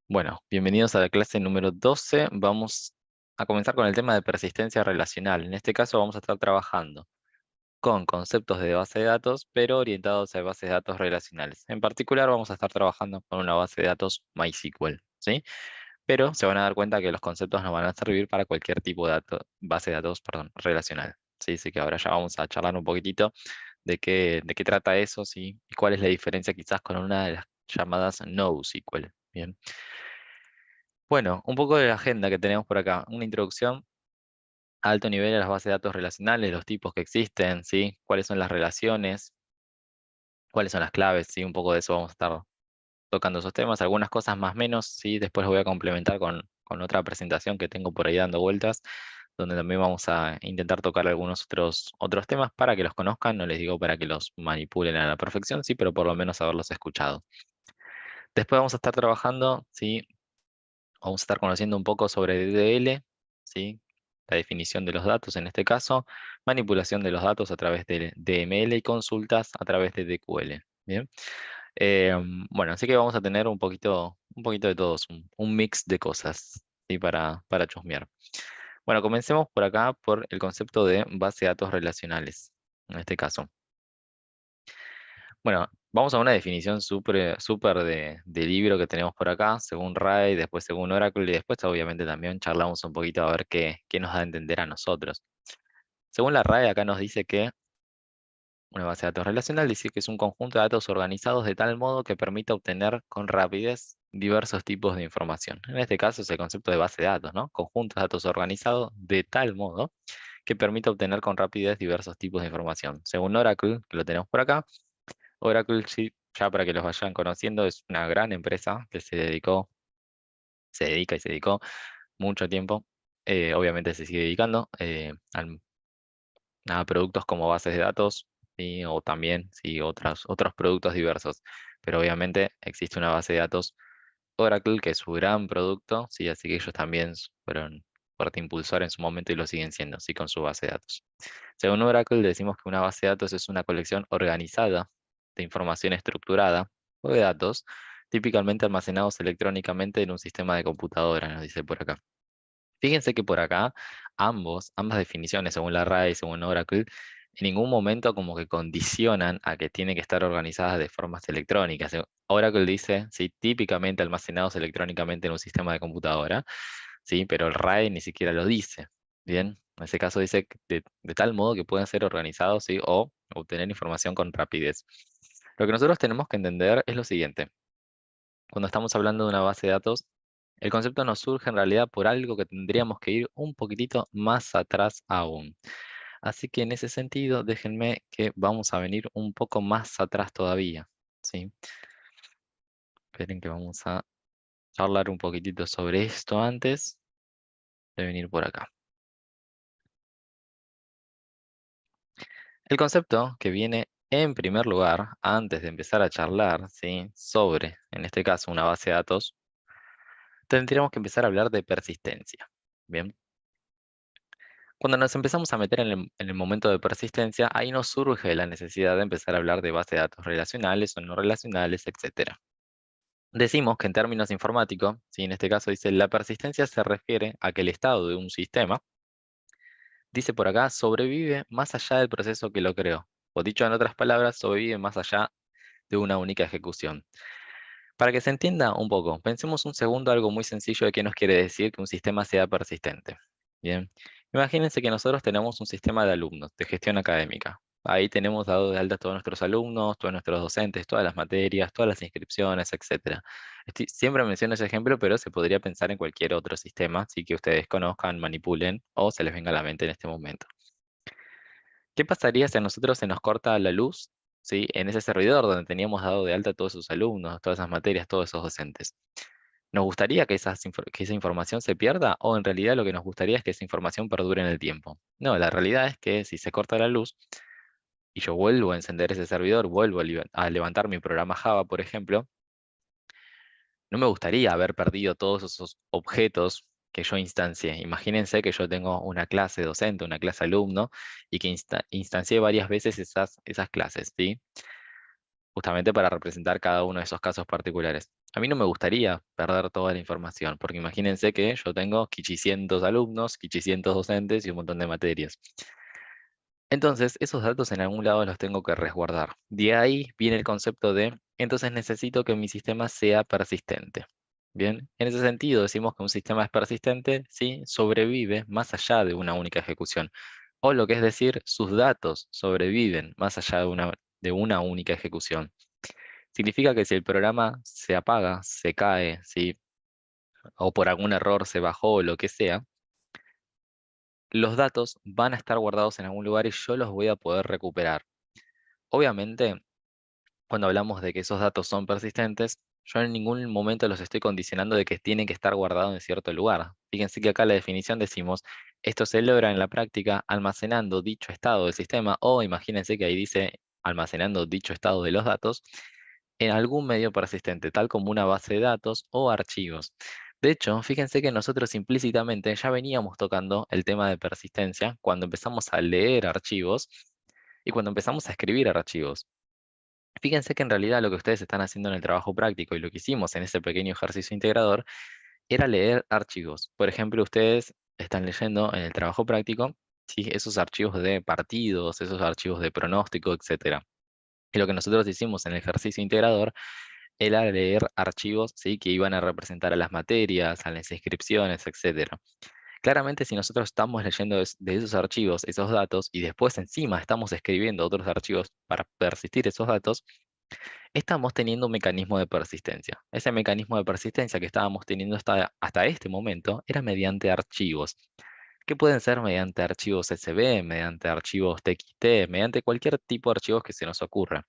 Bueno, bienvenidos a la clase número 12. Vamos a comenzar con el tema de persistencia relacional. En este caso vamos a estar trabajando con conceptos de base de datos, pero orientados a bases de datos relacionales. En particular vamos a estar trabajando con una base de datos MySQL, ¿sí? Pero se van a dar cuenta que los conceptos nos van a servir para cualquier tipo de base de datos, perdón, relacional. ¿Sí? Así que ahora ya vamos a charlar un poquitito de qué trata eso, ¿sí? Y cuál es la diferencia quizás con una de las llamadas NoSQL. Bien. Bueno, un poco de la agenda que tenemos por acá. Una introducción a alto nivel a las bases de datos relacionales, los tipos que existen, ¿sí? Cuáles son las relaciones, cuáles son las claves, ¿sí? Un poco de eso vamos a estar tocando esos temas. Algunas cosas más menos, ¿sí? Después lo voy a complementar con otra presentación que tengo por ahí dando vueltas, donde también vamos a intentar tocar algunos otros temas para que los conozcan. No les digo para que los manipulen a la perfección, sí, pero por lo menos haberlos escuchado. Después vamos a estar trabajando, ¿sí? Vamos a estar conociendo un poco sobre DDL, ¿sí? La definición de los datos en este caso, manipulación de los datos a través de DML y consultas a través de DQL. Bien. Bueno, así que vamos a tener un poquito de todos, un mix de cosas, ¿sí? Para chusmear. Bueno, comencemos por acá por el concepto de base de datos relacionales, en este caso. Bueno, vamos a una definición súper de libro que tenemos por acá, según Ray, después según Oracle, y después obviamente también charlamos un poquito a ver qué nos da a entender a nosotros. Según la RAE, acá nos dice que una base de datos relacional dice que es un conjunto de datos organizados de tal modo que permita obtener con rapidez diversos tipos de información. En este caso es el concepto de base de datos, ¿no? Conjunto de datos organizados de tal modo que permita obtener con rapidez diversos tipos de información. Según Oracle, que lo tenemos por acá, Oracle, sí, ya para que los vayan conociendo, es una gran empresa que se dedicó mucho tiempo, obviamente se sigue dedicando a productos como bases de datos, ¿sí? O también sí, otros productos diversos. Pero obviamente existe una base de datos Oracle, que es su gran producto, ¿sí? Así que ellos también fueron fuerte impulsor en su momento y lo siguen siendo, ¿sí? Con su base de datos. Según Oracle, decimos que una base de datos es una colección organizada de información estructurada o de datos, típicamente almacenados electrónicamente en un sistema de computadora, nos dice por acá. Fíjense que por acá ambas definiciones, según la RAE y según Oracle, en ningún momento como que condicionan a que tienen que estar organizadas de formas electrónicas. Oracle dice, sí, típicamente almacenados electrónicamente en un sistema de computadora, sí, pero el RAE ni siquiera lo dice. Bien, en ese caso dice que de tal modo que pueden ser organizados, sí, o obtener información con rapidez. Lo que nosotros tenemos que entender es lo siguiente. Cuando estamos hablando de una base de datos, el concepto nos surge en realidad por algo que tendríamos que ir un poquitito más atrás aún. Así que en ese sentido, déjenme que vamos a venir un poco más atrás todavía, ¿sí? Esperen que vamos a charlar un poquitito sobre esto antes de venir por acá. El concepto que viene en primer lugar, antes de empezar a charlar, ¿sí? Sobre, en este caso, una base de datos, tendríamos que empezar a hablar de persistencia. Bien. Cuando nos empezamos a meter en el momento de persistencia, ahí nos surge la necesidad de empezar a hablar de bases de datos relacionales o no relacionales, etcétera. Decimos que en términos informáticos, ¿sí? En este caso dice, la persistencia se refiere a que el estado de un sistema, dice por acá, sobrevive más allá del proceso que lo creó. O dicho en otras palabras, sobrevive más allá de una única ejecución. Para que se entienda un poco, pensemos un segundo algo muy sencillo de qué nos quiere decir que un sistema sea persistente. Bien, imagínense que nosotros tenemos un sistema de alumnos de gestión académica. Ahí tenemos dado de alta a todos nuestros alumnos, todos nuestros docentes, todas las materias, todas las inscripciones, etcétera. Siempre menciono ese ejemplo, pero se podría pensar en cualquier otro sistema, así que ustedes conozcan, manipulen o se les venga a la mente en este momento. ¿Qué pasaría si a nosotros se nos corta la luz, ¿sí? En ese servidor donde teníamos dado de alta a todos esos alumnos, todas esas materias, todos esos docentes? ¿Nos gustaría que esa información se pierda o en realidad lo que nos gustaría es que esa información perdure en el tiempo? No, la realidad es que si se corta la luz y yo vuelvo a encender ese servidor, vuelvo a levantar mi programa Java, por ejemplo, no me gustaría haber perdido todos esos objetos que yo instancié. Imagínense que yo tengo una clase docente, una clase alumno, y que instancié varias veces esas clases, ¿sí? Justamente para representar cada uno de esos casos particulares. A mí no me gustaría perder toda la información, porque imagínense que yo tengo quichicientos alumnos, quichicientos docentes y un montón de materias. Entonces, esos datos en algún lado los tengo que resguardar. De ahí viene el concepto de, entonces necesito que mi sistema sea persistente. Bien, en ese sentido decimos que un sistema es persistente si sobrevive más allá de una única ejecución. O lo que es decir, sus datos sobreviven más allá de una única ejecución. Significa que si el programa se apaga, se cae, ¿sí? O por algún error se bajó o lo que sea, los datos van a estar guardados en algún lugar y yo los voy a poder recuperar. Obviamente, cuando hablamos de que esos datos son persistentes, yo en ningún momento los estoy condicionando de que tienen que estar guardados en cierto lugar. Fíjense que acá la definición decimos, esto se logra en la práctica almacenando dicho estado del sistema, o imagínense que ahí dice almacenando dicho estado de los datos en algún medio persistente, tal como una base de datos o archivos. De hecho, fíjense que nosotros implícitamente ya veníamos tocando el tema de persistencia cuando empezamos a leer archivos y cuando empezamos a escribir archivos. Fíjense que en realidad lo que ustedes están haciendo en el trabajo práctico y lo que hicimos en ese pequeño ejercicio integrador era leer archivos. Por ejemplo, ustedes están leyendo en el trabajo práctico, ¿sí? Esos archivos de partidos, esos archivos de pronóstico, etcétera. Y lo que nosotros hicimos en el ejercicio integrador era leer archivos, ¿sí? Que iban a representar a las materias, a las inscripciones, etcétera. Claramente, si nosotros estamos leyendo de esos archivos, esos datos, y después encima estamos escribiendo otros archivos para persistir esos datos, estamos teniendo un mecanismo de persistencia. Ese mecanismo de persistencia que estábamos teniendo hasta este momento era mediante archivos, que pueden ser mediante archivos SB, mediante archivos TXT, mediante cualquier tipo de archivos que se nos ocurra.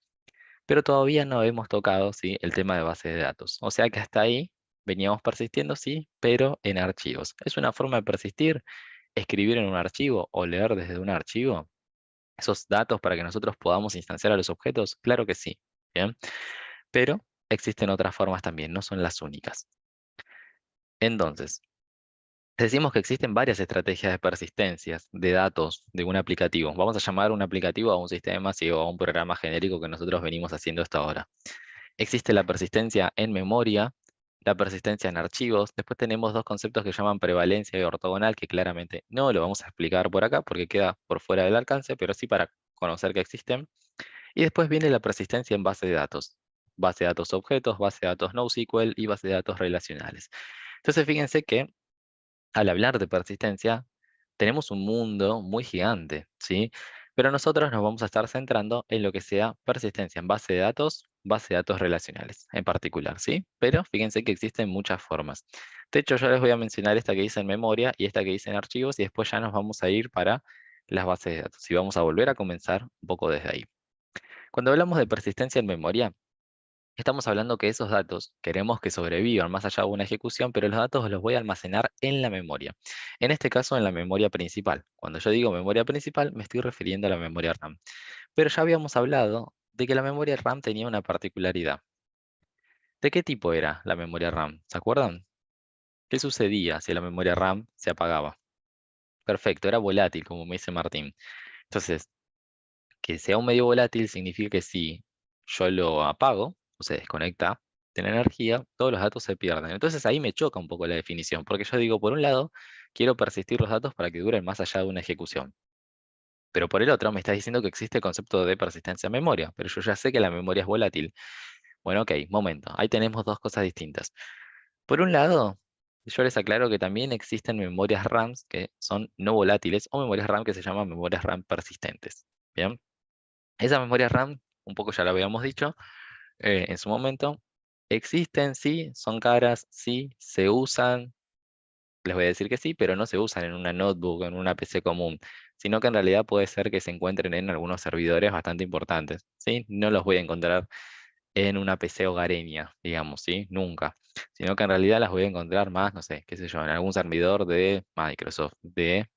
Pero todavía no hemos tocado, ¿sí? El tema de base de datos. O sea que hasta ahí veníamos persistiendo, sí, pero en archivos. ¿Es una forma de persistir? ¿Escribir en un archivo o leer desde un archivo esos datos para que nosotros podamos instanciar a los objetos? Claro que sí. Bien. Pero existen otras formas también, no son las únicas. Entonces, decimos que existen varias estrategias de persistencias de datos de un aplicativo. Vamos a llamar un aplicativo a un sistema, sí, o a un programa genérico que nosotros venimos haciendo hasta ahora. Existe la persistencia en memoria, la persistencia en archivos. Después tenemos dos conceptos que llaman prevalencia y ortogonal, que claramente no lo vamos a explicar por acá porque queda por fuera del alcance, pero sí para conocer que existen. Y después viene la persistencia en base de datos. Base de datos objetos, base de datos NoSQL y base de datos relacionales. Entonces fíjense que al hablar de persistencia tenemos un mundo muy gigante, ¿sí? Pero nosotros nos vamos a estar centrando en lo que sea persistencia en base de datos relacionales en particular, ¿sí? Pero fíjense que existen muchas formas. De hecho, yo les voy a mencionar esta que dice en memoria y esta que dice en archivos y después ya nos vamos a ir para las bases de datos y vamos a volver a comenzar un poco desde ahí. Cuando hablamos de persistencia en memoria, estamos hablando que esos datos queremos que sobrevivan más allá de una ejecución, pero los datos los voy a almacenar en la memoria. En este caso, en la memoria principal. Cuando yo digo memoria principal, me estoy refiriendo a la memoria RAM. Pero ya habíamos hablado de que la memoria RAM tenía una particularidad. ¿De qué tipo era la memoria RAM? ¿Se acuerdan? ¿Qué sucedía si la memoria RAM se apagaba? Perfecto, era volátil, como me dice Martín. Entonces, que sea un medio volátil significa que si yo lo apago o se desconecta de la energía, todos los datos se pierden. Entonces ahí me choca un poco la definición, porque yo digo, por un lado, quiero persistir los datos para que duren más allá de una ejecución. Pero por el otro, me estás diciendo que existe el concepto de persistencia en memoria, pero yo ya sé que la memoria es volátil. Bueno, ok, momento, ahí tenemos dos cosas distintas. Por un lado, yo les aclaro que también existen memorias RAMs que son no volátiles o memorias RAM que se llaman memorias RAM persistentes. Bien. Esas memorias RAM, un poco ya lo habíamos dicho en su momento, existen, sí, son caras, sí, se usan, les voy a decir que sí, pero no se usan en una notebook, en una PC común, sino que en realidad puede ser que se encuentren en algunos servidores bastante importantes, ¿sí? No los voy a encontrar en una PC hogareña, digamos, ¿sí? Nunca. Sino que en realidad las voy a encontrar más, no sé, qué sé yo, en algún servidor de Microsoft, de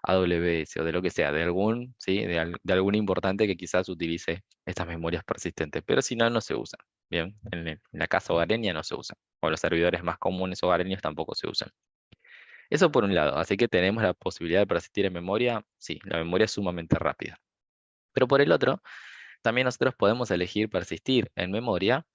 AWS o de lo que sea, de algún, ¿sí? De algún importante que quizás utilice estas memorias persistentes, pero si no, no se usan. Bien, en la casa hogareña no se usan, o los servidores más comunes hogareños tampoco se usan. Eso por un lado, así que tenemos la posibilidad de persistir en memoria, sí, la memoria es sumamente rápida. Pero por el otro, también nosotros podemos elegir persistir en memoria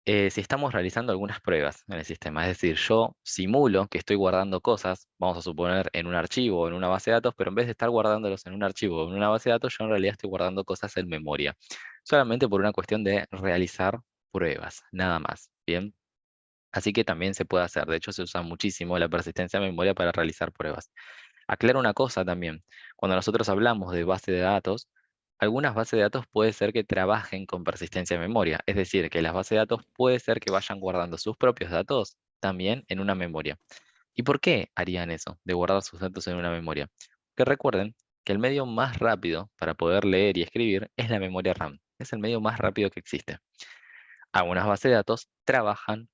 si estamos realizando algunas pruebas en el sistema. Es decir, yo simulo que estoy guardando cosas, vamos a suponer en un archivo o en una base de datos, pero en vez de estar guardándolos en un archivo o en una base de datos, yo en realidad estoy guardando cosas en memoria, solamente por una cuestión de realizar pruebas, nada más. Bien. Así que también se puede hacer. De hecho, se usa muchísimo la persistencia de memoria para realizar pruebas. Aclaro una cosa también. Cuando nosotros hablamos de base de datos, algunas bases de datos puede ser que trabajen con persistencia de memoria. Es decir, que las bases de datos puede ser que vayan guardando sus propios datos también en una memoria. ¿Y por qué harían eso, de guardar sus datos en una memoria? Que recuerden que el medio más rápido para poder leer y escribir es la memoria RAM. Es el medio más rápido que existe. Algunas bases de datos trabajan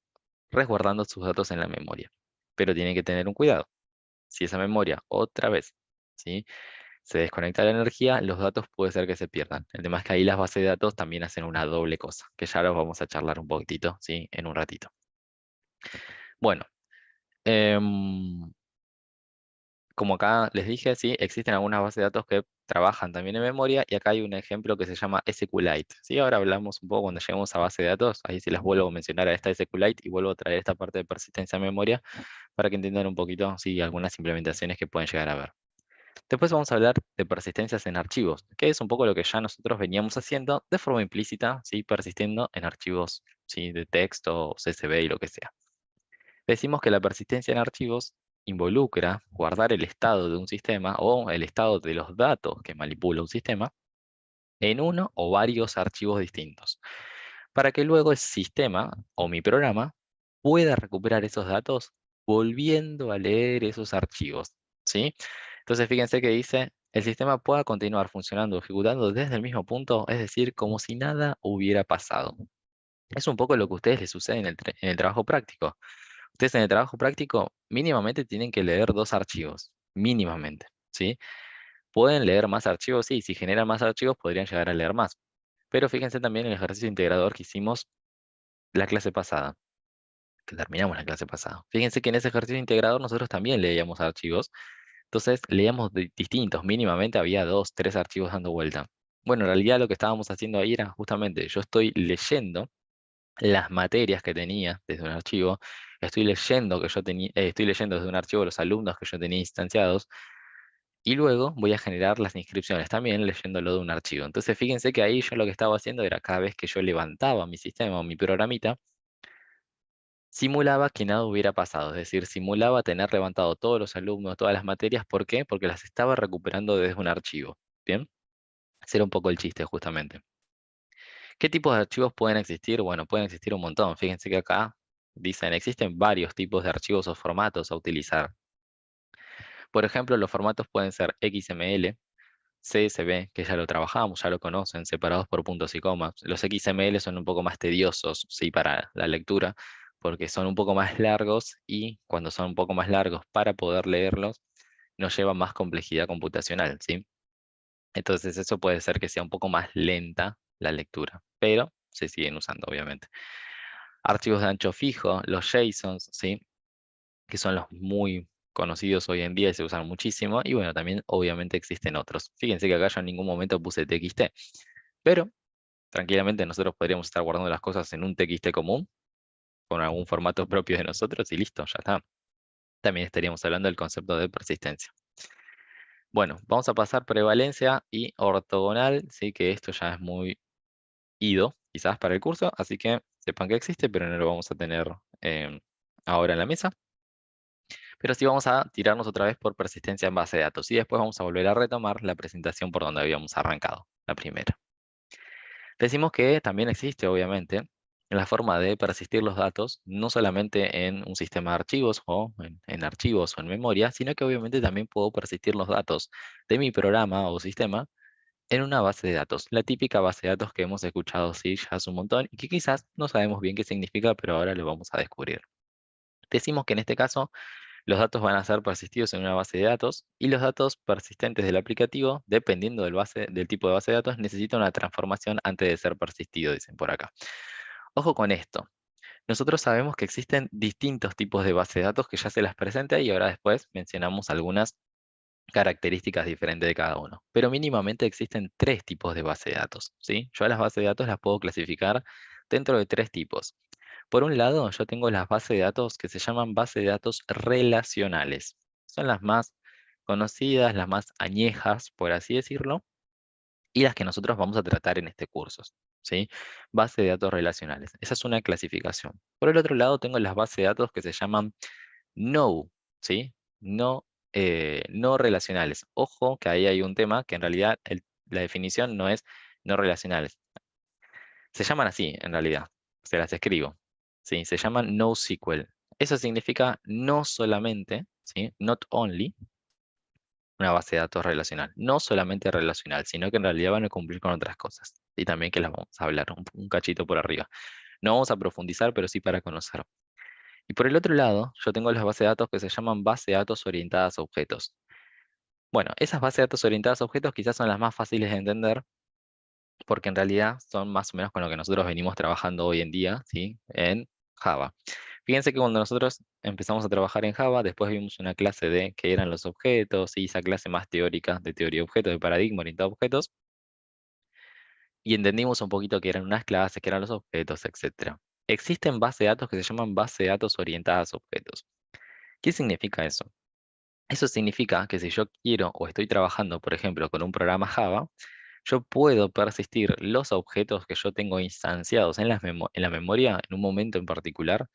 resguardando sus datos en la memoria. Pero tienen que tener un cuidado. Si esa memoria otra vez, ¿sí?, se desconecta la energía, los datos puede ser que se pierdan. El tema es que ahí las bases de datos también hacen una doble cosa, que ya los vamos a charlar un poquitito, ¿sí?, en un ratito. Bueno, em, como acá les dije, sí, existen algunas bases de datos que trabajan también en memoria y acá hay un ejemplo que se llama SQLite. ¿Sí? Ahora hablamos un poco cuando lleguemos a base de datos, ahí sí les vuelvo a mencionar a esta SQLite y vuelvo a traer esta parte de persistencia en memoria para que entiendan un poquito, sí, algunas implementaciones que pueden llegar a ver. Después vamos a hablar de persistencias en archivos, que es un poco lo que ya nosotros veníamos haciendo de forma implícita, ¿sí?, persistiendo en archivos, ¿sí?, de texto, CSV y lo que sea. Decimos que la persistencia en archivos involucra guardar el estado de un sistema o el estado de los datos que manipula un sistema en uno o varios archivos distintos, para que luego el sistema o mi programa pueda recuperar esos datos volviendo a leer esos archivos, ¿sí? Entonces fíjense que dice, el sistema pueda continuar funcionando, ejecutando desde el mismo punto, es decir, como si nada hubiera pasado. Es un poco lo que a ustedes les sucede en el trabajo práctico. Ustedes en el trabajo práctico mínimamente tienen que leer 2 archivos, mínimamente, ¿sí? Pueden leer más archivos, sí, si generan más archivos podrían llegar a leer más. Pero fíjense también en el ejercicio integrador que hicimos la clase pasada, que terminamos la clase pasada. Fíjense que en ese ejercicio integrador nosotros también leíamos archivos, entonces leíamos distintos, mínimamente había 2, 3 archivos dando vuelta. Bueno, en realidad lo que estábamos haciendo ahí era justamente, yo estoy leyendo las materias que tenía desde un archivo, estoy leyendo que yo tenía, estoy leyendo desde un archivo los alumnos que yo tenía instanciados, y luego voy a generar las inscripciones también leyéndolo de un archivo. Entonces fíjense que ahí yo lo que estaba haciendo era cada vez que yo levantaba mi sistema o mi programita, simulaba que nada hubiera pasado, es decir, simulaba tener levantado todos los alumnos, todas las materias. ¿Por qué? Porque las estaba recuperando desde un archivo. ¿Bien? Ese era un poco el chiste justamente. ¿Qué tipos de archivos pueden existir? Bueno, pueden existir un montón. Fíjense que acá dicen, existen varios tipos de archivos o formatos a utilizar. Por ejemplo, los formatos pueden ser XML, CSV, que ya lo trabajamos, ya lo conocen, separados por puntos y comas. Los XML son un poco más tediosos, sí, para la lectura, porque son un poco más largos y cuando son un poco más largos para poder leerlos, nos lleva más complejidad computacional, ¿sí? Entonces eso puede ser que sea un poco más lenta la lectura, pero se siguen usando, obviamente. Archivos de ancho fijo, los JSONs, ¿sí?, que son los muy conocidos hoy en día y se usan muchísimo. Y bueno, también obviamente existen otros. Fíjense que acá yo en ningún momento puse TXT, pero tranquilamente nosotros podríamos estar guardando las cosas en un TXT común, con algún formato propio de nosotros y listo, ya está. También estaríamos hablando del concepto de persistencia. Bueno, vamos a pasar prevalencia y ortogonal, sí, que esto ya es muy ido, quizás para el curso, así que sepan que existe, pero no lo vamos a tener ahora en la mesa. Pero sí vamos a tirarnos otra vez por persistencia en base de datos y después vamos a volver a retomar la presentación por donde habíamos arrancado, la primera. Decimos que también existe, obviamente, la forma de persistir los datos, no solamente en un sistema de archivos o en archivos o en memoria, sino que obviamente también puedo persistir los datos de mi programa o sistema en una base de datos, la típica base de datos que hemos escuchado sí ya hace un montón y que quizás no sabemos bien qué significa, pero ahora lo vamos a descubrir. Decimos que en este caso los datos van a ser persistidos en una base de datos y los datos persistentes del aplicativo, dependiendo del tipo de base de datos, necesitan una transformación antes de ser persistido, dicen por acá. Ojo con esto. Nosotros sabemos que existen distintos tipos de base de datos que ya se las presenté y ahora después mencionamos algunas características diferentes de cada uno. Pero mínimamente existen 3 tipos de base de datos, ¿sí? Yo a las bases de datos las puedo clasificar dentro de 3 tipos. Por un lado, yo tengo las bases de datos que se llaman bases de datos relacionales. Son las más conocidas, las más añejas, por así decirlo, y las que nosotros vamos a tratar en este curso, ¿sí? Base de datos relacionales. Esa es una clasificación. Por el otro lado, tengo las bases de datos que se llaman no, ¿sí? No, no relacionales. Ojo que ahí hay un tema que en realidad la definición no es no relacionales. Se llaman así, en realidad. Se las escribo. ¿Sí? Se llaman NoSQL. Eso significa no solamente, ¿sí? Not only una base de datos relacional. No solamente relacional, sino que en realidad van a cumplir con otras cosas. Y también que las vamos a hablar un cachito por arriba. No vamos a profundizar, pero sí para conocer. Y por el otro lado, yo tengo las bases de datos que se llaman bases de datos orientadas a objetos. Bueno, esas bases de datos orientadas a objetos quizás son las más fáciles de entender, porque en realidad son más o menos con lo que nosotros venimos trabajando hoy en día, ¿sí? En Java. Fíjense que cuando nosotros empezamos a trabajar en Java, después vimos una clase de qué eran los objetos, y esa clase más teórica de teoría de objetos, de paradigma orientado a objetos, y entendimos un poquito qué eran unas clases, qué eran los objetos, etcétera. Existen bases de datos que se llaman bases de datos orientadas a objetos. ¿Qué significa eso? Eso significa que si yo quiero o estoy trabajando, por ejemplo, con un programa Java, yo puedo persistir los objetos que yo tengo instanciados en la memoria en un momento en particular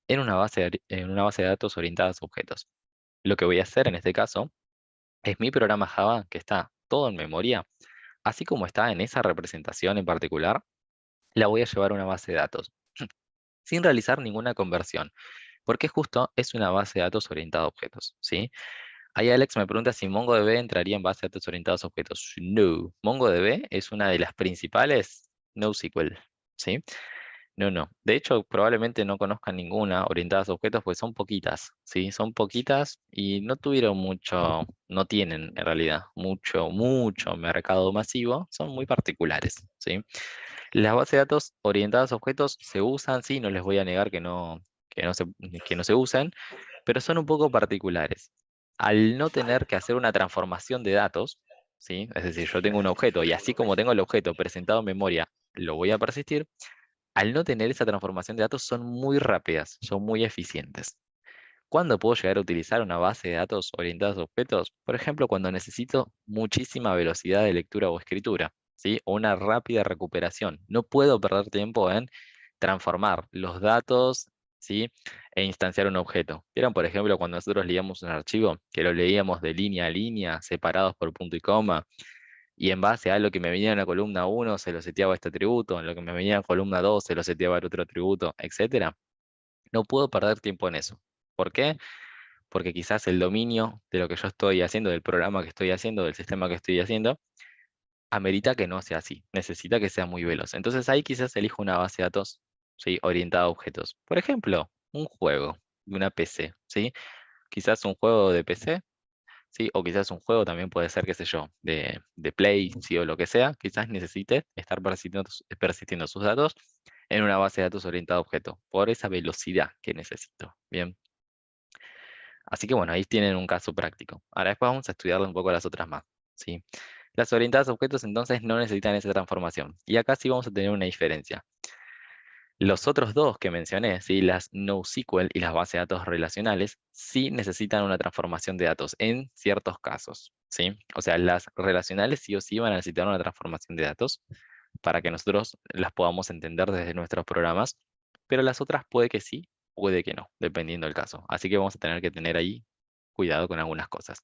en una base de datos orientadas a objetos. Lo que voy a hacer en este caso es mi programa Java que está todo en memoria, así como está en esa representación en particular, la voy a llevar a una base de datos sin realizar ninguna conversión, porque justo es una base de datos orientada a objetos, ¿sí? Ahí Alex me pregunta si MongoDB entraría en base de datos orientados a objetos. No, MongoDB es una de las principales NoSQL, ¿sí? No, no. De hecho, probablemente no conozcan ninguna orientadas a objetos, pues son poquitas, ¿sí? Son poquitas y no tuvieron mucho, no tienen en realidad mucho mercado masivo, son muy particulares, ¿sí? Las bases de datos orientadas a objetos se usan, sí, no les voy a negar que no se usen, pero son un poco particulares. Al no tener que hacer una transformación de datos, ¿sí? Es decir, yo tengo un objeto y así como tengo el objeto presentado en memoria, lo voy a persistir. Al no tener esa transformación de datos, son muy rápidas, son muy eficientes. ¿Cuándo puedo llegar a utilizar una base de datos orientadas a objetos? Por ejemplo, cuando necesito muchísima velocidad de lectura o escritura, ¿sí? O una rápida recuperación. No puedo perder tiempo en transformar los datos, ¿sí? E instanciar un objeto. ¿Vieron, por ejemplo, cuando nosotros leíamos un archivo, que lo leíamos de línea a línea, separados por punto y coma, y en base a lo que me venía en la columna uno se lo seteaba este atributo, en lo que me venía en columna 2 se lo seteaba el otro atributo, etcétera? No puedo perder tiempo en eso. ¿Por qué? Porque quizás el dominio de lo que yo estoy haciendo, del programa que estoy haciendo, del sistema que estoy haciendo, amerita que no sea así, necesita que sea muy veloz. Entonces ahí quizás elijo una base de datos, ¿sí? Orientada a objetos. Por ejemplo, un juego de una PC, ¿sí? Quizás un juego de PC, ¿sí? O quizás un juego también puede ser, qué sé yo, de Play, ¿sí? O lo que sea, quizás necesite estar persistiendo sus datos en una base de datos orientada a objetos, por esa velocidad que necesito. Bien. Así que bueno, ahí tienen un caso práctico. Ahora después vamos a estudiar un poco las otras más, ¿sí? Las orientadas a objetos entonces no necesitan esa transformación. Y acá sí vamos a tener una diferencia. Los otros dos que mencioné, ¿sí? Las NoSQL y las bases de datos relacionales, sí necesitan una transformación de datos en ciertos casos, ¿sí? O sea, las relacionales sí o sí van a necesitar una transformación de datos para que nosotros las podamos entender desde nuestros programas, pero las otras puede que sí, puede que no, dependiendo del caso. Así que vamos a tener que tener ahí cuidado con algunas cosas.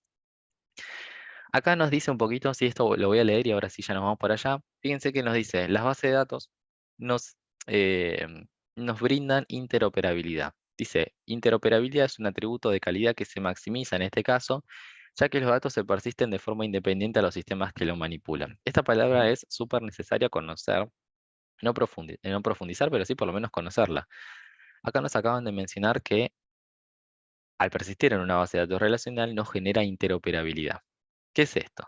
Acá nos dice un poquito, si esto lo voy a leer y ahora sí ya nos vamos para allá. Fíjense que nos dice, las bases de datos nos, eh, nos brindan interoperabilidad. Dice, interoperabilidad es un atributo de calidad que se maximiza en este caso, ya que los datos se persisten de forma independiente a los sistemas que lo manipulan. Esta palabra es súper necesaria conocer, no profundizar, pero sí por lo menos conocerla. Acá nos acaban de mencionar que al persistir en una base de datos relacional nos genera interoperabilidad. ¿Qué es esto?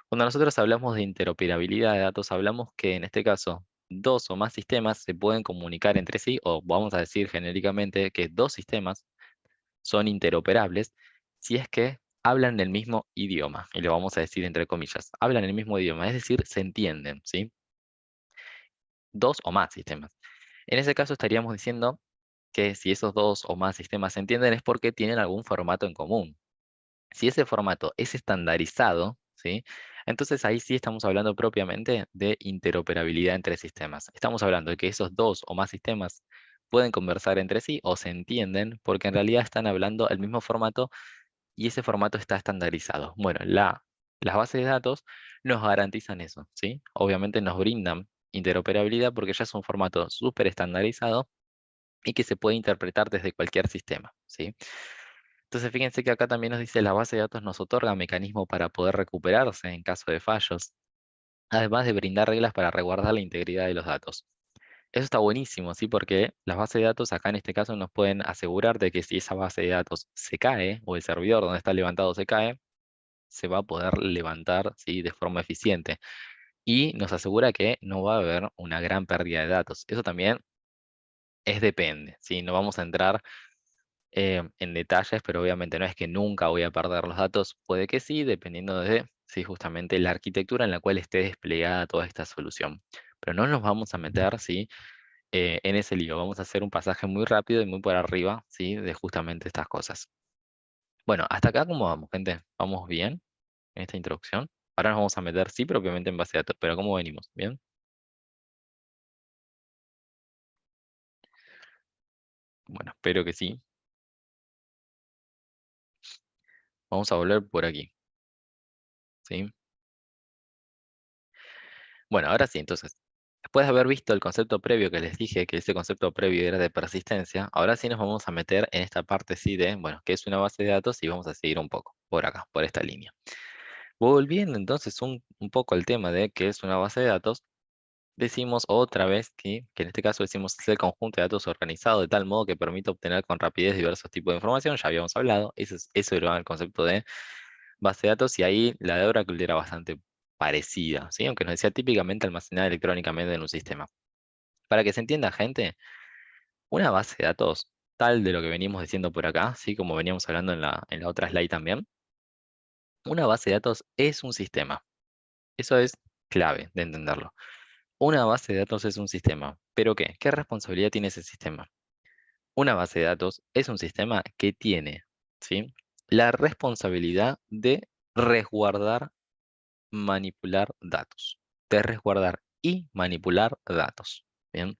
Cuando nosotros hablamos de interoperabilidad de datos, hablamos que en este caso dos o más sistemas se pueden comunicar entre sí, o vamos a decir genéricamente que dos sistemas son interoperables si es que hablan el mismo idioma, y lo vamos a decir entre comillas, hablan el mismo idioma, es decir, se entienden, ¿sí? Dos o más sistemas. En ese caso estaríamos diciendo que si esos dos o más sistemas se entienden es porque tienen algún formato en común. Si ese formato es estandarizado, ¿sí? Entonces ahí sí estamos hablando propiamente de interoperabilidad entre sistemas. Estamos hablando de que esos dos o más sistemas pueden conversar entre sí o se entienden porque en realidad están hablando el mismo formato y ese formato está estandarizado. Bueno, las bases de datos nos garantizan eso, ¿sí? Obviamente nos brindan interoperabilidad porque ya es un formato súper estandarizado y que se puede interpretar desde cualquier sistema, ¿sí? Entonces, fíjense que acá también nos dice la base de datos nos otorga mecanismos para poder recuperarse en caso de fallos, además de brindar reglas para resguardar la integridad de los datos. Eso está buenísimo, ¿sí? Porque las bases de datos acá en este caso nos pueden asegurar de que si esa base de datos se cae o el servidor donde está levantado se cae, se va a poder levantar, ¿sí? De forma eficiente. Y nos asegura que no va a haber una gran pérdida de datos. Eso también es depende, ¿sí? No vamos a entrar en detalles, pero obviamente no es que nunca voy a perder los datos, puede que sí, dependiendo de sí, justamente la arquitectura en la cual esté desplegada toda esta solución. Pero no nos vamos a meter ¿sí? En ese lío, vamos a hacer un pasaje muy rápido y muy por arriba ¿sí? De justamente estas cosas. Bueno, hasta acá, ¿cómo vamos, gente? ¿Vamos bien en esta introducción? Ahora nos vamos a meter, sí, propiamente en base de datos, pero ¿cómo venimos? ¿Bien? Bueno, espero que sí. Vamos a volver por aquí, ¿sí? Bueno, ahora sí, entonces, después de haber visto el concepto previo que les dije, que ese concepto previo era de persistencia, ahora sí nos vamos a meter en esta parte sí de, bueno, qué es una base de datos y vamos a seguir un poco por acá, por esta línea. Volviendo entonces un poco al tema de qué es una base de datos, decimos otra vez que en este caso decimos es el conjunto de datos organizado de tal modo que permite obtener con rapidez diversos tipos de información, ya habíamos hablado, eso era el concepto de base de datos y ahí la de Oracle era bastante parecida, ¿sí? Aunque nos decía típicamente almacenada electrónicamente en un sistema. Para que se entienda, gente, una base de datos tal de lo que venimos diciendo por acá, ¿sí? Como veníamos hablando en la otra slide también, una base de datos es un sistema. Eso es clave de entenderlo. Una base de datos es un sistema. ¿Pero qué? ¿Qué responsabilidad tiene ese sistema? Una base de datos es un sistema que tiene, ¿sí? La responsabilidad de resguardar manipular datos. De resguardar y manipular datos. Bien.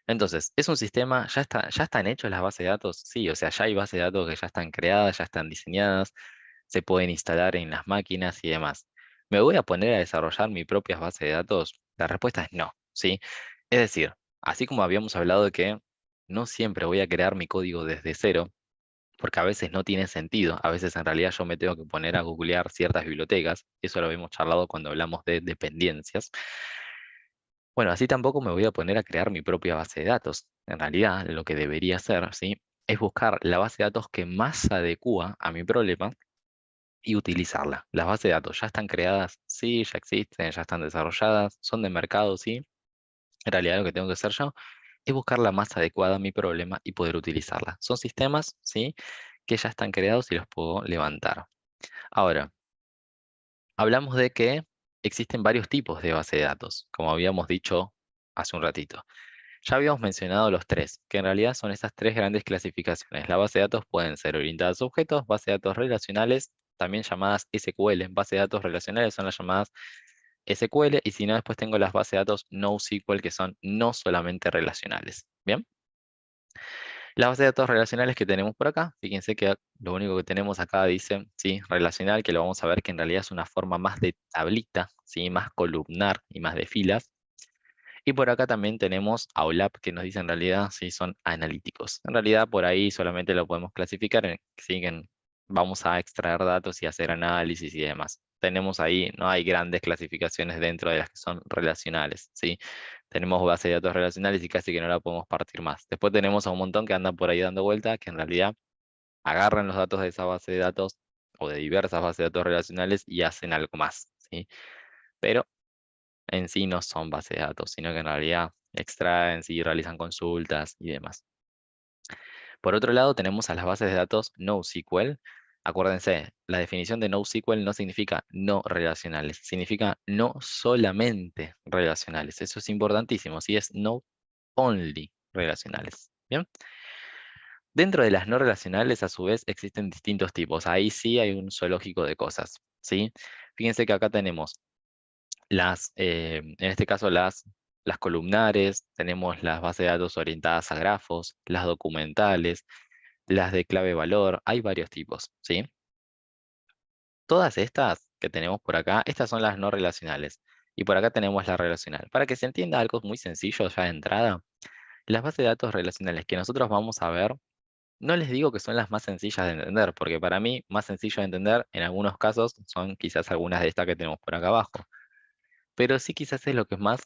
Entonces, ¿es un sistema? ¿Ya están hechos las bases de datos? Sí, o sea, ya hay bases de datos que ya están creadas, ya están diseñadas, se pueden instalar en las máquinas y demás. ¿Me voy a poner a desarrollar mi propia base de datos? La respuesta es no, ¿sí? Es decir, así como habíamos hablado de que no siempre voy a crear mi código desde cero, porque a veces no tiene sentido. A veces en realidad yo me tengo que poner a googlear ciertas bibliotecas. Eso lo habíamos charlado cuando hablamos de dependencias. Bueno, así tampoco me voy a poner a crear mi propia base de datos. En realidad, lo que debería hacer, ¿sí? Es buscar la base de datos que más se adecua a mi problema y utilizarla. Las bases de datos ya están creadas, sí, ya existen, ya están desarrolladas, son de mercado, sí. En realidad lo que tengo que hacer yo es buscar la más adecuada a mi problema y poder utilizarla. Son sistemas, ¿sí? Que ya están creados y los puedo levantar. Ahora, hablamos de que existen varios tipos de base de datos, como habíamos dicho hace un ratito. Ya habíamos mencionado los tres, que en realidad son esas tres grandes clasificaciones. Las bases de datos pueden ser orientadas a objetos, bases de datos relacionales, también llamadas SQL. Bases de datos relacionales son las llamadas SQL, y si no, después tengo las bases de datos NoSQL, que son no solamente relacionales. ¿Bien? Las bases de datos relacionales que tenemos por acá, fíjense que lo único que tenemos acá dice, sí, relacional, que lo vamos a ver que en realidad es una forma más de tablita, sí, más columnar y más de filas. Y por acá también tenemos AOLAP, que nos dice en realidad si son analíticos. En realidad por ahí solamente lo podemos clasificar en, sí, vamos a extraer datos y hacer análisis y demás. Tenemos ahí, no hay grandes clasificaciones dentro de las que son relacionales, ¿sí? Tenemos base de datos relacionales y casi que no la podemos partir más. Después tenemos a un montón que andan por ahí dando vuelta, que en realidad agarran los datos de esa base de datos o de diversas bases de datos relacionales y hacen algo más, ¿sí? Pero en sí no son bases de datos, sino que en realidad extraen, sí, realizan consultas y demás. Por otro lado, tenemos a las bases de datos NoSQL. Acuérdense, la definición de NoSQL no significa no relacionales, significa no solamente relacionales. Eso es importantísimo, si es no only relacionales. Bien. Dentro de las no relacionales, a su vez, existen distintos tipos. Ahí sí hay un zoológico de cosas, ¿sí? Fíjense que acá tenemos en este caso las columnares, tenemos las bases de datos orientadas a grafos, las documentales, las de clave valor, hay varios tipos, ¿sí? Todas estas que tenemos por acá, estas son las no relacionales. Y por acá tenemos la relacional. Para que se entienda algo muy sencillo ya de entrada, las bases de datos relacionales que nosotros vamos a ver, no les digo que son las más sencillas de entender, porque para mí, más sencillo de entender, en algunos casos, son quizás algunas de estas que tenemos por acá abajo. Pero sí quizás es lo que más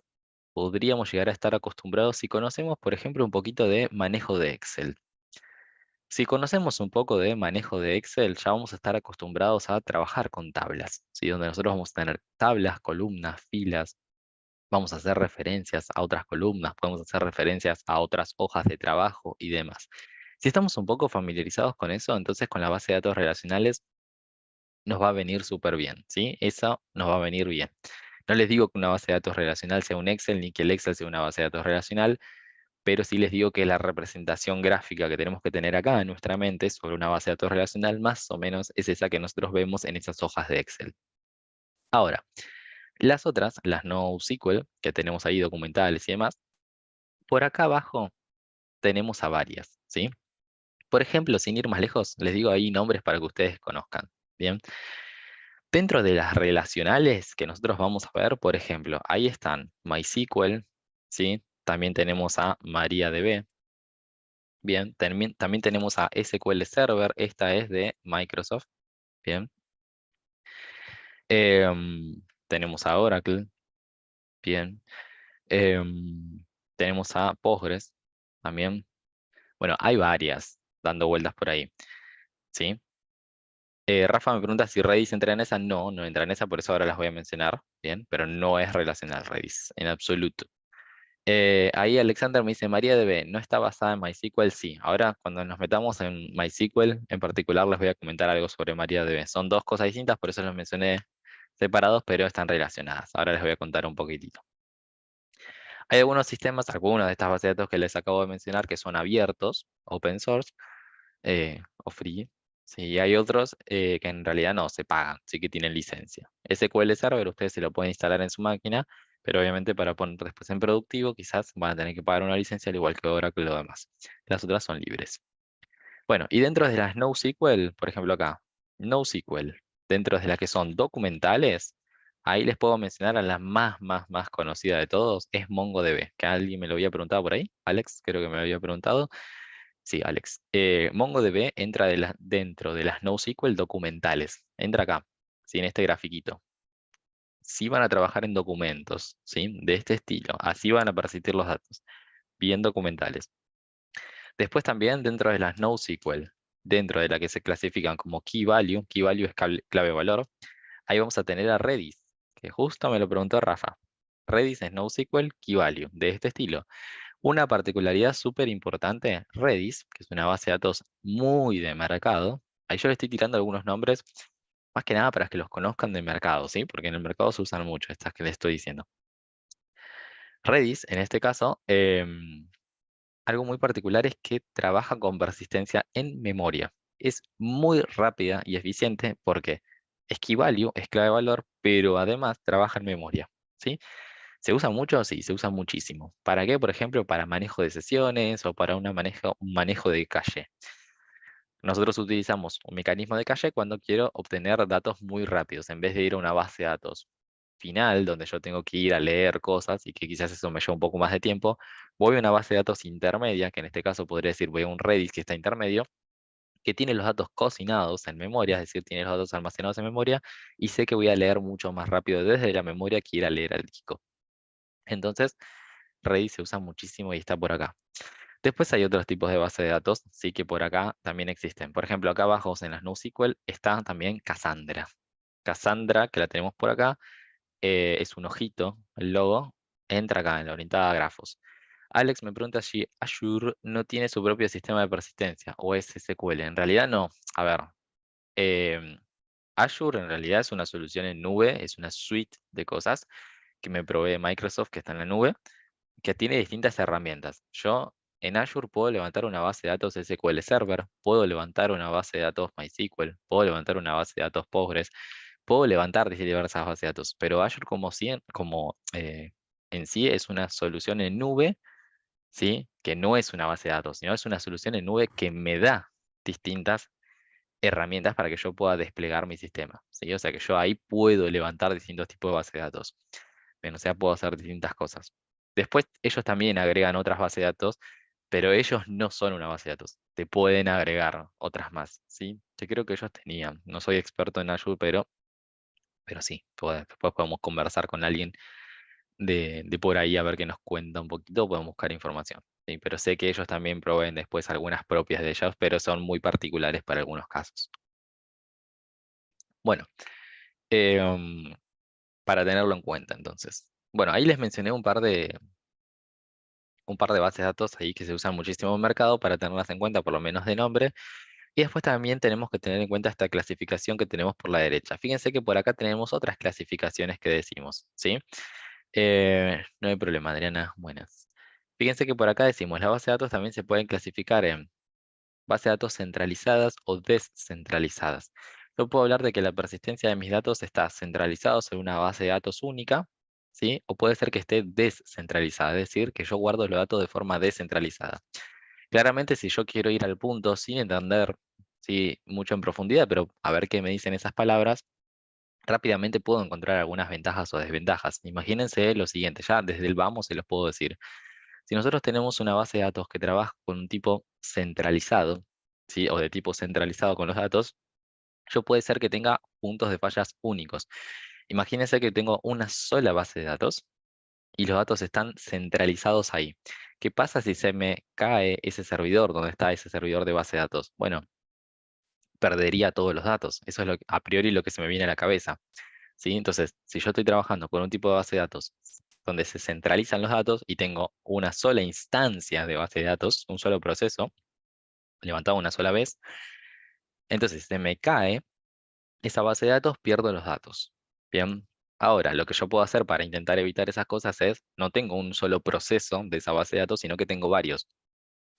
podríamos llegar a estar acostumbrados si conocemos, por ejemplo, un poquito de manejo de Excel. Si conocemos un poco de manejo de Excel, ya vamos a estar acostumbrados a trabajar con tablas, ¿sí? Donde nosotros vamos a tener tablas, columnas, filas, vamos a hacer referencias a otras columnas, podemos hacer referencias a otras hojas de trabajo y demás. Si estamos un poco familiarizados con eso, entonces con la base de datos relacionales nos va a venir súper bien, ¿sí? Eso nos va a venir bien. No les digo que una base de datos relacional sea un Excel, ni que el Excel sea una base de datos relacional, pero sí les digo que la representación gráfica que tenemos que tener acá en nuestra mente sobre una base de datos relacional más o menos es esa que nosotros vemos en esas hojas de Excel. Ahora, las otras, las NoSQL, que tenemos ahí documentales y demás, por acá abajo tenemos a varias, ¿sí? Por ejemplo, sin ir más lejos, les digo ahí nombres para que ustedes conozcan, ¿bien? Dentro de las relacionales que nosotros vamos a ver, por ejemplo, ahí están MySQL, ¿sí? También tenemos a MariaDB. Bien, también tenemos a SQL Server, esta es de Microsoft. Bien. Tenemos a Oracle. Bien. Tenemos a Postgres también. Bueno, hay varias dando vueltas por ahí. ¿Sí? Rafa me pregunta si Redis entra en esa. No, no entra en esa, por eso ahora las voy a mencionar. Bien, pero no es relacional Redis, en absoluto. Ahí Alexander me dice, MariaDB no está basada en MySQL, sí. Ahora, cuando nos metamos en MySQL, en particular, les voy a comentar algo sobre MariaDB. Son dos cosas distintas, por eso los mencioné separados, pero están relacionadas. Ahora les voy a contar un poquitito. Hay algunos sistemas, algunas de estas bases de datos que les acabo de mencionar, que son abiertos, open source, o free. Sí, y hay otros que en realidad no se pagan, sí que tienen licencia. SQL Server ustedes se lo pueden instalar en su máquina, pero obviamente para poner después en productivo quizás van a tener que pagar una licencia al igual que Oracle y lo demás. Las otras son libres. Bueno, y dentro de las NoSQL, por ejemplo acá, NoSQL, dentro de las que son documentales, ahí les puedo mencionar a la más conocida de todos, es MongoDB, que alguien me lo había preguntado por ahí, Alex creo que me lo había preguntado. Sí, Alex. MongoDB entra dentro de las NoSQL documentales. Entra acá, ¿sí? En este grafiquito. Sí van a trabajar en documentos, ¿sí? De este estilo. Así van a persistir los datos. Bien documentales. Después también dentro de las NoSQL, dentro de la que se clasifican como Key Value es clave valor, ahí vamos a tener a Redis, que justo me lo preguntó Rafa. Redis es NoSQL Key Value, de este estilo. Una particularidad súper importante, Redis, que es una base de datos muy de mercado. Ahí yo le estoy tirando algunos nombres, más que nada para que los conozcan de mercado, ¿sí? Porque en el mercado se usan mucho estas que les estoy diciendo. Redis, en este caso, algo muy particular es que trabaja con persistencia en memoria. Es muy rápida y eficiente porque es key value, es clave valor, pero además trabaja en memoria, ¿sí? ¿Se usa mucho? Sí, se usa muchísimo. ¿Para qué? Por ejemplo, para manejo de sesiones o para un manejo de caché. Nosotros utilizamos un mecanismo de caché cuando quiero obtener datos muy rápidos. En vez de ir a una base de datos final, donde yo tengo que ir a leer cosas y que quizás eso me lleva un poco más de tiempo, voy a una base de datos intermedia, que en este caso podría decir voy a un Redis que está intermedio, que tiene los datos cocinados en memoria, es decir, tiene los datos almacenados en memoria, y sé que voy a leer mucho más rápido desde la memoria que ir a leer al disco. Entonces, Redis se usa muchísimo y está por acá. Después hay otros tipos de base de datos, sí que por acá también existen. Por ejemplo, acá abajo en las NoSQL está también Cassandra. Cassandra, que la tenemos por acá, es un ojito, el logo, entra acá en la orientada a grafos. Alex me pregunta si Azure no tiene su propio sistema de persistencia o es SQL. En realidad no. A ver, em, Azure en realidad es una solución en nube, es una suite de cosas que me provee Microsoft que está en la nube que tiene distintas herramientas. Yo en Azure puedo levantar una base de datos SQL Server, puedo levantar una base de datos MySQL, puedo levantar una base de datos Postgres, puedo levantar diversas bases de datos, pero Azure en sí es una solución en nube, ¿sí? Que no es una base de datos, sino es una solución en nube que me da distintas herramientas para que yo pueda desplegar mi sistema, ¿sí? O sea que yo ahí puedo levantar distintos tipos de bases de datos. Bien, o sea, puedo hacer distintas cosas. Después ellos también agregan otras bases de datos, pero ellos no son una base de datos. Te pueden agregar otras más, ¿sí? Yo creo que ellos tenían. No soy experto en Azure, pero sí, después podemos conversar con alguien de por ahí a ver qué nos cuenta un poquito, podemos buscar información. Sí, pero sé que ellos también proveen después algunas propias de ellos, pero son muy particulares para algunos casos. Bueno, em, para tenerlo en cuenta entonces. Bueno, ahí les mencioné un par de bases de datos ahí que se usan muchísimo en el mercado para tenerlas en cuenta, por lo menos de nombre. Y después también tenemos que tener en cuenta esta clasificación que tenemos por la derecha. Fíjense que por acá tenemos otras clasificaciones que decimos, ¿sí? No hay problema, Adriana. Buenas. Fíjense que por acá decimos, las bases de datos también se pueden clasificar en bases de datos centralizadas o descentralizadas. Yo puedo hablar de que la persistencia de mis datos está centralizada en una base de datos única, ¿sí? O puede ser que esté descentralizada, es decir, que yo guardo los datos de forma descentralizada. Claramente, si yo quiero ir al punto sin entender, ¿sí? Mucho en profundidad, pero a ver qué me dicen esas palabras, rápidamente puedo encontrar algunas ventajas o desventajas. Imagínense lo siguiente, ya desde el vamos se los puedo decir. Si nosotros tenemos una base de datos que trabaja con un tipo centralizado, ¿sí? O de tipo centralizado con los datos, yo puede ser que tenga puntos de fallas únicos. Imagínense que tengo una sola base de datos y los datos están centralizados ahí. ¿Qué pasa si se me cae ese servidor? ¿Dónde está ese servidor de base de datos? Bueno, perdería todos los datos. Eso es a priori lo que se me viene a la cabeza, ¿sí? Entonces, si yo estoy trabajando con un tipo de base de datos donde se centralizan los datos y tengo una sola instancia de base de datos, un solo proceso, levantado una sola vez, entonces si se me cae esa base de datos, pierdo los datos. Bien. Ahora, lo que yo puedo hacer para intentar evitar esas cosas es, no tengo un solo proceso de esa base de datos, sino que tengo varios.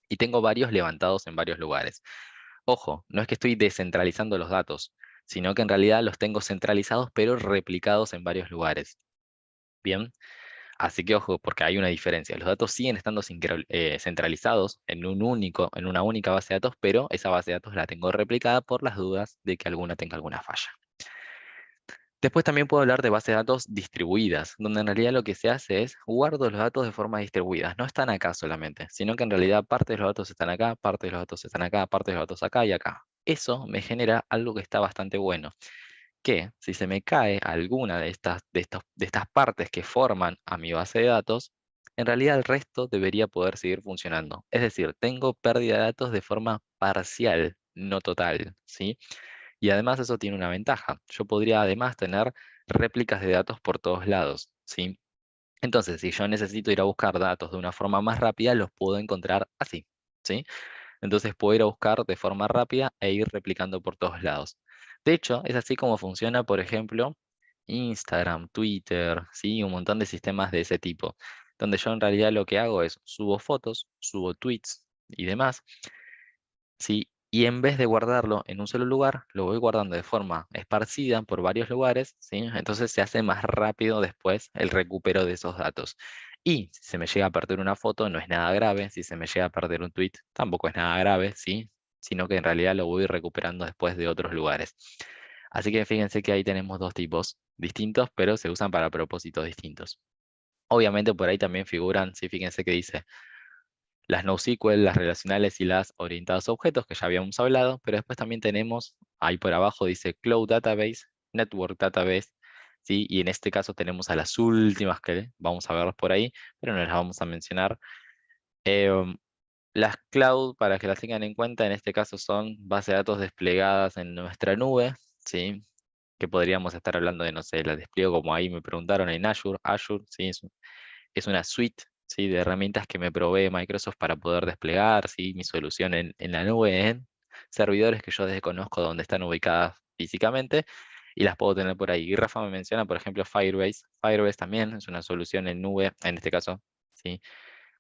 Y tengo varios levantados en varios lugares. Ojo, no es que estoy descentralizando los datos, sino que en realidad los tengo centralizados, pero replicados en varios lugares. Bien. Así que ojo, porque hay una diferencia. Los datos siguen estando centralizados en una única base de datos, pero esa base de datos la tengo replicada por las dudas de que alguna tenga alguna falla. Después también puedo hablar de bases de datos distribuidas, donde en realidad lo que se hace es guardo los datos de forma distribuida. No están acá solamente, sino que en realidad parte de los datos están acá, parte de los datos están acá, parte de los datos acá y acá. Eso me genera algo que está bastante bueno, que si se me cae alguna de estas partes que forman a mi base de datos, en realidad el resto debería poder seguir funcionando. Es decir, tengo pérdida de datos de forma parcial, no total, ¿sí? Y además eso tiene una ventaja. Yo podría además tener réplicas de datos por todos lados, ¿sí? Entonces, si yo necesito ir a buscar datos de una forma más rápida, los puedo encontrar así, ¿sí? Entonces puedo ir a buscar de forma rápida e ir replicando por todos lados. De hecho, es así como funciona, por ejemplo, Instagram, Twitter, ¿sí? Un montón de sistemas de ese tipo, donde yo en realidad lo que hago es subo fotos, subo tweets y demás, ¿sí? Y en vez de guardarlo en un solo lugar, lo voy guardando de forma esparcida por varios lugares, ¿sí? Entonces se hace más rápido después el recupero de esos datos. Y si se me llega a perder una foto, no es nada grave. Si se me llega a perder un tweet, tampoco es nada grave, ¿sí? Sino que en realidad lo voy recuperando después de otros lugares. Así que fíjense que ahí tenemos dos tipos distintos, pero se usan para propósitos distintos. Obviamente por ahí también figuran, sí, fíjense que dice las NoSQL, las relacionales y las orientadas a objetos, que ya habíamos hablado, pero después también tenemos, ahí por abajo dice Cloud Database, Network Database, ¿sí? Y en este caso tenemos a las últimas que vamos a verlas por ahí, pero no las vamos a mencionar. Em, las cloud, para que las tengan en cuenta, en este caso son bases de datos desplegadas en nuestra nube, ¿sí? Que podríamos estar hablando de, no sé, las despliego como ahí me preguntaron en Azure, ¿sí? Es una suite, ¿sí? De herramientas que me provee Microsoft para poder desplegar, ¿sí? Mi solución en la nube, en servidores que yo desconozco dónde están ubicadas físicamente y las puedo tener por ahí. Y Rafa me menciona, por ejemplo, Firebase. Firebase también es una solución en nube, en este caso, ¿sí?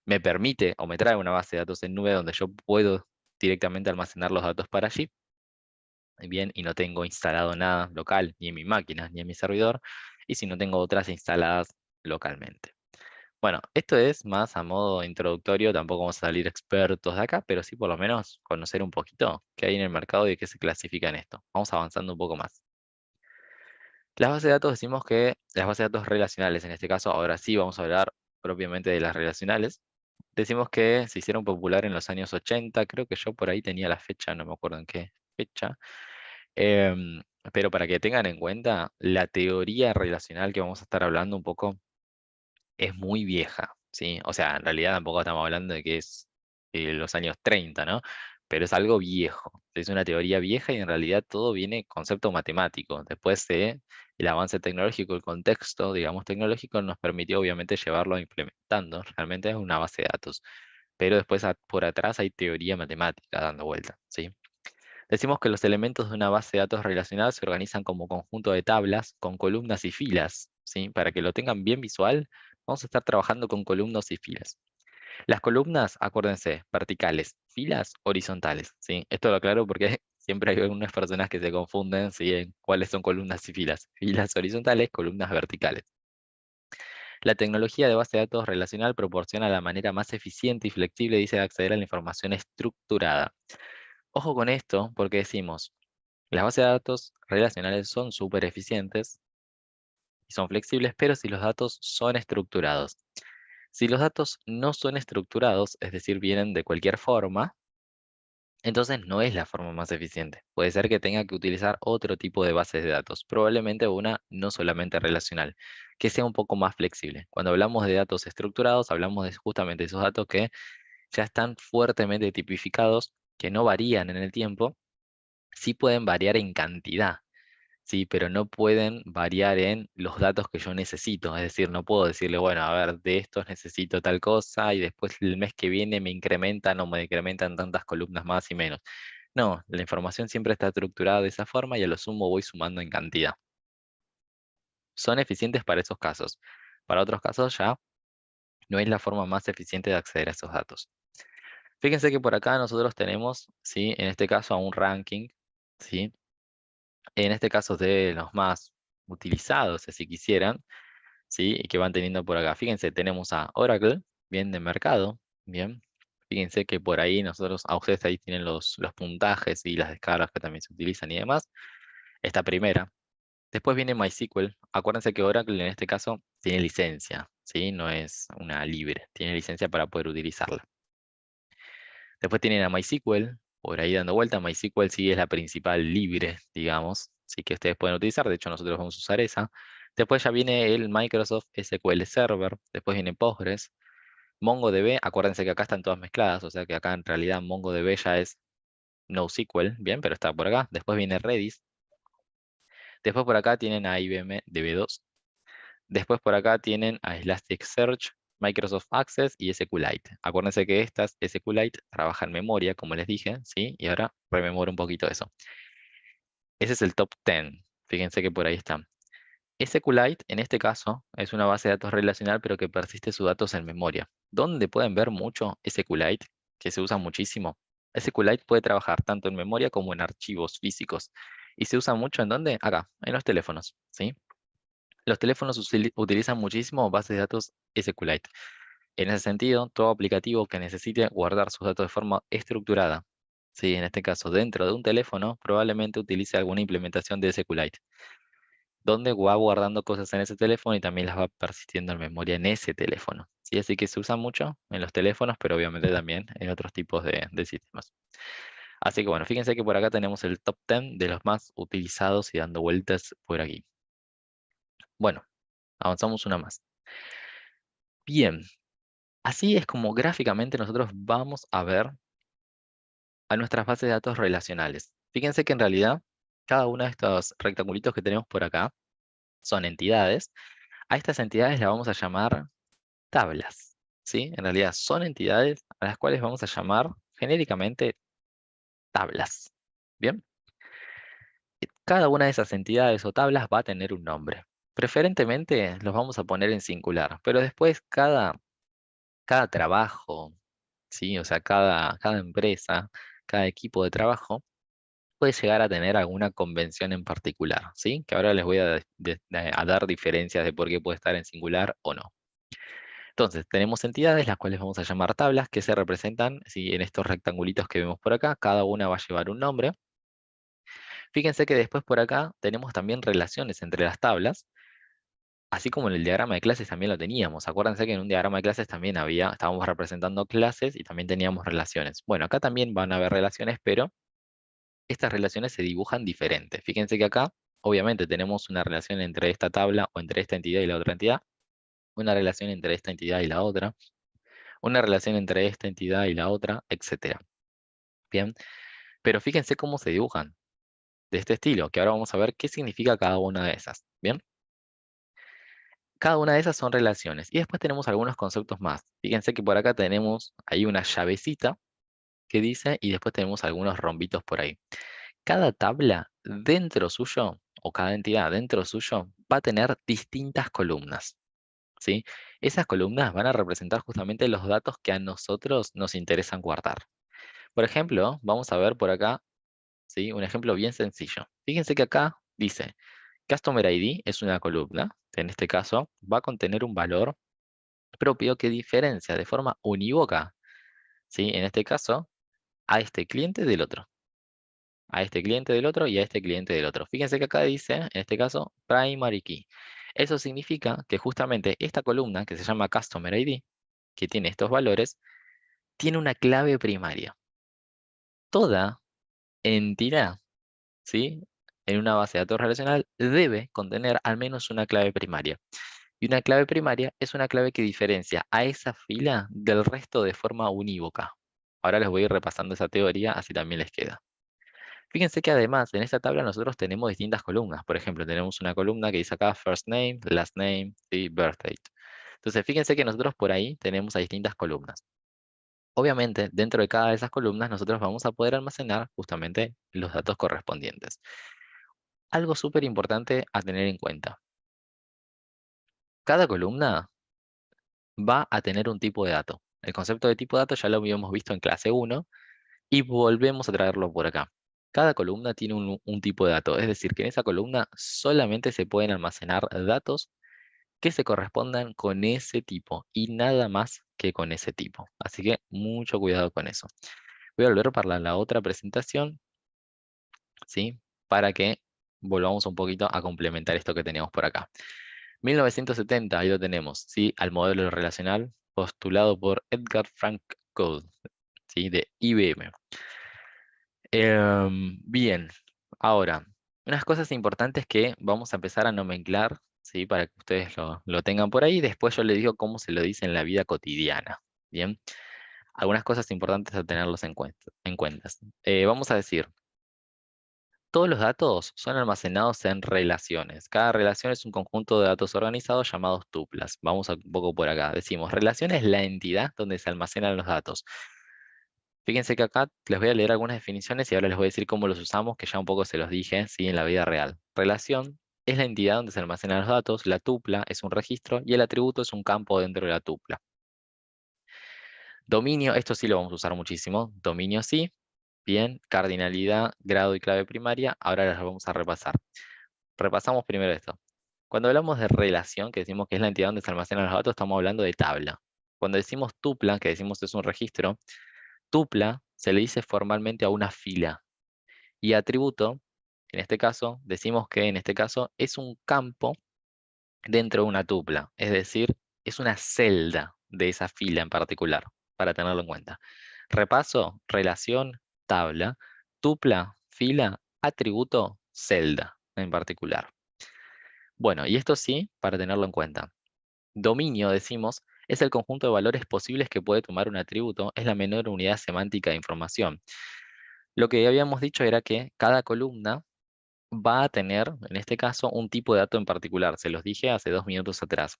me permite o me trae una base de datos en nube donde yo puedo directamente almacenar los datos para allí, bien, y no tengo instalado nada local, ni en mi máquina, ni en mi servidor, y si no tengo otras instaladas localmente. Bueno, esto es más a modo introductorio, tampoco vamos a salir expertos de acá, pero sí por lo menos conocer un poquito qué hay en el mercado y de qué se clasifica en esto. Vamos avanzando un poco más. Las bases de datos decimos que las bases de datos relacionales, en este caso, ahora sí vamos a hablar propiamente de las relacionales. Decimos que se hicieron popular en los años 80, creo que yo por ahí tenía la fecha, no me acuerdo en qué fecha. Em, pero para que tengan en cuenta, la teoría relacional que vamos a estar hablando un poco es muy vieja, ¿sí? O sea, en realidad tampoco estamos hablando de que es los años 30, ¿no? Pero es algo viejo. Es una teoría vieja y en realidad todo viene concepto matemático. Después de el avance tecnológico, el contexto, digamos, tecnológico nos permitió obviamente llevarlo implementando. Realmente es una base de datos. Pero después por atrás hay teoría matemática dando vuelta, ¿sí? Decimos que los elementos de una base de datos relacional se organizan como conjunto de tablas con columnas y filas, ¿sí? Para que lo tengan bien visual, vamos a estar trabajando con columnas y filas. Las columnas, acuérdense, verticales, filas horizontales, ¿sí? Esto lo aclaro porque siempre hay algunas personas que se confunden, ¿sí? En cuáles son columnas y filas. Filas horizontales, columnas verticales. La tecnología de base de datos relacional proporciona la manera más eficiente y flexible, dice, de acceder a la información estructurada. Ojo con esto, porque decimos, las bases de datos relacionales son súper eficientes y son flexibles, pero si los datos son estructurados. Si los datos no son estructurados, es decir, vienen de cualquier forma, entonces no es la forma más eficiente. Puede ser que tenga que utilizar otro tipo de bases de datos, probablemente una no solamente relacional, que sea un poco más flexible. Cuando hablamos de datos estructurados, hablamos de justamente esos datos que ya están fuertemente tipificados, que no varían en el tiempo, sí pueden variar en cantidad. Sí, pero no pueden variar en los datos que yo necesito. Es decir, no puedo decirle, bueno, a ver, de estos necesito tal cosa y después el mes que viene me incrementan o me decrementan tantas columnas más y menos. No, la información siempre está estructurada de esa forma y a lo sumo voy sumando en cantidad. Son eficientes para esos casos. Para otros casos ya no es la forma más eficiente de acceder a esos datos. Fíjense que por acá nosotros tenemos, ¿sí? En este caso a un ranking, ¿sí? En este caso de los más utilizados, si quisieran, ¿sí? Y que van teniendo por acá. Fíjense, tenemos a Oracle, bien de mercado, bien. Fíjense que por ahí nosotros, a ustedes ahí tienen los puntajes y las descargas que también se utilizan y demás. Esta primera. Después viene MySQL. Acuérdense que Oracle en este caso tiene licencia, ¿sí? No es una libre, tiene licencia para poder utilizarla. Después tienen a MySQL, por ahí dando vuelta. MySQL sí es la principal libre, digamos, sí que ustedes pueden utilizar. De hecho, nosotros vamos a usar esa. Después ya viene el Microsoft SQL Server. Después viene Postgres. MongoDB, acuérdense que acá están todas mezcladas, o sea que acá en realidad MongoDB ya es NoSQL, bien, pero está por acá. Después viene Redis. Después por acá tienen a IBM DB2. Después por acá tienen a Elasticsearch, Microsoft Access y SQLite. Acuérdense que estas SQLite trabajan en memoria, como les dije, ¿sí? Y ahora rememoro un poquito eso. Ese es el top 10. Fíjense que por ahí están. SQLite, en este caso, es una base de datos relacional, pero que persiste sus datos en memoria. ¿Dónde pueden ver mucho SQLite? Que se usa muchísimo. SQLite puede trabajar tanto en memoria como en archivos físicos. ¿Y se usa mucho en dónde? Acá, en los teléfonos, ¿sí? Los teléfonos utilizan muchísimo bases de datos SQLite. En ese sentido, todo aplicativo que necesite guardar sus datos de forma estructurada, ¿sí? En este caso, dentro de un teléfono, probablemente utilice alguna implementación de SQLite, donde va guardando cosas en ese teléfono y también las va persistiendo en memoria en ese teléfono, ¿sí? Así que se usa mucho en los teléfonos, pero obviamente también en otros tipos de sistemas. Así que bueno, fíjense que por acá tenemos el top 10 de los más utilizados y dando vueltas por aquí. Bueno, avanzamos una más. Bien, así es como gráficamente nosotros vamos a ver a nuestras bases de datos relacionales. Fíjense que en realidad cada uno de estos rectangulitos que tenemos por acá son entidades. A estas entidades las vamos a llamar tablas, ¿sí? En realidad son entidades a las cuales vamos a llamar genéricamente tablas. Bien, cada una de esas entidades o tablas va a tener un nombre. Preferentemente los vamos a poner en singular, pero después cada cada trabajo, ¿sí? O sea, cada empresa, cada equipo de trabajo puede llegar a tener alguna convención en particular, ¿sí? Que ahora les voy a dar diferencias de por qué puede estar en singular o no. Entonces, tenemos entidades, las cuales vamos a llamar tablas, que se representan, ¿sí? En estos rectangulitos que vemos por acá. Cada una va a llevar un nombre. Fíjense que después por acá tenemos también relaciones entre las tablas, así como en el diagrama de clases también lo teníamos. Acuérdense que en un diagrama de clases también estábamos representando clases y también teníamos relaciones. Bueno, acá también van a haber relaciones, pero estas relaciones se dibujan diferentes. Fíjense que acá, obviamente, tenemos una relación entre esta tabla o entre esta entidad y la otra entidad, una relación entre esta entidad y la otra, una relación entre esta entidad y la otra, etcétera. Bien, pero fíjense cómo se dibujan de este estilo, que ahora vamos a ver qué significa cada una de esas. Bien, cada una de esas son relaciones. Y después tenemos algunos conceptos más. Fíjense que por acá tenemos ahí una llavecita que dice, y después tenemos algunos rombitos por ahí. Cada tabla dentro suyo, o cada entidad dentro suyo, va a tener distintas columnas, ¿sí? Esas columnas van a representar justamente los datos que a nosotros nos interesan guardar. Por ejemplo, vamos a ver por acá, ¿sí? Un ejemplo bien sencillo. Fíjense que acá dice, Customer ID es una columna, que en este caso va a contener un valor propio que diferencia de forma unívoca, ¿sí? En este caso, a este cliente del otro. A este cliente del otro y a este cliente del otro. Fíjense que acá dice, en este caso, primary key. Eso significa que justamente esta columna, que se llama Customer ID, que tiene estos valores, tiene una clave primaria. Toda entidad, ¿sí? En una base de datos relacional debe contener al menos una clave primaria. Y una clave primaria es una clave que diferencia a esa fila del resto de forma unívoca. Ahora les voy a ir repasando esa teoría, así también les queda. Fíjense que además en esta tabla nosotros tenemos distintas columnas. Por ejemplo, tenemos una columna que dice acá first name, last name y birth date. Entonces, fíjense que nosotros por ahí tenemos a distintas columnas. Obviamente, dentro de cada de esas columnas nosotros vamos a poder almacenar justamente los datos correspondientes. Algo súper importante a tener en cuenta. Cada columna va a tener un tipo de dato. El concepto de tipo de dato ya lo habíamos visto en clase 1 y volvemos a traerlo por acá. Cada columna tiene un tipo de dato, es decir, que en esa columna solamente se pueden almacenar datos que se correspondan con ese tipo y nada más que con ese tipo. Así que mucho cuidado con eso. Voy a volver para la otra presentación, ¿sí? Para que volvamos un poquito a complementar esto que teníamos por acá. 1970, ahí lo tenemos, ¿sí? Al modelo relacional postulado por Edgar Frank Gould, ¿sí? De IBM. Bien, ahora, unas cosas importantes que vamos a empezar a nomenclar, ¿sí? Para que ustedes lo tengan por ahí. Después yo les digo cómo se lo dice en la vida cotidiana. Bien, algunas cosas importantes a tenerlos en cuentas. Vamos a decir, todos los datos son almacenados en relaciones. Cada relación es un conjunto de datos organizados llamados tuplas. Vamos un poco por acá. Decimos, relación es la entidad donde se almacenan los datos. Fíjense que acá les voy a leer algunas definiciones y ahora les voy a decir cómo los usamos, que ya un poco se los dije, ¿sí? En la vida real. Relación es la entidad donde se almacenan los datos, la tupla es un registro y el atributo es un campo dentro de la tupla. Dominio, esto sí lo vamos a usar muchísimo. Dominio sí. Bien, cardinalidad, grado y clave primaria. Ahora las vamos a repasar. Repasamos primero esto. Cuando hablamos de relación, que decimos que es la entidad donde se almacenan los datos, estamos hablando de tabla. Cuando decimos tupla, que decimos es un registro, tupla se le dice formalmente a una fila. Y atributo, en este caso, decimos que en este caso es un campo dentro de una tupla. Es decir, es una celda de esa fila en particular, para tenerlo en cuenta. Repaso, relación, tabla, tupla, fila, atributo, celda en particular. Bueno, y esto sí, para tenerlo en cuenta. Dominio, decimos, es el conjunto de valores posibles que puede tomar un atributo, es la menor unidad semántica de información. Lo que habíamos dicho era que cada columna va a tener, en este caso, un tipo de dato en particular. Se los dije hace 2 minutos atrás.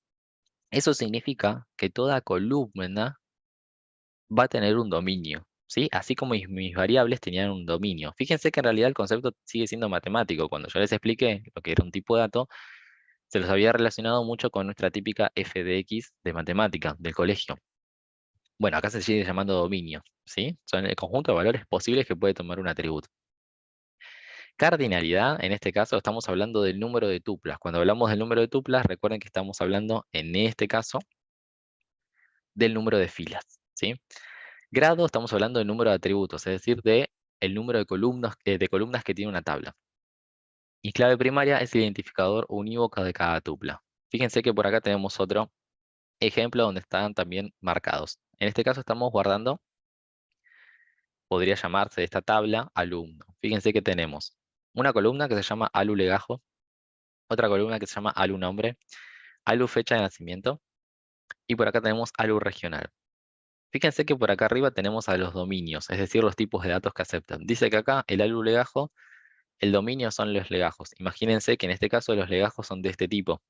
Eso significa que toda columna va a tener un dominio, ¿sí? Así como mis variables tenían un dominio. Fíjense que en realidad el concepto sigue siendo matemático. Cuando yo les expliqué lo que era un tipo de dato, se los había relacionado mucho con nuestra típica f de x de matemática del colegio. Bueno, acá se sigue llamando dominio, ¿sí? Son el conjunto de valores posibles que puede tomar un atributo. Cardinalidad, en este caso estamos hablando del número de tuplas. Cuando hablamos del número de tuplas, recuerden que estamos hablando, en este caso, del número de filas, ¿sí? Grado, estamos hablando del número de atributos, es decir, de el número de columnas que tiene una tabla. Y clave primaria es el identificador unívoco de cada tupla. Fíjense que por acá tenemos otro ejemplo donde están también marcados. En este caso estamos guardando, podría llamarse esta tabla alumno. Fíjense que tenemos una columna que se llama alu legajo, otra columna que se llama alu nombre, alu fecha de nacimiento, y por acá tenemos alu regional. Fíjense que por acá arriba tenemos a los dominios, es decir, los tipos de datos que aceptan. Dice que acá el alu legajo, el dominio son los legajos. Imagínense que en este caso los legajos son de este tipo,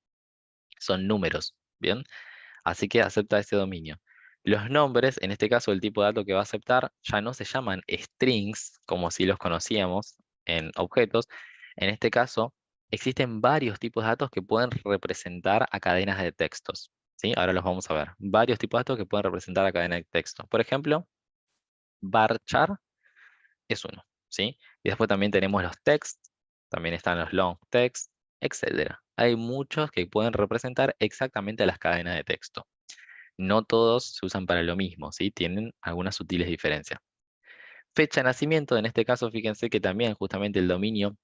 son números, ¿bien? Así que acepta ese dominio. Los nombres, en este caso el tipo de dato que va a aceptar, ya no se llaman strings, como si los conocíamos en objetos. En este caso, existen varios tipos de datos que pueden representar a cadenas de textos, ¿sí? Ahora los vamos a ver. Varios tipos de datos que pueden representar a cadenas de texto. Por ejemplo, varchar es uno, ¿sí? Y después también tenemos los text, también están los long text, etcétera. Hay muchos que pueden representar exactamente las cadenas de texto. No todos se usan para lo mismo, ¿sí? Tienen algunas sutiles diferencias. Fecha de nacimiento, en este caso, fíjense que también justamente el dominio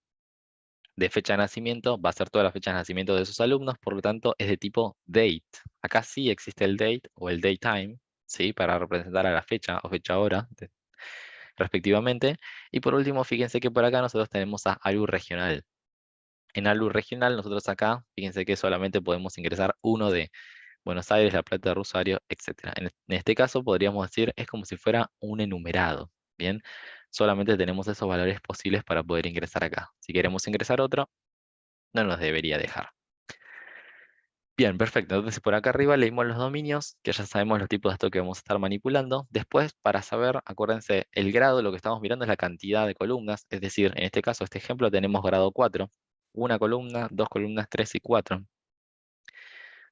de fecha de nacimiento va a ser toda la fecha de nacimiento de sus alumnos, por lo tanto es de tipo date. Acá sí existe el date o el datetime, ¿sí? Para representar a la fecha o fecha hora, respectivamente. Y por último, fíjense que por acá nosotros tenemos a ALU regional. En ALU regional, nosotros acá, fíjense que solamente podemos ingresar uno de Buenos Aires, La Plata, Rosario, etcétera. En este caso podríamos decir es como si fuera un enumerado, ¿bien? Solamente tenemos esos valores posibles para poder ingresar acá. Si queremos ingresar otro, no nos debería dejar. Bien, perfecto. Entonces por acá arriba leímos los dominios, que ya sabemos los tipos de datos que vamos a estar manipulando. Después, para saber, acuérdense, el grado, lo que estamos mirando es la cantidad de columnas. Es decir, en este caso, este ejemplo, tenemos grado 4. Una columna, dos columnas, 3 y 4.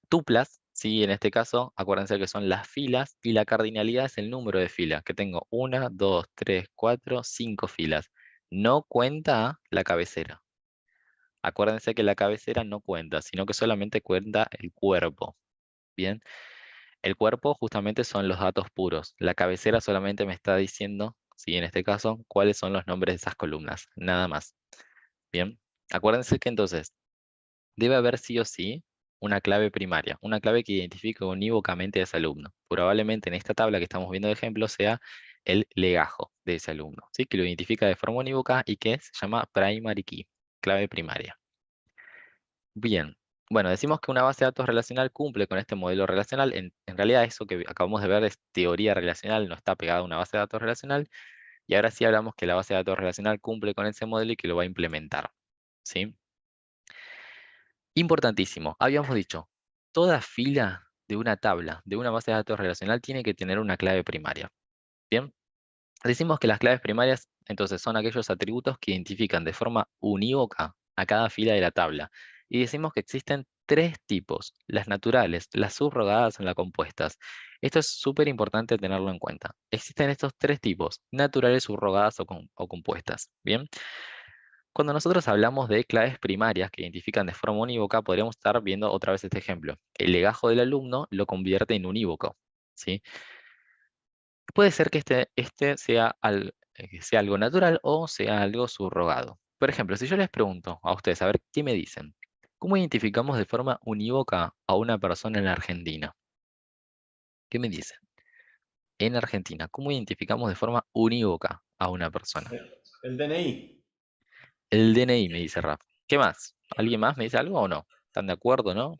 Tuplas, sí, en este caso, acuérdense que son las filas y la cardinalidad es el número de filas, que tengo 1, 2, 3, 4, 5 filas. No cuenta la cabecera. Acuérdense que la cabecera no cuenta, sino que solamente cuenta el cuerpo. Bien, el cuerpo justamente son los datos puros. La cabecera solamente me está diciendo, sí, en este caso, cuáles son los nombres de esas columnas, nada más. Bien, acuérdense que entonces debe haber sí o sí una clave primaria, una clave que identifique unívocamente a ese alumno. Probablemente en esta tabla que estamos viendo de ejemplo sea el legajo de ese alumno, ¿sí? Que lo identifica de forma unívoca y que se llama primary key, clave primaria. Bien, bueno, decimos que una base de datos relacional cumple con este modelo relacional. En realidad eso que acabamos de ver es teoría relacional, no está pegada a una base de datos relacional. Y ahora sí hablamos que la base de datos relacional cumple con ese modelo y que lo va a implementar, ¿sí? Importantísimo, habíamos dicho, toda fila de una tabla, de una base de datos relacional, tiene que tener una clave primaria. Bien, decimos que las claves primarias, entonces, son aquellos atributos que identifican de forma unívoca a cada fila de la tabla. Y decimos que existen tres tipos, las naturales, las subrogadas o las compuestas. Esto es súper importante tenerlo en cuenta. Existen estos tres tipos, naturales, subrogadas o compuestas. Bien. Cuando nosotros hablamos de claves primarias que identifican de forma unívoca, podríamos estar viendo otra vez este ejemplo. El legajo del alumno lo convierte en unívoco, ¿sí? Puede ser que este sea, sea algo natural o sea algo subrogado. Por ejemplo, si yo les pregunto a ustedes, a ver, ¿qué me dicen? ¿Cómo identificamos de forma unívoca a una persona en Argentina? ¿Qué me dicen? En Argentina, ¿cómo identificamos de forma unívoca a una persona? El DNI. El DNI, me dice Raf. ¿Qué más? ¿Alguien más me dice algo o no? ¿Están de acuerdo, no?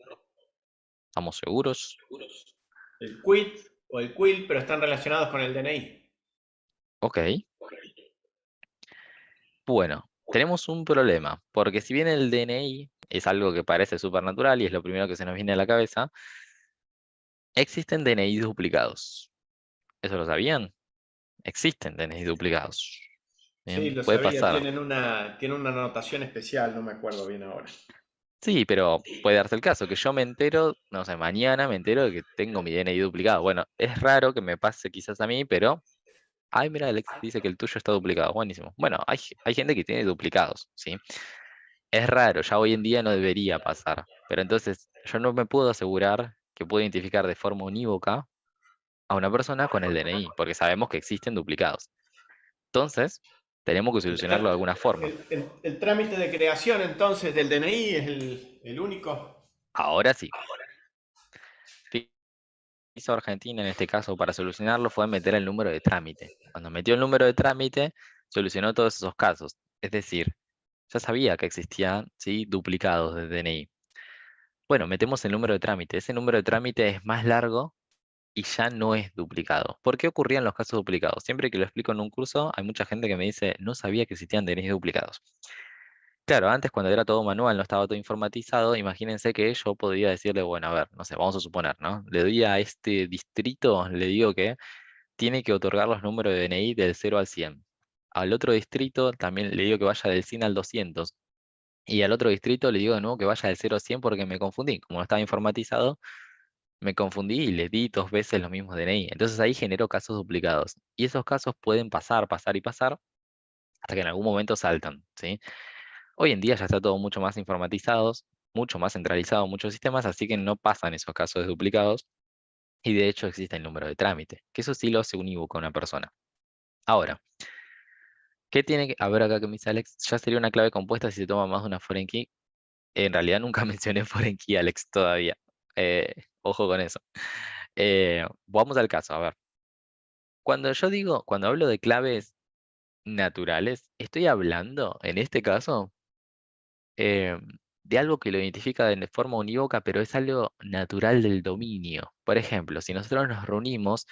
¿Estamos seguros? El quit o el quill, pero están relacionados con el DNI. Ok. Bueno, tenemos un problema, porque si bien el DNI es algo que parece supernatural y es lo primero que se nos viene a la cabeza, existen DNI duplicados. ¿Eso lo sabían? Existen DNI duplicados. Sí, Bien, lo puede sabía, pasar. tienen una anotación especial, no me acuerdo bien ahora. Sí, pero puede darse el caso que yo me entero, no sé, mañana me entero de que tengo mi DNI duplicado. Bueno, es raro que me pase quizás a mí, pero, ay, mira, Alex dice que el tuyo está duplicado. Buenísimo. Bueno, hay gente que tiene duplicados, ¿sí? Es raro, ya hoy en día no debería pasar. Pero entonces, yo no me puedo asegurar que puedo identificar de forma unívoca a una persona con el DNI, porque sabemos que existen duplicados. Entonces, tenemos que El, solucionarlo de alguna forma. el trámite de creación entonces del DNI es el único. Ahora sí. Hizo Argentina en este caso para solucionarlo fue meter el número de trámite. Cuando metió el número de trámite, solucionó todos esos casos. Es decir, ya sabía que existían, ¿sí?, duplicados de DNI. Bueno, metemos el número de trámite. Ese número de trámite es más largo y ya no es duplicado. ¿Por qué ocurrían los casos duplicados? Siempre que lo explico en un curso, hay mucha gente que me dice, no sabía que existían DNI duplicados. Claro, antes cuando era todo manual, no estaba todo informatizado, imagínense que yo podría decirle, bueno, a ver, no sé, vamos a suponer, ¿no? Le doy a este distrito, le digo que tiene que otorgar los números de DNI del 0 al 100. Al otro distrito también le digo que vaya del 100 al 200. Y al otro distrito le digo de nuevo que vaya del 0 al 100 porque me confundí. Como no estaba informatizado, me confundí y le di 2 veces los mismos DNI. Entonces ahí generó casos duplicados. Y esos casos pueden pasar, pasar y pasar hasta que en algún momento saltan, ¿sí? Hoy en día ya está todo mucho más informatizado, mucho más centralizado, muchos sistemas, así que no pasan esos casos de duplicados. Y de hecho existe el número de trámite, que eso sí lo hace unívoco a una persona. Ahora, ¿qué tiene que haber acá que me dice Alex? Ya sería una clave compuesta si se toma más de una foreign key. En realidad nunca mencioné foreign key, Alex, todavía. Ojo con eso. Vamos al caso, a ver. Cuando hablo de claves naturales, estoy hablando, en este caso, eh, de algo que lo identifica de forma unívoca, pero es algo natural del dominio. Por ejemplo, si nosotros nos reunimos,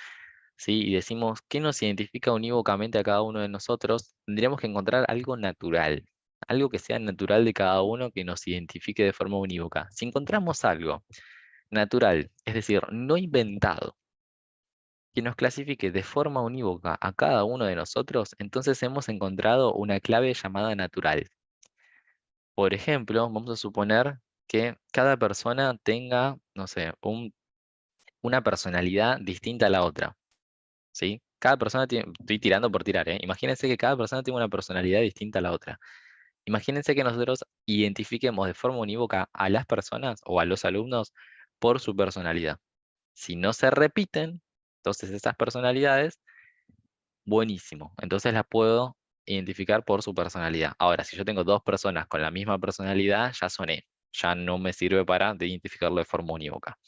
¿sí?, y decimos qué nos identifica unívocamente a cada uno de nosotros, tendríamos que encontrar algo natural, algo que sea natural de cada uno que nos identifique de forma unívoca. Si encontramos algo natural, es decir, no inventado, que nos clasifique de forma unívoca a cada uno de nosotros, entonces hemos encontrado una clave llamada natural. Por ejemplo, vamos a suponer que cada persona tenga, no sé, una personalidad distinta a la otra, ¿sí? Cada persona tiene, estoy tirando por tirar, ¿eh? Imagínense que cada persona tiene una personalidad distinta a la otra. Imagínense que nosotros identifiquemos de forma unívoca a las personas o a los alumnos por su personalidad. Si no se repiten, entonces esas personalidades, buenísimo. Entonces las puedo identificar por su personalidad. Ahora, si yo tengo dos personas con la misma personalidad, ya soné. Ya no me sirve para identificarlo de forma unívoca.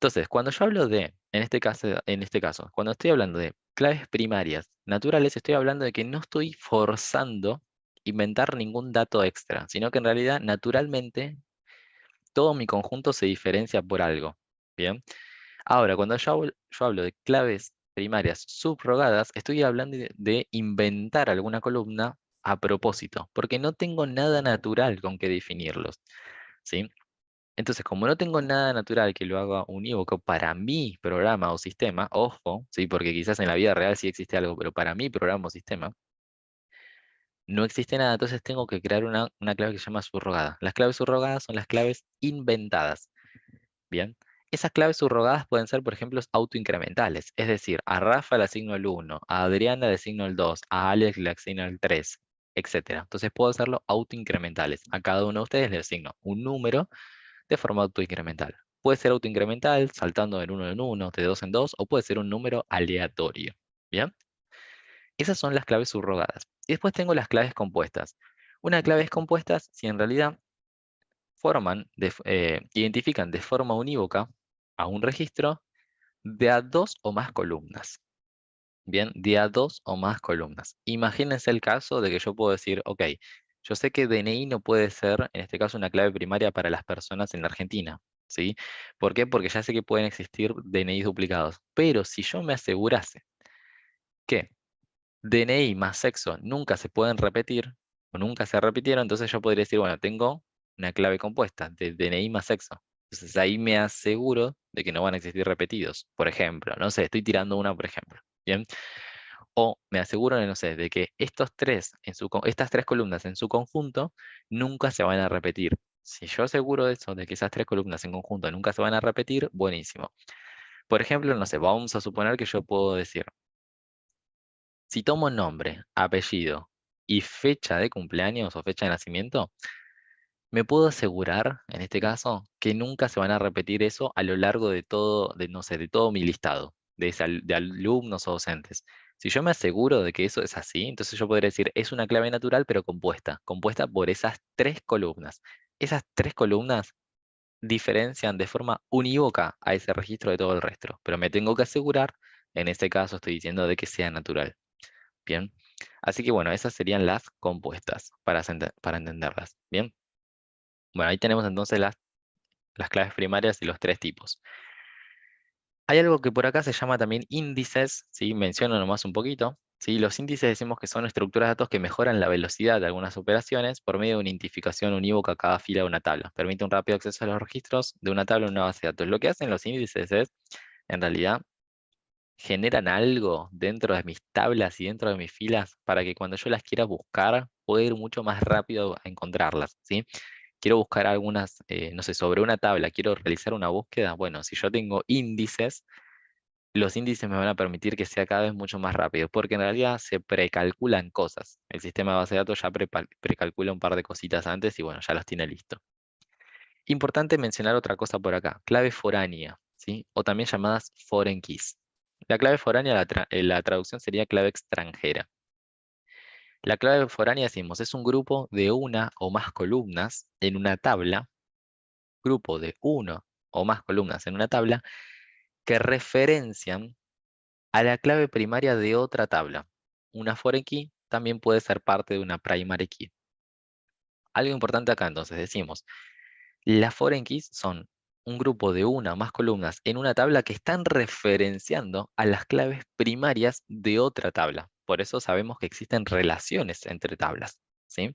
Entonces, cuando yo hablo de, en este caso, cuando estoy hablando de claves primarias naturales, estoy hablando de que no estoy forzando inventar ningún dato extra, sino que en realidad, naturalmente, todo mi conjunto se diferencia por algo. Bien. Ahora, cuando yo hablo de claves primarias subrogadas, estoy hablando de inventar alguna columna a propósito, porque no tengo nada natural con que definirlos, ¿sí? Entonces, como no tengo nada natural que lo haga unívoco para mi programa o sistema, ojo, ¿sí?, porque quizás en la vida real sí existe algo, pero para mi programa o sistema no existe nada, entonces tengo que crear una clave que se llama subrogada. Las claves subrogadas son las claves inventadas. Bien, esas claves subrogadas pueden ser, por ejemplo, autoincrementales, es decir, a Rafa le asigno el 1, a Adriana le asigno el 2, a Alex le asigno el 3, etcétera. Entonces puedo hacerlo autoincrementales. A cada uno de ustedes le asigno un número de forma autoincremental. Puede ser autoincremental, saltando de uno en uno, de dos en dos, o puede ser un número aleatorio. Bien, esas son las claves subrogadas. Y después tengo las claves compuestas. Una clave es compuesta si en realidad identifican de forma unívoca a un registro de a dos o más columnas. Bien, de a dos o más columnas. Imagínense el caso de que yo puedo decir, ok, yo sé que DNI no puede ser, en este caso, una clave primaria para las personas en la Argentina, ¿sí? ¿Por qué? Porque ya sé que pueden existir DNIs duplicados. Pero si yo me asegurase que DNI más sexo nunca se pueden repetir, o nunca se repitieron, entonces yo podría decir, bueno, tengo una clave compuesta de DNI más sexo. Entonces ahí me aseguro de que no van a existir repetidos. Por ejemplo, no sé, estoy tirando una, por ejemplo. Bien. O me aseguro, no sé, de que estas tres columnas en su conjunto nunca se van a repetir. Si yo aseguro de eso, de que esas tres columnas en conjunto nunca se van a repetir, buenísimo. Por ejemplo, no sé, vamos a suponer que yo puedo decir, si tomo nombre, apellido y fecha de cumpleaños o fecha de nacimiento, me puedo asegurar, en este caso, que nunca se van a repetir eso a lo largo de todo, de, no sé, de todo mi listado de alumnos o docentes. Si yo me aseguro de que eso es así, entonces yo podría decir, es una clave natural, pero compuesta por esas tres columnas. Esas tres columnas diferencian de forma unívoca a ese registro de todo el resto, pero me tengo que asegurar, en este caso estoy diciendo de que sea natural. Bien, así que bueno, esas serían las compuestas para entenderlas. Bien, bueno, ahí tenemos entonces las claves primarias y los tres tipos. Hay algo que por acá se llama también índices, ¿sí? Menciono nomás un poquito. ¿Sí? Los índices decimos que son estructuras de datos que mejoran la velocidad de algunas operaciones por medio de una identificación unívoca a cada fila de una tabla. Permite un rápido acceso a los registros de una tabla en una base de datos. Lo que hacen los índices es, en realidad, generan algo dentro de mis tablas y dentro de mis filas para que cuando yo las quiera buscar, pueda ir mucho más rápido a encontrarlas, ¿sí? Quiero buscar algunas, no sé, sobre una tabla, quiero realizar una búsqueda. Bueno, si yo tengo índices, los índices me van a permitir que sea cada vez mucho más rápido, porque en realidad se precalculan cosas. El sistema de base de datos ya precalcula un par de cositas antes y bueno, ya los tiene listo. Importante mencionar otra cosa por acá, clave foránea, ¿sí? O también llamadas foreign keys. La clave foránea, la traducción sería clave extranjera. La clave foránea, decimos, es un grupo de una o más columnas en una tabla, grupo de uno o más columnas en una tabla, que referencian a la clave primaria de otra tabla. Una foreign key también puede ser parte de una primary key. Algo importante acá entonces decimos, las foreign keys son un grupo de una o más columnas en una tabla que están referenciando a las claves primarias de otra tabla. Por eso sabemos que existen relaciones entre tablas, ¿sí?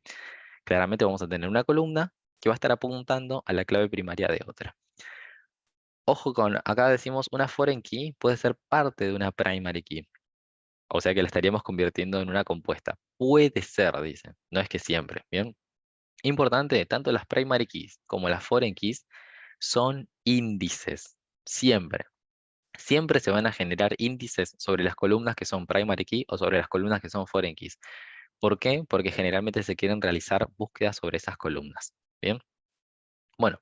Claramente vamos a tener una columna que va a estar apuntando a la clave primaria de otra. Ojo con, acá decimos una foreign key puede ser parte de una primary key. O sea que la estaríamos convirtiendo en una compuesta. Puede ser, dice. No es que siempre. Bien. Importante, tanto las primary keys como las foreign keys son índices. Siempre. Siempre se van a generar índices sobre las columnas que son primary key o sobre las columnas que son foreign keys. ¿Por qué? Porque generalmente se quieren realizar búsquedas sobre esas columnas. Bien. Bueno,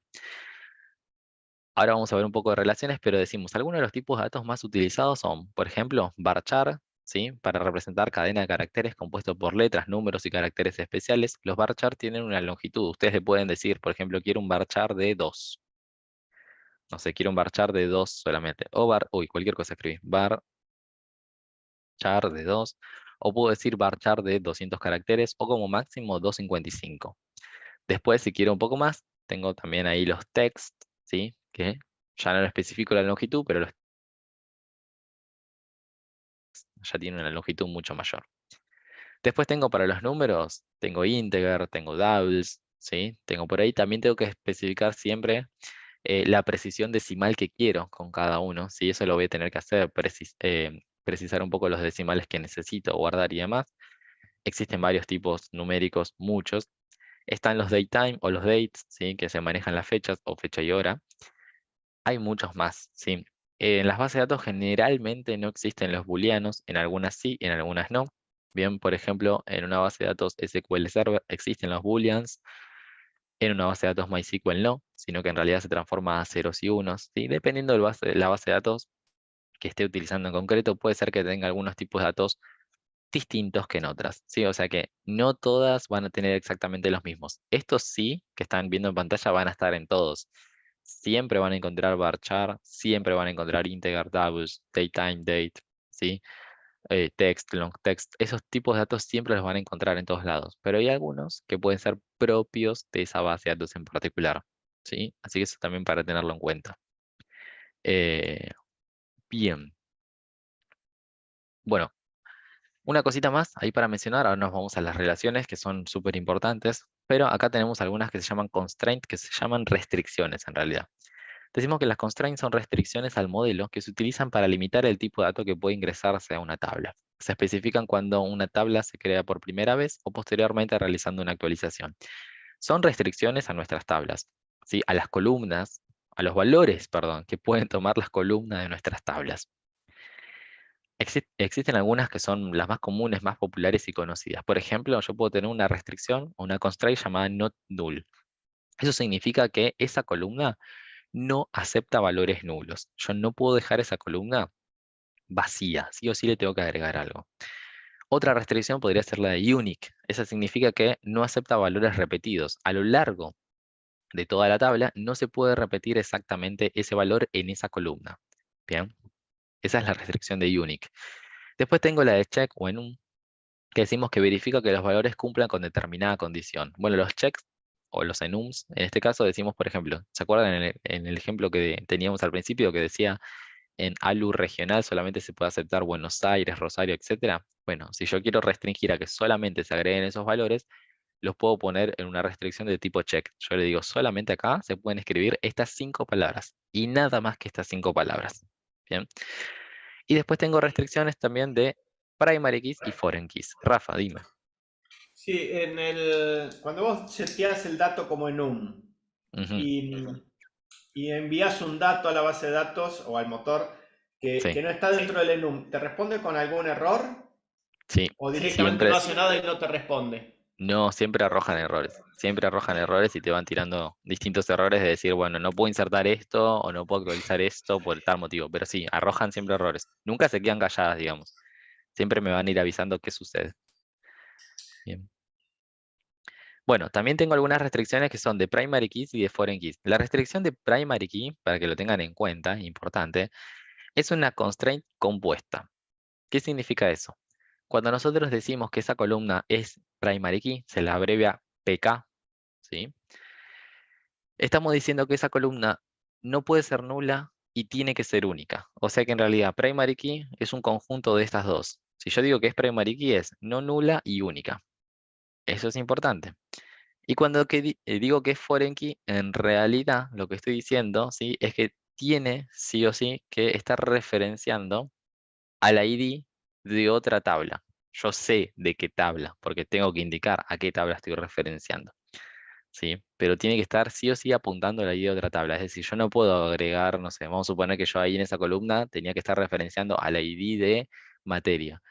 ahora vamos a ver un poco de relaciones, pero decimos, algunos de los tipos de datos más utilizados son, por ejemplo, varchar, ¿sí? Para representar cadena de caracteres compuesto por letras, números y caracteres especiales. Los varchar tienen una longitud. Ustedes le pueden decir, por ejemplo, quiero un varchar de 2. No sé, quiero un varchar de 2 solamente. O cualquier cosa escribí. Varchar de 2. O puedo decir varchar de 200 caracteres o como máximo 255. Después, si quiero un poco más, tengo también ahí los text, ¿sí? Que ya no lo especifico la longitud, pero ya tiene una longitud mucho mayor. Después tengo para los números, tengo integer, tengo doubles, ¿sí? Tengo por ahí, también tengo que especificar siempre la precisión decimal que quiero con cada uno, ¿sí? Eso lo voy a tener que hacer, precisar un poco los decimales que necesito guardar y demás. Existen varios tipos numéricos, muchos. Están los datetime o los dates, ¿sí? Que se manejan las fechas o fecha y hora. Hay muchos más, ¿sí? En las bases de datos generalmente no existen los booleanos, en algunas sí, en algunas no. Bien, por ejemplo, en una base de datos SQL Server existen los booleans, en una base de datos MySQL no, sino que en realidad se transforma a ceros y unos, ¿sí? Dependiendo de la base de datos que esté utilizando en concreto, puede ser que tenga algunos tipos de datos distintos que en otras, ¿sí? O sea que no todas van a tener exactamente los mismos. Estos sí, que están viendo en pantalla, van a estar en todos. Siempre van a encontrar varchar, siempre van a encontrar integer, doubles, datetime, date, ¿sí? Text, long text, esos tipos de datos siempre los van a encontrar en todos lados, pero hay algunos que pueden ser propios de esa base de datos en particular, ¿sí? Así que eso también para tenerlo en cuenta. Eh, bien, bueno, una cosita más ahí para mencionar, ahora nos vamos a las relaciones que son súper importantes, pero acá tenemos algunas que se llaman constraints, que se llaman restricciones en realidad. Decimos que las constraints son restricciones al modelo que se utilizan para limitar el tipo de dato que puede ingresarse a una tabla. Se especifican cuando una tabla se crea por primera vez o posteriormente realizando una actualización. Son restricciones a nuestras tablas, ¿sí? A las columnas, a los valores, perdón, que pueden tomar las columnas de nuestras tablas. Existen algunas que son las más comunes, más populares y conocidas. Por ejemplo, yo puedo tener una restricción o una constraint llamada not null. Eso significa que esa columna no acepta valores nulos. Yo no puedo dejar esa columna vacía, sí o sí le tengo que agregar algo. Otra restricción podría ser la de unique. Esa significa que no acepta valores repetidos. A lo largo de toda la tabla no se puede repetir exactamente ese valor en esa columna. Bien, esa es la restricción de unique. Después tengo la de check o enum, que decimos que verifica que los valores cumplan con determinada condición. Bueno, los checks o los enums, en este caso decimos, por ejemplo, ¿se acuerdan en el ejemplo que teníamos al principio que decía en ALU regional solamente se puede aceptar Buenos Aires, Rosario, etcétera? Bueno, si yo quiero restringir a que solamente se agreguen esos valores, los puedo poner en una restricción de tipo check. Yo le digo, solamente acá se pueden escribir estas 5 palabras y nada más que estas 5 palabras. Bien. Y después tengo restricciones también de primary keys y foreign keys. Rafa, dime. Sí, cuando vos seteás el dato como enum Ujú. y, y envías un dato a la base de datos o al motor Sí, que no está dentro del enum, ¿te responde con algún error sí. o directamente no Siempre, hace nada y no te responde? no, siempre arrojan errores. Siempre arrojan errores y te van tirando distintos errores de decir, bueno, no puedo insertar esto o no puedo actualizar esto por tal motivo. Pero sí, arrojan siempre errores. Nunca se quedan calladas, digamos. Siempre me van a ir avisando qué sucede. Bien. Bueno, también tengo algunas restricciones que son de primary keys y de foreign keys. La restricción de primary key, para que lo tengan en cuenta, importante, es una constraint compuesta. ¿Qué significa eso? Cuando nosotros decimos que esa columna es primary key, se la abrevia PK, ¿sí? Estamos diciendo que esa columna no puede ser nula y tiene que ser única. O sea que en realidad primary key es un conjunto de estas dos. Si yo digo que es primary key es no nula y única. Eso es importante. Y cuando digo que es foreign key, en realidad lo que estoy diciendo, ¿sí? Es que tiene sí o sí que estar referenciando al ID de otra tabla. Yo sé de qué tabla, porque tengo que indicar a qué tabla estoy referenciando, ¿sí? Pero tiene que estar sí o sí apuntando al ID de otra tabla. Es decir, yo no puedo agregar, no sé, vamos a suponer que yo ahí en esa columna tenía que estar referenciando al ID de materia.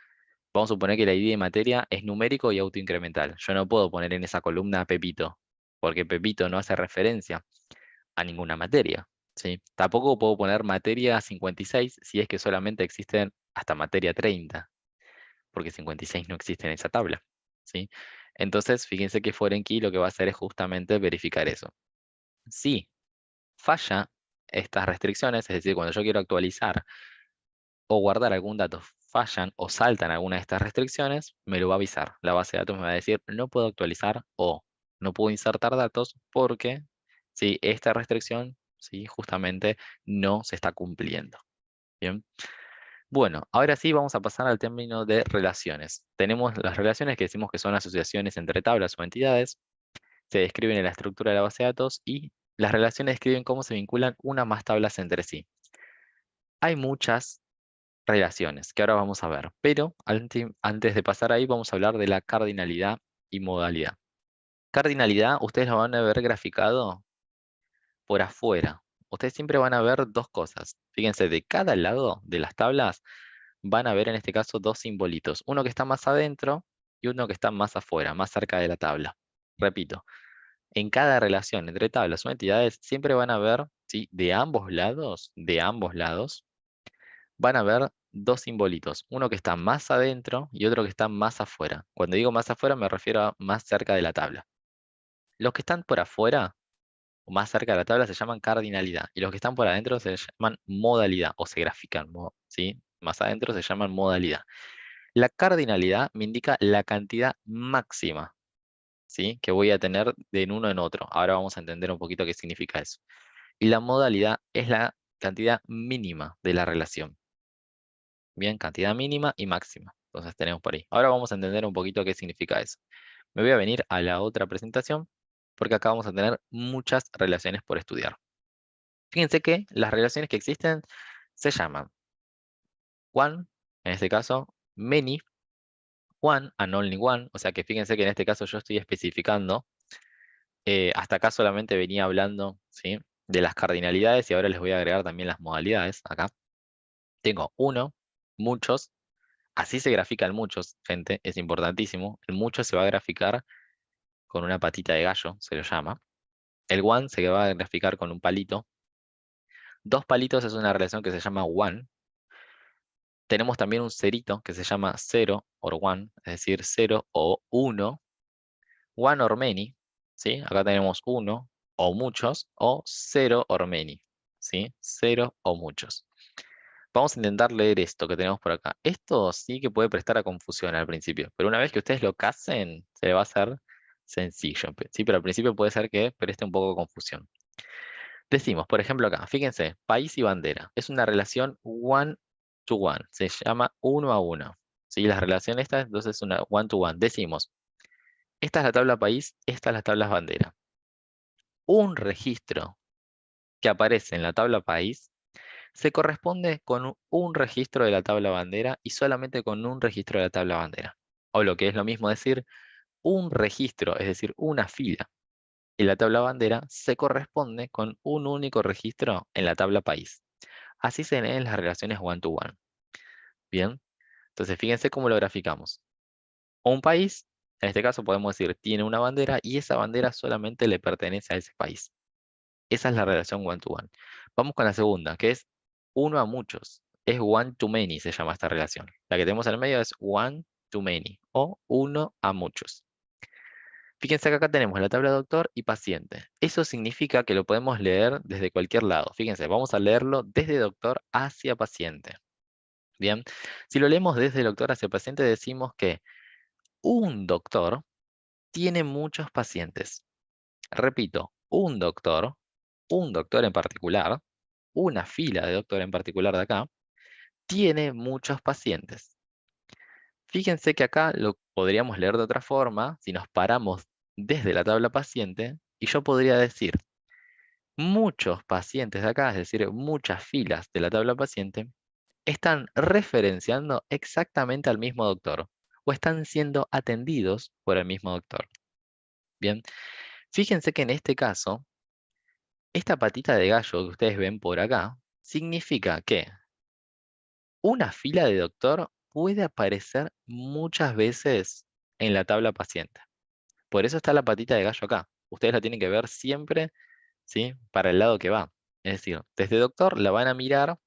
Vamos a suponer que el ID de materia es numérico y autoincremental. Yo no puedo poner en esa columna Pepito, porque Pepito no hace referencia a ninguna materia, ¿sí? Tampoco puedo poner materia 56 si es que solamente existen hasta materia 30, porque 56 no existe en esa tabla, ¿sí? Entonces, fíjense que foreign key lo que va a hacer es justamente verificar eso. Si falla estas restricciones, es decir, cuando yo quiero actualizar o guardar algún dato fallan o saltan alguna de estas restricciones, me lo va a avisar. La base de datos me va a decir, no puedo actualizar o no puedo insertar datos porque si esta restricción, sí, justamente no se está cumpliendo. Bien. Bueno, ahora sí vamos a pasar al término de relaciones. Tenemos las relaciones que decimos que son asociaciones entre tablas o entidades, se describen en la estructura de la base de datos y las relaciones describen cómo se vinculan una o más tablas entre sí. Hay muchas relaciones, que ahora vamos a ver. Pero antes de pasar ahí, vamos a hablar de la cardinalidad y modalidad. Cardinalidad, ustedes lo van a ver graficado por afuera. Ustedes siempre van a ver dos cosas. Fíjense, de cada lado de las tablas van a ver en este caso dos simbolitos. Uno que está más adentro y uno que está más afuera, más cerca de la tabla. Repito, en cada relación entre tablas o entidades siempre van a ver, ¿sí? De ambos lados, van a ver dos simbolitos, uno que está más adentro y otro que está más afuera. Cuando digo más afuera me refiero a más cerca de la tabla. Los que están por afuera o más cerca de la tabla se llaman cardinalidad y los que están por adentro se llaman modalidad o se grafican, ¿sí? Más adentro se llaman modalidad. La cardinalidad me indica la cantidad máxima, ¿sí? Que voy a tener de en uno en otro. Ahora vamos a entender un poquito qué significa eso. Y la modalidad es la cantidad mínima de la relación. Bien, cantidad mínima y máxima. Entonces tenemos por ahí. Ahora vamos a entender un poquito qué significa eso. Me voy a venir a la otra presentación porque acá vamos a tener muchas relaciones por estudiar. Fíjense que las relaciones que existen se llaman one, en este caso, many, one and only one. O sea que fíjense que en este caso yo estoy especificando Hasta acá solamente venía hablando, ¿sí? De las cardinalidades y ahora les voy a agregar también las modalidades. Acá tengo uno, muchos. Así se grafican muchos, gente, es importantísimo. El mucho se va a graficar con una patita de gallo, se lo llama. El one se va a graficar con un palito. Dos palitos es una relación que se llama one. Tenemos también un cerito que se llama cero or one, es decir, cero o uno. One or many, ¿sí? Acá tenemos uno o muchos o cero or many, ¿sí? Cero o muchos. Vamos a intentar leer esto que tenemos por acá. Esto sí que puede prestar a confusión al principio, pero una vez que ustedes lo casen, se le va a hacer sencillo, ¿sí? Pero al principio puede ser que preste un poco de confusión. Decimos, por ejemplo acá, fíjense, país y bandera. Es una relación one to one, se llama uno a uno. ¿Sí? La relación esta entonces es una one to one. Decimos, esta es la tabla país, esta es la tabla bandera. Un registro que aparece en la tabla país se corresponde con un registro de la tabla bandera y solamente con un registro de la tabla bandera. O lo que es lo mismo decir, un registro, es decir, una fila en la tabla bandera se corresponde con un único registro en la tabla país. Así se leen las relaciones one-to-one. Bien, entonces fíjense cómo lo graficamos. Un país, en este caso podemos decir, tiene una bandera y esa bandera solamente le pertenece a ese país. Esa es la relación one-to-one. Vamos con la segunda, que es uno a muchos. Es one to many, se llama esta relación. La que tenemos en el medio es one to many o uno a muchos. Fíjense que acá tenemos la tabla doctor y paciente. Eso significa que lo podemos leer desde cualquier lado. Fíjense, vamos a leerlo desde doctor hacia paciente. Bien, si lo leemos desde doctor hacia paciente, decimos que un doctor tiene muchos pacientes. Repito, un doctor en particular, una fila de doctor en particular de acá, tiene muchos pacientes. Fíjense que acá lo podríamos leer de otra forma, si nos paramos desde la tabla paciente, y yo podría decir, muchos pacientes de acá, es decir, muchas filas de la tabla paciente, están referenciando exactamente al mismo doctor, o están siendo atendidos por el mismo doctor. Bien, fíjense que en este caso, esta patita de gallo que ustedes ven por acá, significa que una fila de doctor puede aparecer muchas veces en la tabla paciente. Por eso está la patita de gallo acá. Ustedes la tienen que ver siempre, ¿sí? Para el lado que va. Es decir, desde doctor la van a mirar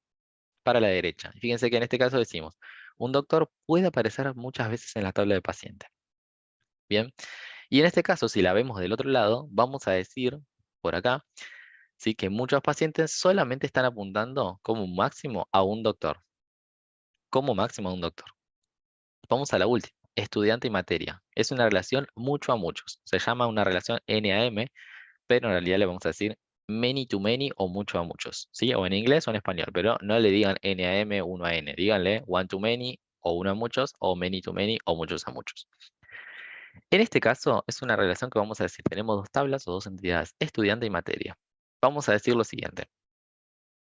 para la derecha. Y fíjense que en este caso decimos, un doctor puede aparecer muchas veces en la tabla de paciente. Bien. Y en este caso, si la vemos del otro lado, vamos a decir por acá, ¿sí? Que muchos pacientes solamente están apuntando como máximo a un doctor. Como máximo a un doctor. Vamos a la última, estudiante y materia. Es una relación mucho a muchos. Se llama una relación N a M, pero en realidad le vamos a decir many to many o mucho a muchos, ¿sí? O en inglés o en español, pero no le digan N a M, 1 a N. Díganle one to many o uno a muchos o many to many o muchos a muchos. En este caso es una relación que vamos a decir, tenemos dos tablas o dos entidades, estudiante y materia. Vamos a decir lo siguiente.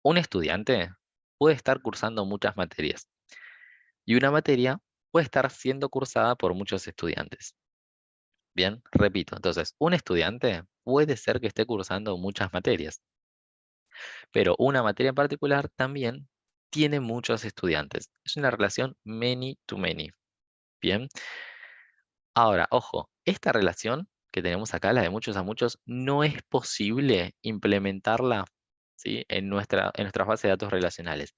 Un estudiante puede estar cursando muchas materias y una materia puede estar siendo cursada por muchos estudiantes. Bien, repito, entonces, un estudiante puede ser que esté cursando muchas materias, pero una materia en particular también tiene muchos estudiantes. Es una relación many to many. Bien, ahora, ojo, esta relación que tenemos acá, la de muchos a muchos, no es posible implementarla, ¿sí? En nuestras bases de datos relacionales.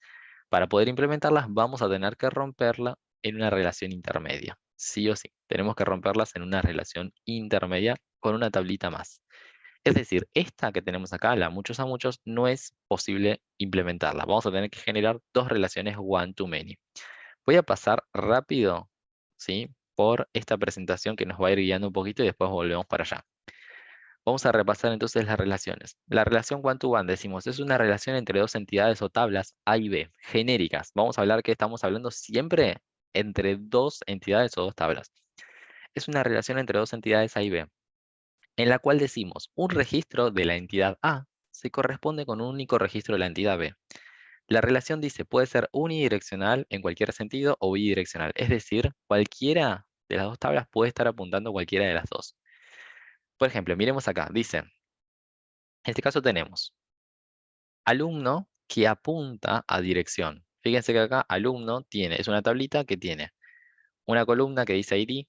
Para poder implementarlas, vamos a tener que romperla en una relación intermedia. Sí o sí, tenemos que romperlas en una relación intermedia con una tablita más. Es decir, esta que tenemos acá, la muchos a muchos, no es posible implementarla. Vamos a tener que generar dos relaciones one to many. Voy a pasar rápido, ¿sí? Por esta presentación que nos va a ir guiando un poquito y después volvemos para allá. Vamos a repasar entonces las relaciones. La relación one-to-one, decimos, es una relación entre dos entidades o tablas A y B, genéricas. Vamos a hablar que estamos hablando siempre entre dos entidades o dos tablas. Es una relación entre dos entidades A y B, en la cual decimos, un registro de la entidad A se corresponde con un único registro de la entidad B. La relación dice, puede ser unidireccional en cualquier sentido o bidireccional. Es decir, cualquiera de las dos tablas puede estar apuntando a cualquiera de las dos. Por ejemplo, miremos acá, dice, en este caso tenemos alumno que apunta a dirección. Fíjense que acá alumno tiene, es una tablita que tiene una columna que dice ID,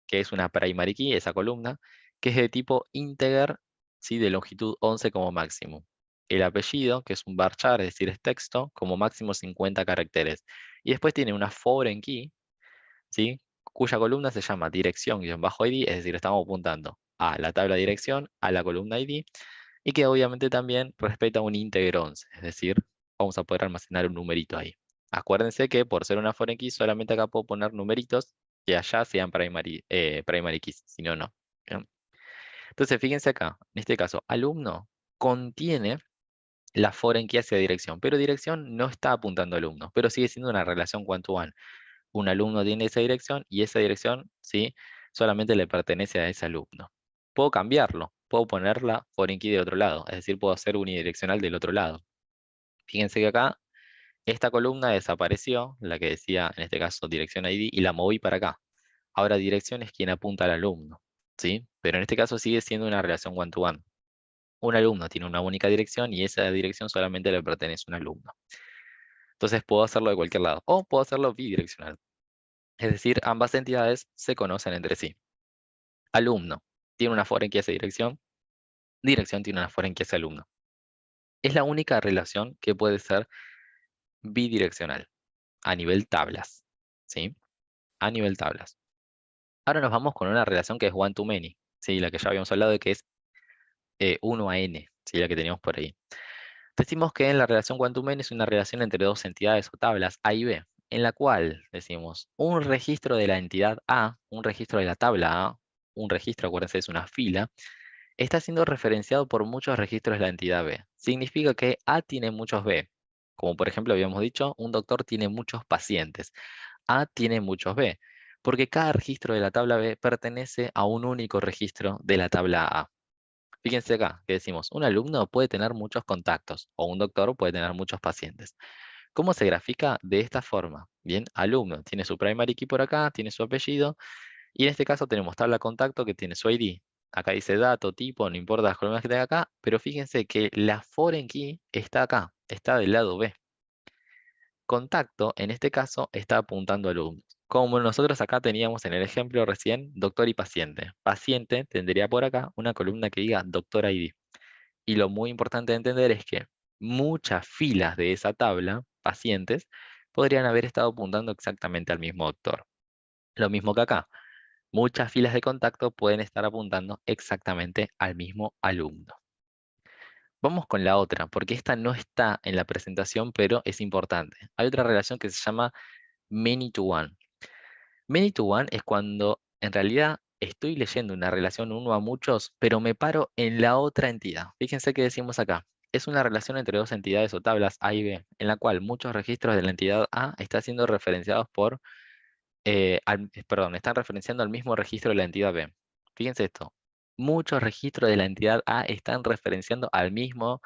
que es una primary key, esa columna, que es de tipo integer, ¿sí? De longitud 11 como máximo. El apellido, que es un varchar, es decir, es texto, como máximo 50 caracteres. Y después tiene una foreign key, ¿sí? Cuya columna se llama dirección-id, es decir, estamos apuntando a la tabla dirección, a la columna ID, y que obviamente también respeta un integer 11, es decir, vamos a poder almacenar un numerito ahí. Acuérdense que por ser una foreign key, solamente acá puedo poner numeritos que allá sean primary keys, si no, no. ¿Bien? Entonces, fíjense acá, en este caso, alumno contiene la foreign key hacia dirección, pero dirección no está apuntando a alumno, pero sigue siendo una relación one-to-one. Un alumno tiene esa dirección y esa dirección, ¿sí? Solamente le pertenece a ese alumno. Puedo cambiarlo, puedo poner la foreign key de otro lado, es decir, puedo hacer unidireccional del otro lado. Fíjense que acá esta columna desapareció, la que decía en este caso dirección ID, y la moví para acá. Ahora dirección es quien apunta al alumno, ¿sí? Pero en este caso sigue siendo una relación one-to-one. Un alumno tiene una única dirección y esa dirección solamente le pertenece a un alumno. Entonces puedo hacerlo de cualquier lado o puedo hacerlo bidireccional. Es decir, ambas entidades se conocen entre sí. Alumno tiene una foreign que hace dirección, dirección tiene una foreign que hace alumno. Es la única relación que puede ser bidireccional a nivel tablas, ¿sí? A nivel tablas. Ahora nos vamos con una relación que es one to many, ¿sí? La que ya habíamos hablado de que es 1 a n, ¿sí? La que teníamos por ahí. Decimos que en la relación one to many es una relación entre dos entidades o tablas A y B, en la cual decimos un registro de la entidad A, un registro de la tabla A, un registro, acuérdense, es una fila, está siendo referenciado por muchos registros de la entidad B. Significa que A tiene muchos B. Como por ejemplo habíamos dicho, un doctor tiene muchos pacientes. A tiene muchos B, porque cada registro de la tabla B pertenece a un único registro de la tabla A. Fíjense acá, que decimos, un alumno puede tener muchos contactos o un doctor puede tener muchos pacientes. ¿Cómo se grafica? De esta forma. Bien, alumno tiene su primary key por acá, tiene su apellido, y en este caso tenemos tabla contacto que tiene su ID. Acá dice dato, tipo, no importa las columnas que tenga acá, pero fíjense que la foreign key está acá, está del lado B. Contacto, en este caso, está apuntando a alumnos. Como nosotros acá teníamos en el ejemplo recién, doctor y paciente. Paciente tendría por acá una columna que diga doctor ID. Y lo muy importante de entender es que muchas filas de esa tabla, pacientes, podrían haber estado apuntando exactamente al mismo doctor. Lo mismo que acá. Muchas filas de contacto pueden estar apuntando exactamente al mismo alumno. Vamos con la otra, porque esta no está en la presentación, pero es importante. Hay otra relación que se llama many to one. Many to one es cuando en realidad estoy leyendo una relación uno a muchos, pero me paro en la otra entidad. Fíjense que decimos acá. Es una relación entre dos entidades o tablas A y B, en la cual muchos registros de la entidad A están siendo referenciados perdón, están referenciando al mismo registro de la entidad B. Fíjense esto. Muchos registros de la entidad A están referenciando al mismo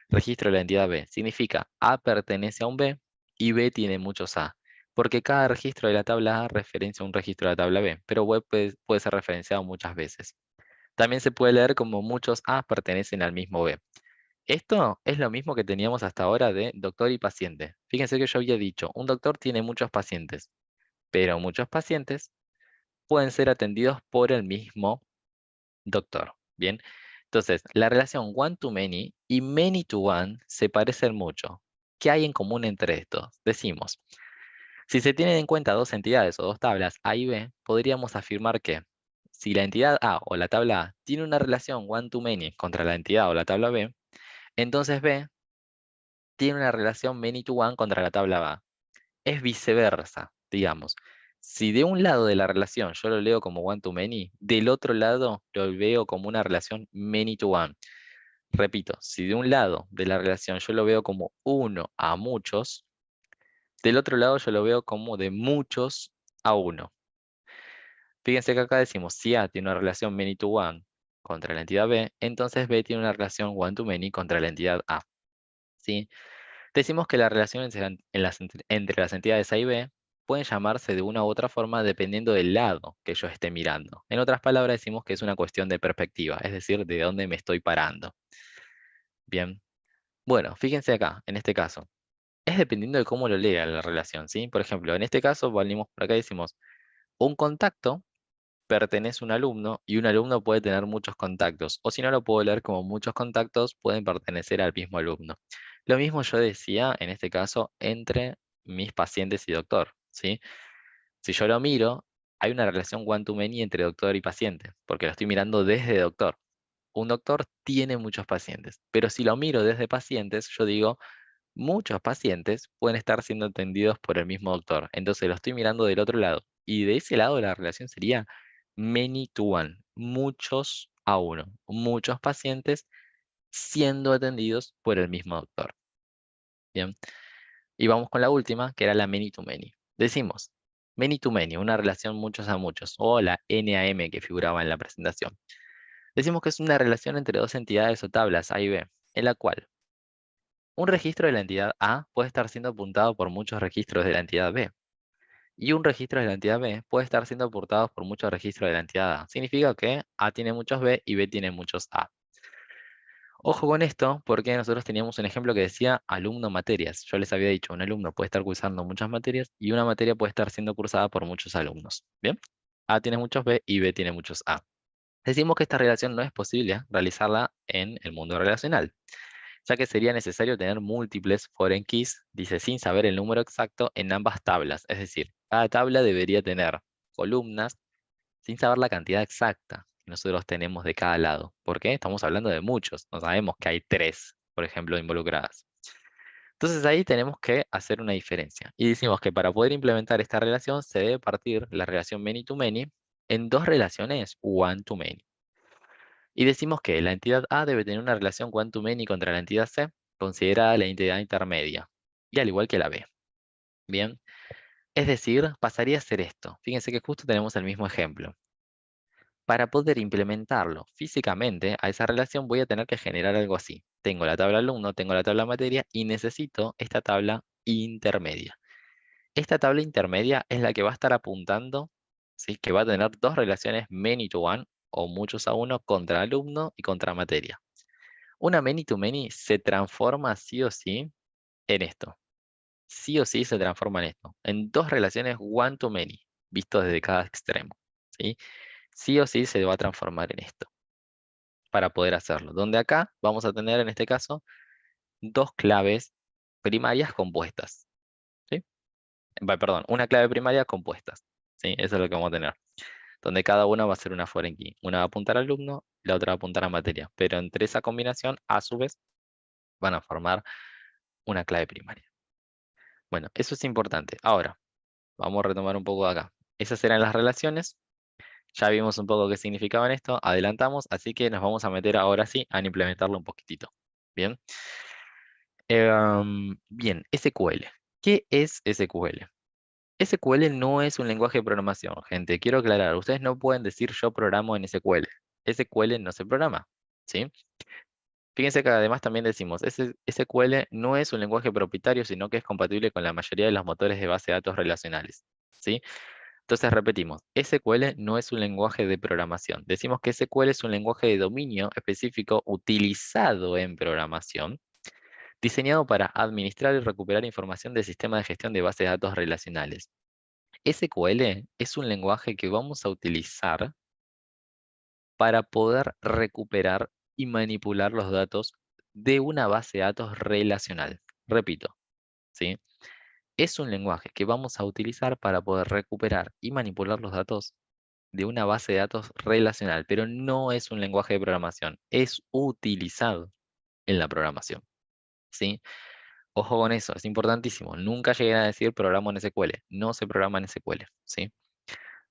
registro de la entidad B. Significa A pertenece a un B y B tiene muchos A. Porque cada registro de la tabla A referencia a un registro de la tabla B, pero B puede ser referenciado muchas veces. También se puede leer como muchos A pertenecen al mismo B. Esto es lo mismo que teníamos hasta ahora de doctor y paciente. Fíjense que yo había dicho, un doctor tiene muchos pacientes, pero muchos pacientes pueden ser atendidos por el mismo doctor. Bien, entonces la relación one to many y many to one se parecen mucho. ¿Qué hay en común entre estos? Decimos, si se tienen en cuenta dos entidades o dos tablas A y B, podríamos afirmar que si la entidad A o la tabla A tiene una relación one to many contra la entidad o la tabla B, entonces B tiene una relación many to one contra la tabla A. Es viceversa, digamos. Si de un lado de la relación yo lo leo como one to many, del otro lado lo veo como una relación many to one. Repito, si de un lado de la relación yo lo veo como uno a muchos, del otro lado yo lo veo como de muchos a uno. Fíjense que acá decimos, si A tiene una relación many to one contra la entidad B, entonces B tiene una relación one to many contra la entidad A. ¿Sí? Decimos que la relación entre las entidades A y B pueden llamarse de una u otra forma dependiendo del lado que yo esté mirando. En otras palabras, decimos que es una cuestión de perspectiva, es decir, de dónde me estoy parando. Bien. Bueno, fíjense acá, en este caso. Es dependiendo de cómo lo lea la relación, ¿sí? Por ejemplo, en este caso, venimos por acá y decimos, un contacto pertenece a un alumno y un alumno puede tener muchos contactos. O si no lo puedo leer como muchos contactos pueden pertenecer al mismo alumno. Lo mismo yo decía, en este caso, entre mis pacientes y doctor, ¿sí? Si yo lo miro, hay una relación one-to-many entre doctor y paciente, porque lo estoy mirando desde doctor. Un doctor tiene muchos pacientes, pero si lo miro desde pacientes, yo digo, muchos pacientes pueden estar siendo atendidos por el mismo doctor. Entonces lo estoy mirando del otro lado. Y de ese lado la relación sería many to one, muchos a uno, muchos pacientes siendo atendidos por el mismo doctor. Bien, y vamos con la última, que era la many to many. Decimos, many to many, una relación muchos a muchos, o la NAM que figuraba en la presentación. Decimos que es una relación entre dos entidades o tablas A y B, en la cual un registro de la entidad A puede estar siendo apuntado por muchos registros de la entidad B. Y un registro de la entidad B puede estar siendo aportado por muchos registros de la entidad A. Significa que A tiene muchos B y B tiene muchos A. Ojo con esto, porque nosotros teníamos un ejemplo que decía alumno materias. Yo les había dicho, un alumno puede estar cursando muchas materias y una materia puede estar siendo cursada por muchos alumnos. ¿Bien? A tiene muchos B y B tiene muchos A. Decimos que esta relación no es posible realizarla en el mundo relacional, ya que sería necesario tener múltiples foreign keys, dice, sin saber el número exacto en ambas tablas. Es decir, cada tabla debería tener columnas sin saber la cantidad exacta que nosotros tenemos de cada lado. ¿Por qué? Estamos hablando de muchos, no sabemos que hay tres, por ejemplo, involucradas. Entonces ahí tenemos que hacer una diferencia. Y decimos que para poder implementar esta relación se debe partir la relación many to many en dos relaciones one to many. Y decimos que la entidad A debe tener una relación one-to-many contra la entidad C, considerada la entidad intermedia, y al igual que la B. Bien, es decir, pasaría a ser esto. Fíjense que justo tenemos el mismo ejemplo. Para poder implementarlo físicamente a esa relación voy a tener que generar algo así. Tengo la tabla alumno, tengo la tabla materia y necesito esta tabla intermedia. Esta tabla intermedia es la que va a estar apuntando, ¿sí? Que va a tener dos relaciones many to one o muchos a uno contra alumno y contra materia. Una many to many se transforma sí o sí en esto. Sí o sí se transforma en esto. En dos relaciones one to many, visto desde cada extremo. ¿Sí? Sí o sí se va a transformar en esto para poder hacerlo. Donde acá vamos a tener en este caso dos claves primarias compuestas. ¿Sí? Perdón, una clave primaria compuestas. ¿Sí? Eso es lo que vamos a tener. Donde cada una va a ser una foreign key. Una va a apuntar al alumno, la otra va a apuntar a materia. Pero entre esa combinación, a su vez, van a formar una clave primaria. Bueno, eso es importante. Ahora, vamos a retomar un poco acá. Esas eran las relaciones. Ya vimos un poco qué significaban esto. Adelantamos, así que nos vamos a meter ahora sí a implementarlo un poquitito. Bien. Bien, SQL. ¿Qué es SQL? SQL no es un lenguaje de programación, gente. Quiero aclarar, ustedes no pueden decir yo programo en SQL. SQL no se programa, ¿sí? Fíjense que además también decimos, SQL no es un lenguaje propietario, sino que es compatible con la mayoría de los motores de base de datos relacionales, ¿sí? Entonces repetimos, SQL no es un lenguaje de programación. Decimos que SQL es un lenguaje de dominio específico utilizado en programación, diseñado para administrar y recuperar información del sistema de gestión de bases de datos relacionales. SQL es un lenguaje que vamos a utilizar para poder recuperar y manipular los datos de una base de datos relacional. Repito, ¿sí? Es un lenguaje que vamos a utilizar para poder recuperar y manipular los datos de una base de datos relacional, pero no es un lenguaje de programación, es utilizado en la programación, ¿sí? Ojo con eso, es importantísimo. Nunca lleguen a decir programa en SQL, no se programa en SQL, ¿sí?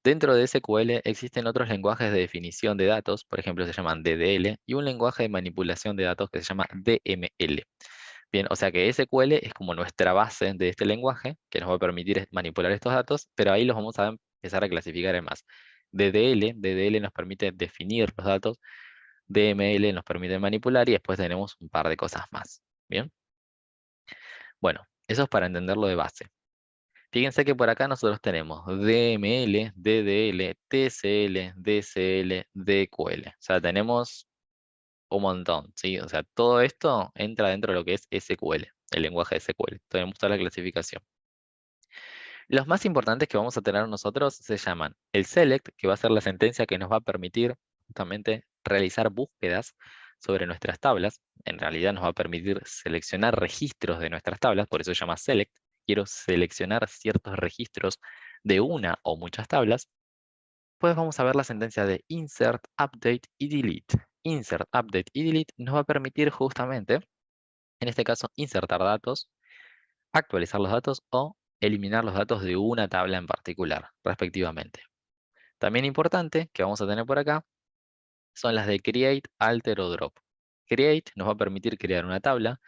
Dentro de SQL existen otros lenguajes de definición de datos, por ejemplo, se llaman DDL, y un lenguaje de manipulación de datos que se llama DML. Bien, o sea que SQL es como nuestra base de este lenguaje, que nos va a permitir manipular estos datos, pero ahí los vamos a empezar a clasificar en más. DDL nos permite definir los datos, DML nos permite manipular y después tenemos un par de cosas más. Bien, bueno, eso es para entenderlo de base. Fíjense que por acá nosotros tenemos DML, DDL, TCL, DCL, DQL. O sea, tenemos un montón, ¿sí? O sea, todo esto entra dentro de lo que es SQL, el lenguaje de SQL. Tenemos toda la clasificación. Los más importantes que vamos a tener nosotros se llaman el select, que va a ser la sentencia que nos va a permitir justamente realizar búsquedas sobre nuestras tablas. En realidad nos va a permitir seleccionar registros de nuestras tablas, por eso se llama select. Quiero seleccionar ciertos registros de una o muchas tablas. Pues vamos a ver la sentencia de insert, update y delete. Insert, update y delete nos va a permitir justamente, en este caso, insertar datos, actualizar los datos o eliminar los datos de una tabla en particular, respectivamente. También importante que vamos a tener por acá son las de create, alter o drop. Create nos va a permitir crear una tabla,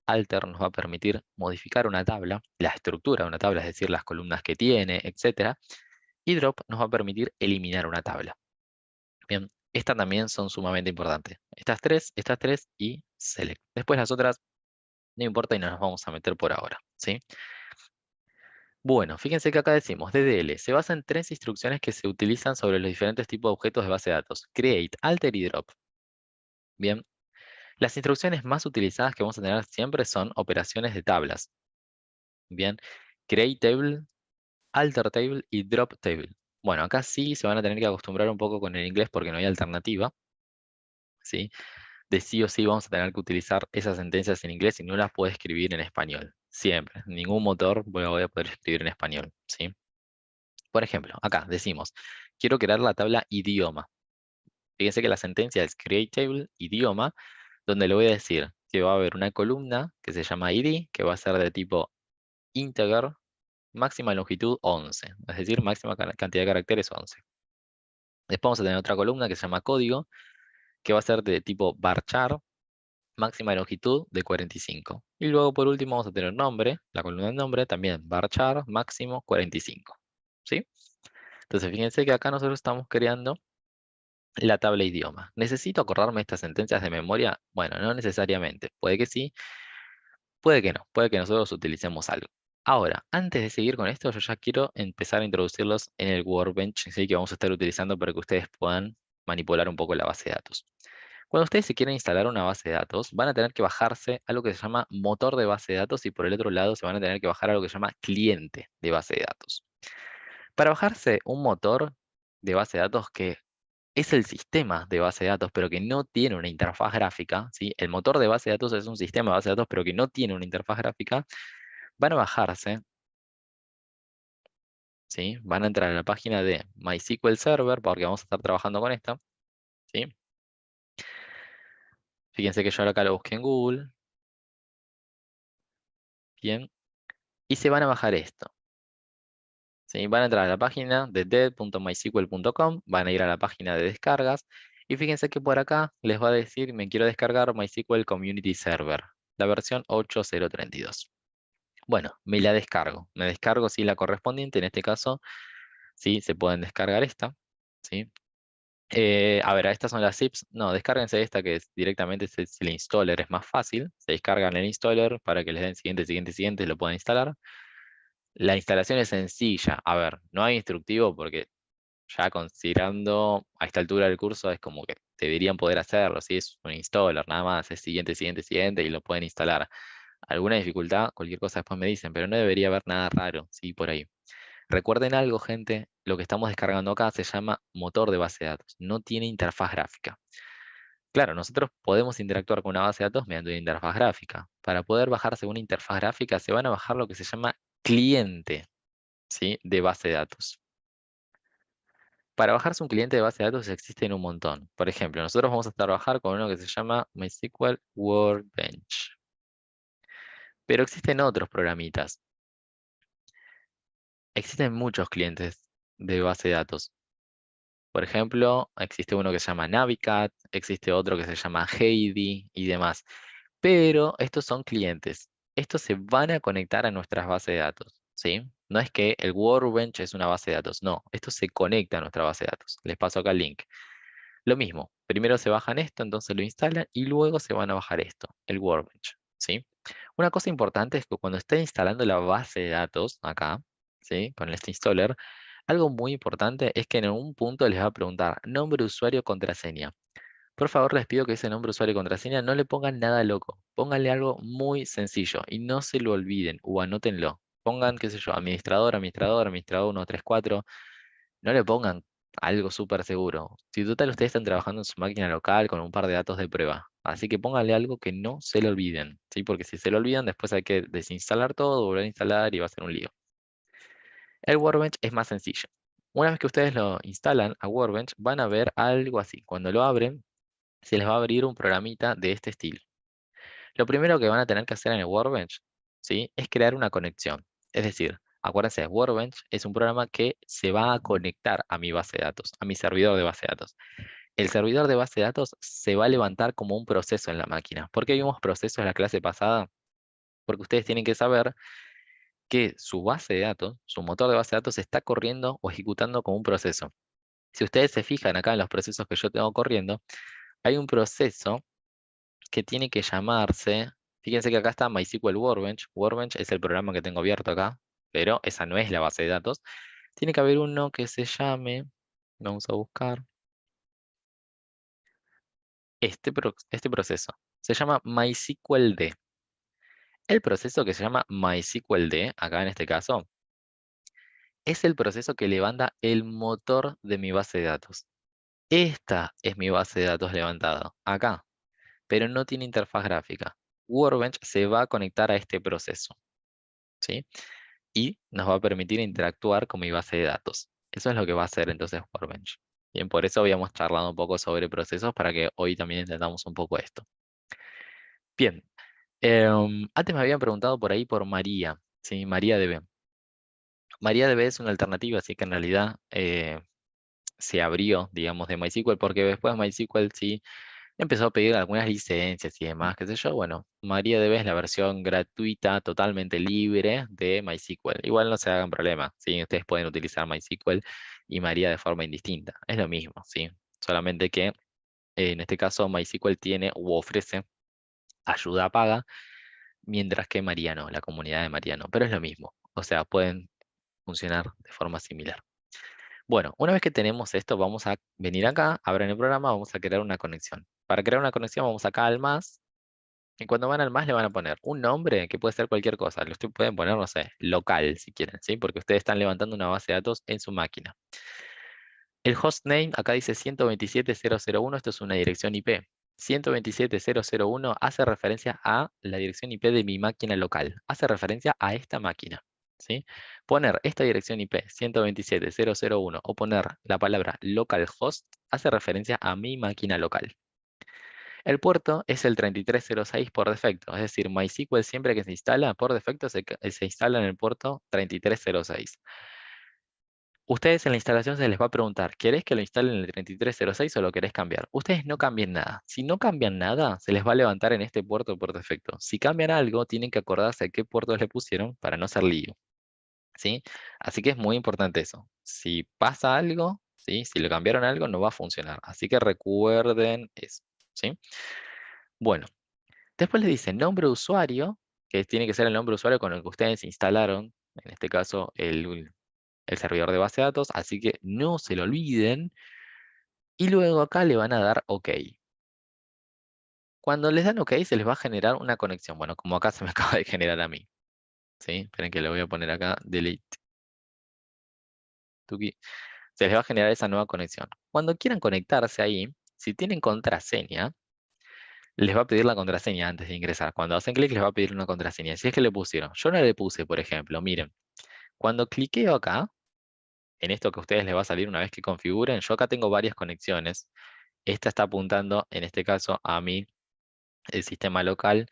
alter nos va a permitir modificar una tabla, la estructura de una tabla, es decir, las columnas que tiene, etcétera, y drop nos va a permitir eliminar una tabla. Bien, estas también son sumamente importantes. Estas tres y select. Después las otras no importa y no nos vamos a meter por ahora, ¿sí? Bueno, fíjense que acá decimos DDL. Se basa en tres instrucciones que se utilizan sobre los diferentes tipos de objetos de base de datos. Create, alter y drop. Bien, las instrucciones más utilizadas que vamos a tener siempre son operaciones de tablas. Bien, create table, alter table y drop table. Bueno, acá sí se van a tener que acostumbrar un poco con el inglés porque no hay alternativa, ¿sí? De sí o sí vamos a tener que utilizar esas sentencias en inglés y no las puedo escribir en español. Siempre. Ningún motor voy a poder escribir en español, ¿sí? Por ejemplo, acá decimos, quiero crear la tabla idioma. Fíjense que la sentencia es create table idioma, donde le voy a decir que va a haber una columna que se llama id, que va a ser de tipo integer, máxima longitud 11, es decir, máxima cantidad de caracteres 11. Después vamos a tener otra columna que se llama código, que va a ser de tipo varchar, máxima longitud de 45. Y luego por último vamos a tener nombre, la columna de nombre, también varchar, máximo 45. ¿Sí? Entonces fíjense que acá nosotros estamos creando la tabla idioma. ¿Necesito acordarme estas sentencias de memoria? Bueno, no necesariamente. Puede que sí, puede que no. Puede que nosotros utilicemos algo. Ahora, antes de seguir con esto, yo ya quiero empezar a introducirlos en el Workbench, ¿sí? Que vamos a estar utilizando para que ustedes puedan manipular un poco la base de datos. Cuando ustedes se quieren instalar una base de datos, van a tener que bajarse algo que se llama motor de base de datos y por el otro lado se van a tener que bajar algo que se llama cliente de base de datos. Para bajarse un motor de base de datos que es el sistema de base de datos, pero que no tiene una interfaz gráfica, ¿sí? El motor de base de datos es un sistema de base de datos, pero que no tiene una interfaz gráfica, van a bajarse, ¿sí? Van a entrar a la página de MySQL Server, porque vamos a estar trabajando con esta, ¿sí? Fíjense que yo ahora acá lo busqué en Google, bien, y se van a bajar esto. ¿Sí? Van a entrar a la página de dev.mysql.com, van a ir a la página de descargas y fíjense que por acá les va a decir me quiero descargar MySQL Community Server, la versión 8.0.32. Bueno, me la descargo. Me descargo sí la correspondiente, en este caso sí se pueden descargar esta. ¿Sí? A ver, estas son las zips. No, descárguense esta que es directamente es el installer, es más fácil. Se descargan el installer para que les den siguiente, siguiente, siguiente, lo puedan instalar. La instalación es sencilla. A ver, no hay instructivo porque ya considerando a esta altura del curso es como que deberían poder hacerlo. Si es un installer, nada más, es siguiente, siguiente, siguiente y lo pueden instalar. Alguna dificultad, cualquier cosa después me dicen, pero no debería haber nada raro, sí, por ahí. Recuerden algo, gente, lo que estamos descargando acá se llama motor de base de datos, no tiene interfaz gráfica. Claro, nosotros podemos interactuar con una base de datos mediante una interfaz gráfica. Para poder bajarse una interfaz gráfica se van a bajar lo que se llama cliente, ¿sí? De base de datos. Para bajarse un cliente de base de datos existen un montón. Por ejemplo, nosotros vamos a trabajar con uno que se llama MySQL Workbench. Pero existen otros programitas. Existen muchos clientes de base de datos. Por ejemplo, existe uno que se llama Navicat, existe otro que se llama Heidi y demás. Pero estos son clientes. Estos se van a conectar a nuestras bases de datos, ¿sí? No es que el Workbench es una base de datos, no. Esto se conecta a nuestra base de datos. Les paso acá el link. Lo mismo, primero se bajan esto, entonces lo instalan y luego se van a bajar esto, el Workbench, ¿sí? Una cosa importante es que cuando esté instalando la base de datos acá, ¿sí? Con este installer, algo muy importante es que en algún punto les va a preguntar nombre, usuario, contraseña. Por favor, les pido que ese nombre, usuario y contraseña no le pongan nada loco. Pónganle algo muy sencillo y no se lo olviden o anótenlo. Pongan, qué sé yo, administrador, administrador, administrador 134. No le pongan algo súper seguro. Si total ustedes están trabajando en su máquina local con un par de datos de prueba. Así que pónganle algo que no se lo olviden, ¿sí? Porque si se lo olvidan, después hay que desinstalar todo, volver a instalar y va a ser un lío. El Workbench es más sencillo. Una vez que ustedes lo instalan a Workbench, van a ver algo así. Cuando lo abren, se les va a abrir un programita de este estilo. Lo primero que van a tener que hacer en el Workbench, ¿sí? Es crear una conexión. Es decir, acuérdense, Workbench es un programa que se va a conectar a mi base de datos, a mi servidor de base de datos. El servidor de base de datos se va a levantar como un proceso en la máquina. ¿Por qué vimos procesos en la clase pasada? Porque ustedes tienen que saber que su base de datos, su motor de base de datos, está corriendo o ejecutando como un proceso. Si ustedes se fijan acá en los procesos que yo tengo corriendo, hay un proceso que tiene que llamarse, fíjense que acá está MySQL Workbench. Workbench es el programa que tengo abierto acá, pero esa no es la base de datos. Tiene que haber uno que se llame, vamos a buscar, este proceso. Se llama MySQLD. El proceso que se llama MySQLD, acá en este caso, es el proceso que levanta el motor de mi base de datos. Esta es mi base de datos levantada, acá, pero no tiene interfaz gráfica. Workbench se va a conectar a este proceso, ¿sí? Y nos va a permitir interactuar con mi base de datos. Eso es lo que va a hacer entonces Workbench. Bien, por eso habíamos charlado un poco sobre procesos para que hoy también entendamos un poco esto. Bien, antes me habían preguntado por ahí por María, ¿sí? MariaDB. MariaDB es una alternativa, así que en realidad se abrió, digamos, de MySQL, porque después MySQL sí empezó a pedir algunas licencias y demás, qué sé yo. Bueno, MariaDB es la versión gratuita, totalmente libre de MySQL. Igual no se hagan problema, ¿sí? Ustedes pueden utilizar MySQL y Maria de forma indistinta. Es lo mismo, ¿sí? Solamente que en este caso MySQL tiene u ofrece ayuda paga, mientras que Maria no, la comunidad de Maria no. Pero es lo mismo. O sea, pueden funcionar de forma similar. Bueno, una vez que tenemos esto, vamos a venir acá, abren el programa, vamos a crear una conexión. Para crear una conexión vamos acá al más, y cuando van al más le van a poner un nombre que puede ser cualquier cosa. Pueden poner, no sé, local si quieren, ¿sí? Porque ustedes están levantando una base de datos en su máquina. El hostname, acá dice 127.0.0.1, esto es una dirección IP. 127.0.0.1 hace referencia a la dirección IP de mi máquina local. Hace referencia a esta máquina, ¿sí? Poner esta dirección IP 127.0.0.1 o poner la palabra localhost hace referencia a mi máquina local. El puerto es el 3306 por defecto, es decir, MySQL siempre que se instala, por defecto se instala en el puerto 3306. Ustedes en la instalación se les va a preguntar, ¿querés que lo instalen en el 3306 o lo querés cambiar? Ustedes no cambien nada. Si no cambian nada, se les va a levantar en este puerto por defecto. Si cambian algo, tienen que acordarse de qué puertos le pusieron para no hacer lío, ¿sí? Así que es muy importante eso. Si pasa algo, ¿sí? Si le cambiaron algo, no va a funcionar. Así que recuerden eso, ¿sí? Bueno. Después le dice nombre de usuario, que tiene que ser el nombre de usuario con el que ustedes instalaron, en este caso el servidor de base de datos, así que no se lo olviden. Y luego acá le van a dar OK. Cuando les dan OK, se les va a generar una conexión. Bueno, como acá se me acaba de generar a mí. ¿Sí? Esperen que le voy a poner acá, delete. Tuki. Se les va a generar esa nueva conexión. Cuando quieran conectarse ahí, si tienen contraseña, les va a pedir la contraseña antes de ingresar. Cuando hacen clic, les va a pedir una contraseña. Si es que le pusieron. Yo no le puse, por ejemplo, miren. Cuando cliqueo acá, en esto que a ustedes les va a salir una vez que configuren, yo acá tengo varias conexiones. Esta está apuntando, en este caso, a mi el sistema local,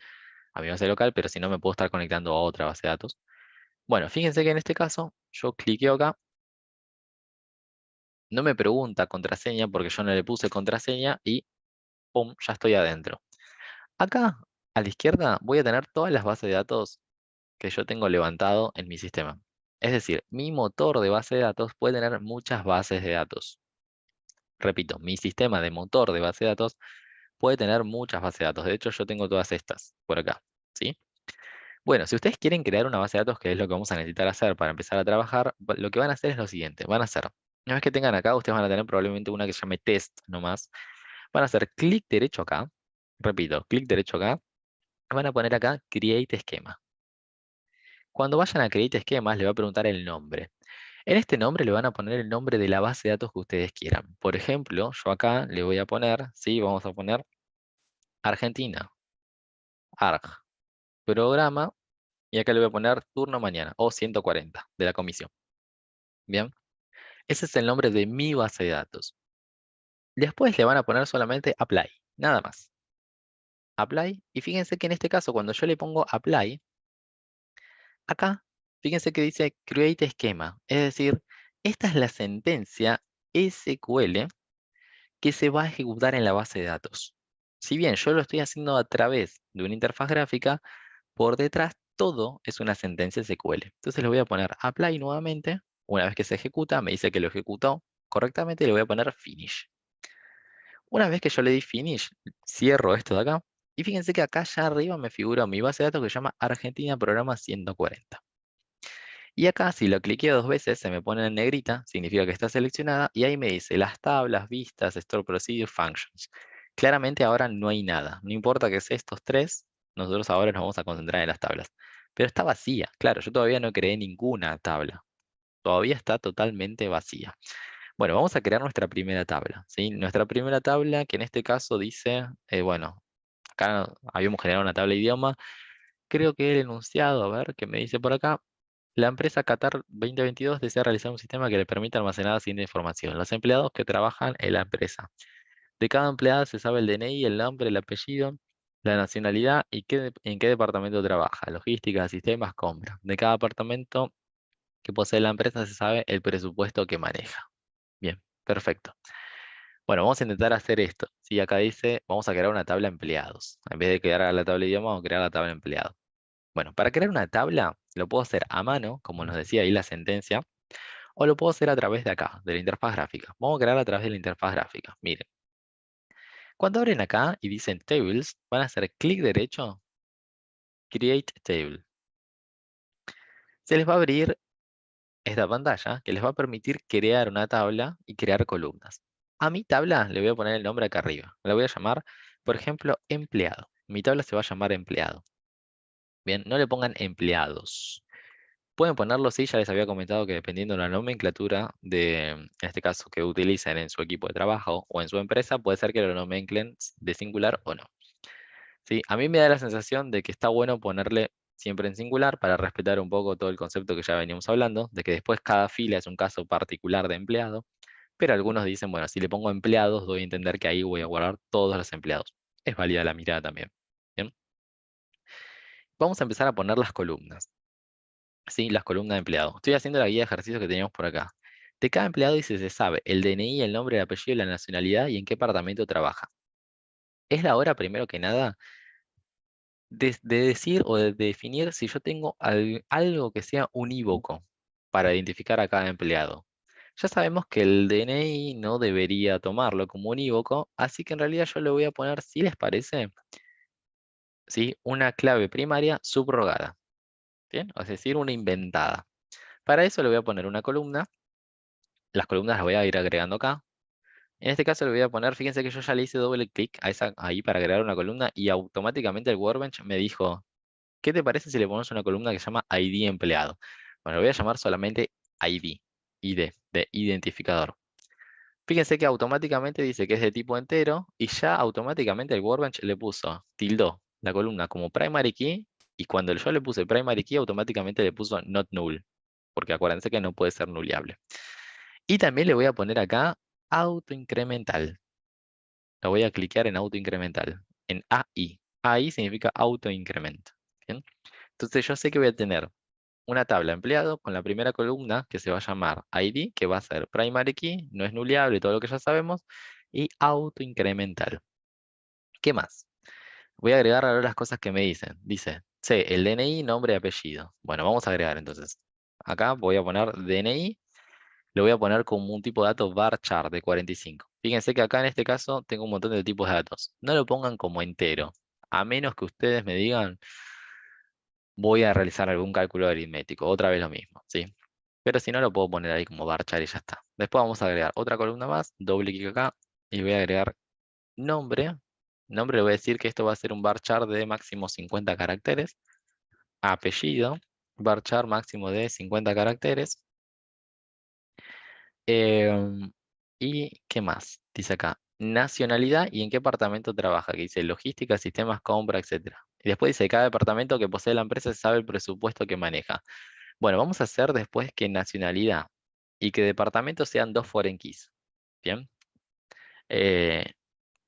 a mi base local, pero si no me puedo estar conectando a otra base de datos. Bueno, fíjense que en este caso, yo cliqueo acá, no me pregunta contraseña porque yo no le puse contraseña y ¡pum! Ya estoy adentro. Acá, a la izquierda, voy a tener todas las bases de datos que yo tengo levantado en mi sistema. Es decir, mi motor de base de datos puede tener muchas bases de datos. Repito, mi sistema de motor de base de datos puede tener muchas bases de datos. De hecho, yo tengo todas estas por acá, ¿sí? Bueno, si ustedes quieren crear una base de datos, que es lo que vamos a necesitar hacer para empezar a trabajar, lo que van a hacer es lo siguiente. Van a hacer, una vez que tengan acá, ustedes van a tener probablemente una que se llame test nomás. Van a hacer clic derecho acá. Repito, clic derecho acá. Van a poner acá Create Schema. Cuando vayan a Create Schemas, le va a preguntar el nombre. En este nombre le van a poner el nombre de la base de datos que ustedes quieran. Por ejemplo, yo acá le voy a poner, sí, vamos a poner Argentina, ARG, programa, y acá le voy a poner turno mañana, o 140 de la comisión. Bien, ese es el nombre de mi base de datos. Después le van a poner solamente Apply, nada más. Apply, y fíjense que en este caso, cuando yo le pongo Apply, acá, fíjense que dice Create Schema, es decir, esta es la sentencia SQL que se va a ejecutar en la base de datos. Si bien yo lo estoy haciendo a través de una interfaz gráfica, por detrás todo es una sentencia SQL. Entonces le voy a poner apply nuevamente. Una vez que se ejecuta, me dice que lo ejecutó correctamente y le voy a poner finish. Una vez que yo le di finish, cierro esto de acá. Y fíjense que acá ya arriba me figura mi base de datos que se llama Argentina Programa 140. Y acá, si lo cliqueo dos veces, se me pone en negrita, significa que está seleccionada, y ahí me dice las tablas, vistas, store procedure, functions. Claramente ahora no hay nada. No importa que sea estos tres, nosotros ahora nos vamos a concentrar en las tablas. Pero está vacía. Claro, yo todavía no creé ninguna tabla. Todavía está totalmente vacía. Bueno, vamos a crear nuestra primera tabla, ¿sí? Nuestra primera tabla, que en este caso dice, bueno, acá habíamos generado una tabla de idioma. Creo que el enunciado, a ver, ¿qué me dice por acá? La empresa Qatar 2022 desea realizar un sistema que le permita almacenar la siguiente información. Los empleados que trabajan en la empresa. De cada empleado se sabe el DNI, el nombre, el apellido, la nacionalidad y en qué departamento trabaja. Logística, sistemas, compra. De cada departamento que posee la empresa se sabe el presupuesto que maneja. Bien, perfecto. Bueno, vamos a intentar hacer esto. Sí, acá dice, vamos a crear una tabla de empleados. En vez de crear la tabla de idioma, vamos a crear la tabla de empleados. Bueno, para crear una tabla, lo puedo hacer a mano, como nos decía ahí la sentencia, o lo puedo hacer a través de acá, de la interfaz gráfica. Vamos a crear a través de la interfaz gráfica. Miren, cuando abren acá y dicen Tables, van a hacer clic derecho, Create Table. Se les va a abrir esta pantalla que les va a permitir crear una tabla y crear columnas. A mi tabla le voy a poner el nombre acá arriba. La voy a llamar, por ejemplo, empleado. Mi tabla se va a llamar empleado. Bien, no le pongan empleados. Pueden ponerlo, sí, ya les había comentado que dependiendo de la nomenclatura en este caso, que utilicen en su equipo de trabajo o en su empresa, puede ser que lo nomenclen de singular o no. ¿Sí? A mí me da la sensación de que está bueno ponerle siempre en singular para respetar un poco todo el concepto que ya veníamos hablando, de que después cada fila es un caso particular de empleado, pero algunos dicen, bueno, si le pongo empleados, doy a entender que ahí voy a guardar todos los empleados. Es válida la mirada también. ¿Bien? Vamos a empezar a poner las columnas. Sí, las columnas de empleados. Estoy haciendo la guía de ejercicios que teníamos por acá. De cada empleado dice, se sabe el DNI, el nombre, el apellido, la nacionalidad y en qué departamento trabaja. Es la hora, primero que nada, de decir o de definir si yo tengo algo que sea unívoco para identificar a cada empleado. Ya sabemos que el DNI no debería tomarlo como unívoco, así que en realidad yo le voy a poner, si les parece, ¿sí? Una clave primaria subrogada. ¿Bien? Es decir, una inventada. Para eso le voy a poner una columna. Las columnas las voy a ir agregando acá. En este caso le voy a poner, fíjense que yo ya le hice doble clic ahí para agregar una columna y automáticamente el Workbench me dijo, ¿qué te parece si le ponemos una columna que se llama ID empleado? Bueno, lo voy a llamar solamente ID, de identificador. Fíjense que automáticamente dice que es de tipo entero y ya automáticamente el Workbench le puso, tildó la columna como primary key y cuando yo le puse primary key automáticamente le puso not null, porque acuérdense que no puede ser nuliable. Y también le voy a poner acá auto incremental. Lo voy a cliquear en auto incremental, en AI. AI significa auto incremento. ¿Bien? Entonces yo sé que voy a tener una tabla empleado con la primera columna que se va a llamar ID, que va a ser primary key, no es nuliable, todo lo que ya sabemos, y auto incremental. ¿Qué más? Voy a agregar ahora las cosas que me dicen. Dice, C, el DNI, nombre y apellido. Bueno, vamos a agregar entonces. Acá voy a poner DNI, le voy a poner como un tipo de datos varchar de 45. Fíjense que acá en este caso tengo un montón de tipos de datos. No lo pongan como entero, a menos que ustedes me digan, voy a realizar algún cálculo aritmético, otra vez lo mismo, ¿sí? Pero si no, lo puedo poner ahí como varchar y ya está. Después vamos a agregar otra columna más, doble clic acá, y voy a agregar nombre. Nombre le voy a decir que esto va a ser un varchar de máximo 50 caracteres. Apellido, varchar máximo de 50 caracteres. Em, ¿Y qué más? Dice acá, nacionalidad y en qué departamento trabaja, que dice logística, sistemas, compra, etcétera. Y después dice, cada departamento que posee la empresa sabe el presupuesto que maneja. Bueno, vamos a hacer después que nacionalidad y que departamento sean dos foreign keys. Bien. Eh,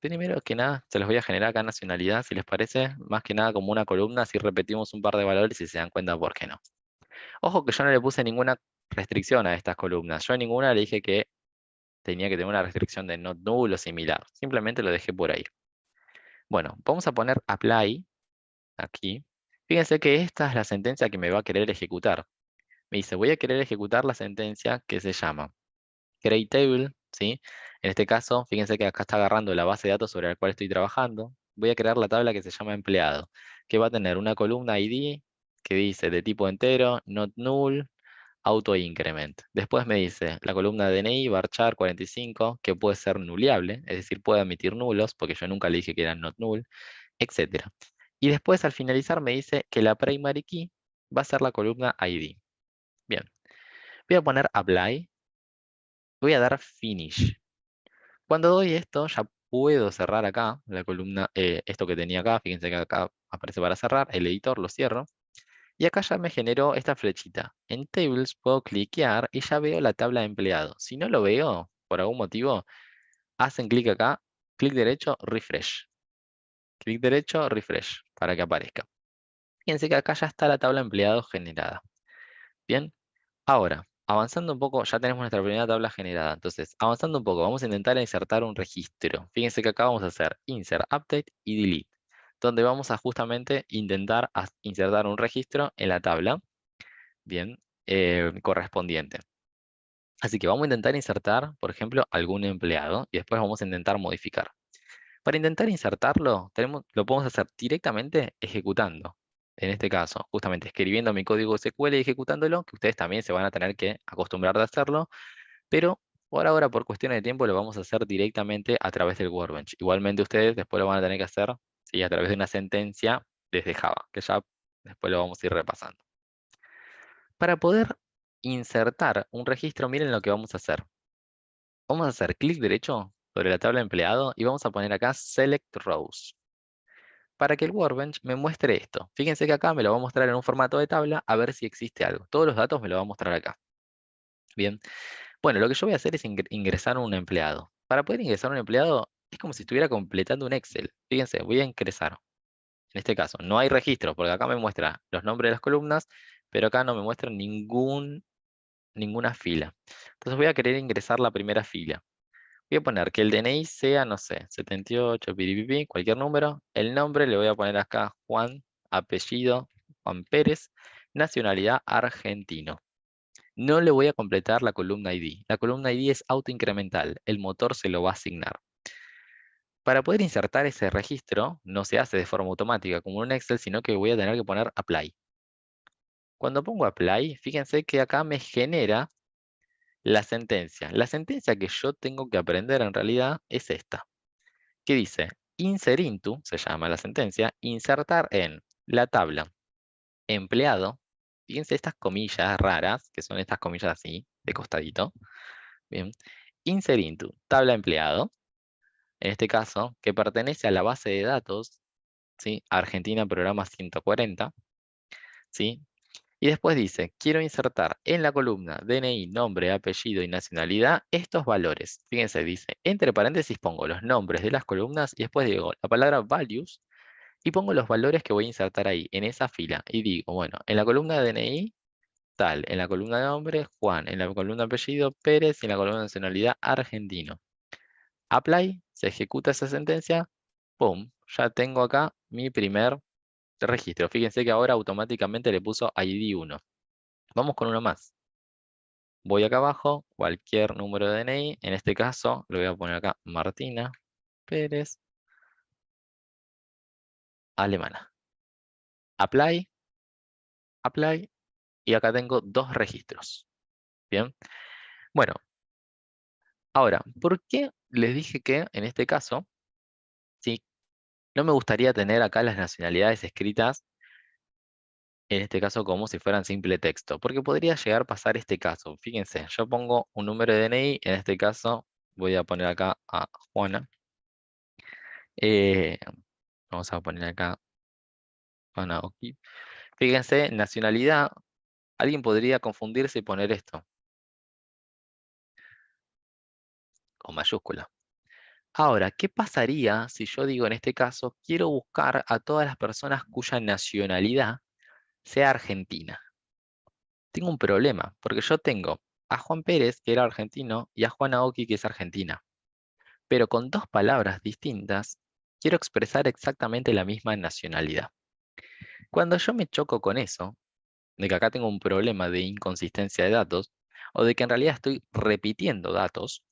Primero que nada, se los voy a generar acá nacionalidad, si les parece, más que nada como una columna, si repetimos un par de valores y se dan cuenta por qué no. Ojo que yo no le puse ninguna restricción a estas columnas. Yo en ninguna le dije que tenía que tener una restricción de not null o similar. Simplemente lo dejé por ahí. Bueno, vamos a poner apply aquí. Fíjense que esta es la sentencia que me va a querer ejecutar. Me dice, voy a querer ejecutar la sentencia que se llama create table, ¿sí? En este caso, fíjense que acá está agarrando la base de datos sobre la cual estoy trabajando. Voy a crear la tabla que se llama empleado, que va a tener una columna ID que dice de tipo entero, not null, auto increment. Después me dice la columna DNI, varchar 45, que puede ser nuliable, es decir, puede admitir nulos, porque yo nunca le dije que eran not null, etcétera. Y después al finalizar me dice que la primary key va a ser la columna ID. Bien, voy a poner apply, voy a dar finish. Cuando doy esto, ya puedo cerrar acá la columna, esto que tenía acá, fíjense que acá aparece para cerrar, el editor lo cierro, y acá ya me generó esta flechita. En Tables puedo cliquear y ya veo la tabla de empleado. Si no lo veo, por algún motivo, hacen clic acá, clic derecho, refresh. Clic derecho, refresh, para que aparezca. Fíjense que acá ya está la tabla de empleado generada. Bien, ahora, avanzando un poco, ya tenemos nuestra primera tabla generada. Entonces, avanzando un poco, vamos a intentar insertar un registro. Fíjense que acá vamos a hacer insert, update y delete, donde vamos a justamente intentar insertar un registro en la tabla, bien, correspondiente. Así que vamos a intentar insertar, por ejemplo, algún empleado y después vamos a intentar modificar. Para intentar insertarlo, lo podemos hacer directamente ejecutando. En este caso, justamente escribiendo mi código SQL y ejecutándolo, que ustedes también se van a tener que acostumbrar de hacerlo, pero por ahora, por cuestiones de tiempo, lo vamos a hacer directamente a través del Workbench. Igualmente ustedes después lo van a tener que hacer, ¿sí? A través de una sentencia desde Java, que ya después lo vamos a ir repasando. Para poder insertar un registro, miren lo que vamos a hacer. Vamos a hacer clic derecho sobre la tabla de empleado y vamos a poner acá Select Rows, para que el Workbench me muestre esto. Fíjense que acá me lo va a mostrar en un formato de tabla a ver si existe algo. Todos los datos me lo va a mostrar acá. Bien. Bueno, lo que yo voy a hacer es ingresar un empleado. Para poder ingresar un empleado es como si estuviera completando un Excel. Fíjense, voy a ingresar. En este caso, no hay registro, porque acá me muestra los nombres de las columnas, pero acá no me muestra ninguna fila. Entonces voy a querer ingresar la primera fila. Voy a poner que el DNI sea, no sé, 78, piripipi, cualquier número. El nombre le voy a poner acá Juan, apellido Juan Pérez, nacionalidad argentino. No le voy a completar la columna ID. La columna ID es autoincremental. El motor se lo va a asignar. Para poder insertar ese registro, no se hace de forma automática como en un Excel, sino que voy a tener que poner apply. Cuando pongo apply, fíjense que acá me genera la sentencia. La sentencia que yo tengo que aprender en realidad es esta, que dice insert into, se llama la sentencia, insertar en la tabla empleado. Fíjense estas comillas raras, que son estas comillas así, de costadito. Bien. Insert into, tabla empleado, en este caso, que pertenece a la base de datos, ¿sí? Argentina Programa 140, ¿sí? Y después dice, quiero insertar en la columna DNI, nombre, apellido y nacionalidad estos valores. Fíjense, dice, entre paréntesis pongo los nombres de las columnas y después digo la palabra values y pongo los valores que voy a insertar ahí, en esa fila. Y digo, bueno, en la columna DNI, tal, en la columna de nombre, Juan, en la columna apellido, Pérez y en la columna nacionalidad, argentino. Apply, se ejecuta esa sentencia, ¡pum! Ya tengo acá mi primer registro. Fíjense que ahora automáticamente le puso ID 1. Vamos con uno más. Voy acá abajo, cualquier número de DNI, en este caso lo voy a poner acá Martina Pérez, alemana. Apply, apply, y acá tengo 2 registros. Bien. Bueno, ahora, ¿por qué les dije que en este caso, sí, no me gustaría tener acá las nacionalidades escritas, en este caso como si fueran simple texto? Porque podría llegar a pasar este caso. Fíjense, yo pongo un número de DNI, en este caso voy a poner acá a Juana. Eh, Vamos a poner acá Juana Oki. Fíjense, nacionalidad, alguien podría confundirse y poner esto con mayúscula. Ahora, ¿qué pasaría si yo digo en este caso, quiero buscar a todas las personas cuya nacionalidad sea argentina? Tengo un problema, porque yo tengo a Juan Pérez, que era argentino, y a Juana Oki, que es argentina. Pero con 2 palabras distintas, quiero expresar exactamente la misma nacionalidad. Cuando yo me choco con eso, de que acá tengo un problema de inconsistencia de datos, o de que en realidad estoy repitiendo datos,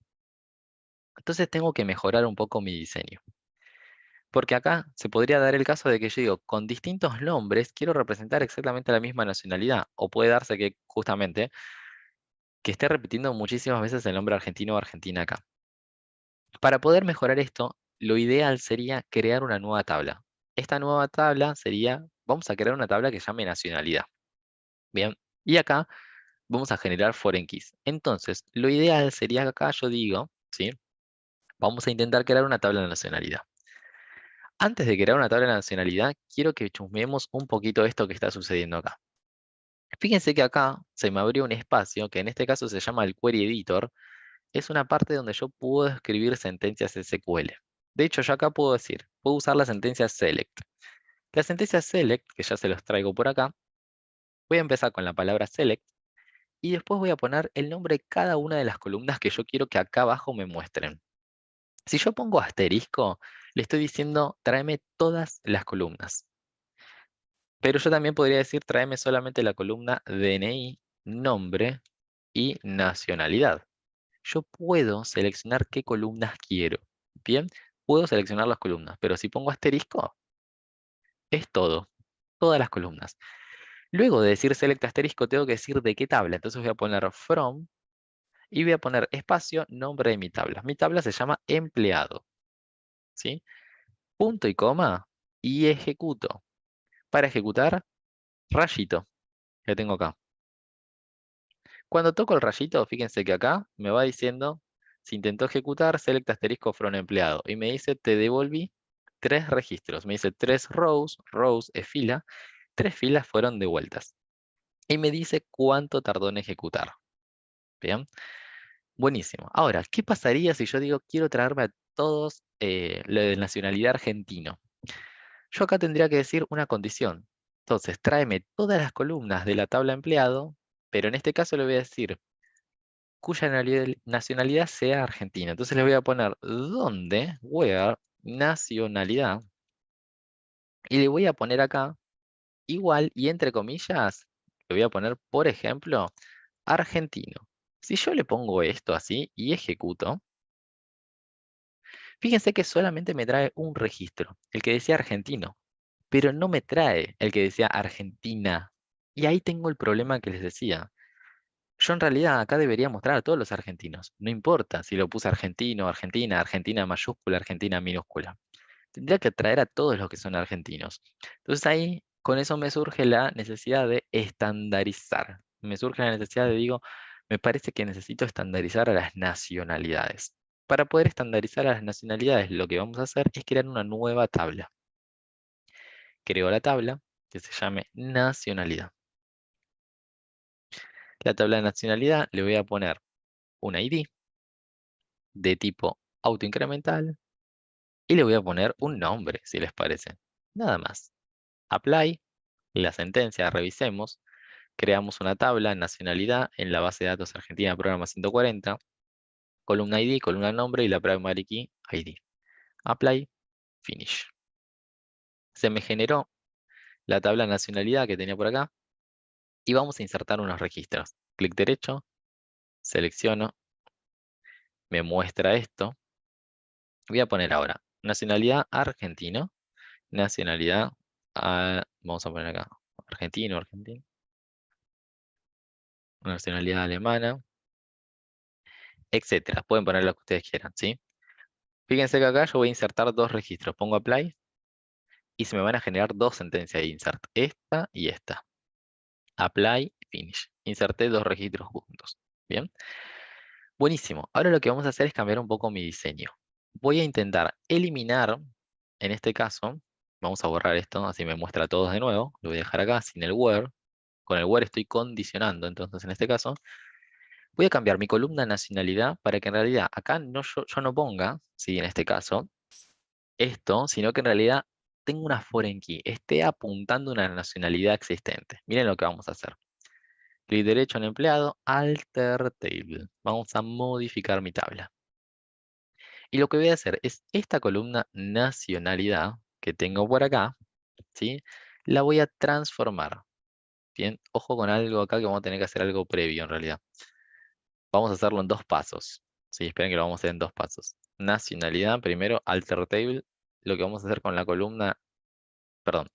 entonces tengo que mejorar un poco mi diseño. Porque acá se podría dar el caso de que yo digo, con distintos nombres quiero representar exactamente la misma nacionalidad. O puede darse que justamente que esté repitiendo muchísimas veces el nombre argentino o argentina acá. Para poder mejorar esto, lo ideal sería crear una nueva tabla. Esta nueva tabla sería, vamos a crear una tabla que llame nacionalidad. Bien, y acá vamos a generar foreign keys. Entonces, lo ideal sería que acá yo digo, ¿sí? Vamos a intentar crear una tabla de nacionalidad. Antes de crear una tabla de nacionalidad, quiero que chusmeemos un poquito esto que está sucediendo acá. Fíjense que acá se me abrió un espacio que en este caso se llama el Query Editor. Es una parte donde yo puedo escribir sentencias SQL. De hecho, yo acá puedo decir, puedo usar la sentencia select. La sentencia select, que ya se los traigo por acá, voy a empezar con la palabra select y después voy a poner el nombre de cada una de las columnas que yo quiero que acá abajo me muestren. Si yo pongo asterisco, le estoy diciendo tráeme todas las columnas. Pero yo también podría decir tráeme solamente la columna DNI, nombre y nacionalidad. Yo puedo seleccionar qué columnas quiero. Bien, puedo seleccionar las columnas, pero si pongo asterisco, es todo, todas las columnas. Luego de decir select asterisco, tengo que decir de qué tabla. Entonces voy a poner from y voy a poner espacio, nombre de mi tabla. Mi tabla se llama empleado, ¿sí? Punto y coma y ejecuto. Para ejecutar, rayito, que tengo acá. Cuando toco el rayito, fíjense que acá me va diciendo, si intentó ejecutar, select asterisco from empleado. Y me dice, te devolví 3 registros. Me dice 3 rows, rows es fila, 3 filas fueron devueltas. Y me dice cuánto tardó en ejecutar. Bien, buenísimo. Ahora, ¿qué pasaría si yo digo, quiero traerme a todos lo de nacionalidad argentino? Yo acá tendría que decir una condición. Entonces, tráeme todas las columnas de la tabla empleado, pero en este caso le voy a decir cuya nacionalidad sea argentina. Entonces le voy a poner dónde, where, nacionalidad, y le voy a poner acá igual y entre comillas, le voy a poner, por ejemplo, argentino. Si yo le pongo esto así y ejecuto, fíjense que solamente me trae un registro, el que decía argentino, pero no me trae el que decía Argentina. Y ahí tengo el problema que les decía. Yo en realidad acá debería mostrar a todos los argentinos. No importa si lo puse argentino, Argentina, Argentina mayúscula, Argentina minúscula. Tendría que traer a todos los que son argentinos. Entonces ahí, con eso me surge la necesidad de estandarizar. Me surge la necesidad de, digo, me parece que necesito estandarizar a las nacionalidades. Para poder estandarizar a las nacionalidades, lo que vamos a hacer es crear una nueva tabla. Creo la tabla que se llame nacionalidad. La tabla de nacionalidad le voy a poner un ID de tipo autoincremental y le voy a poner un nombre, si les parece. Nada más. Apply, la sentencia, revisemos. Creamos una tabla, nacionalidad, en la base de datos Argentina Programa 140, columna ID, columna nombre y la primary key ID. Apply, finish. Se me generó la tabla nacionalidad que tenía por acá y vamos a insertar unos registros. Clic derecho, selecciono, me muestra esto. Voy a poner ahora nacionalidad argentino, nacionalidad, vamos a poner acá argentino, argentino. nacionalidad alemana, etcétera. Pueden poner lo que ustedes quieran, ¿sí? Fíjense que acá yo voy a insertar dos registros. Pongo apply y se me van a generar dos sentencias de insert. Esta y esta. Apply, finish. Inserté dos registros juntos. Bien. Buenísimo. Ahora lo que vamos a hacer es cambiar un poco mi diseño. Voy a intentar eliminar, en este caso, vamos a borrar esto, así me muestra a todos de nuevo. Lo voy a dejar acá sin el where. Con el where estoy condicionando, entonces en este caso voy a cambiar mi columna nacionalidad para que en realidad acá no, yo no ponga, ¿sí? En este caso, esto, sino que en realidad tengo una foreign key, esté apuntando a una nacionalidad existente. Miren lo que vamos a hacer. Clic derecho en empleado, alter table. Vamos a modificar mi tabla. Y lo que voy a hacer es esta columna nacionalidad que tengo por acá, ¿sí? La voy a transformar. Bien, ojo con algo acá que vamos a tener que hacer algo previo en realidad. Vamos a hacerlo en dos pasos. Sí, esperen que lo vamos a hacer en dos pasos. Nacionalidad, primero, alter table. Lo que vamos a hacer con la columna, perdón,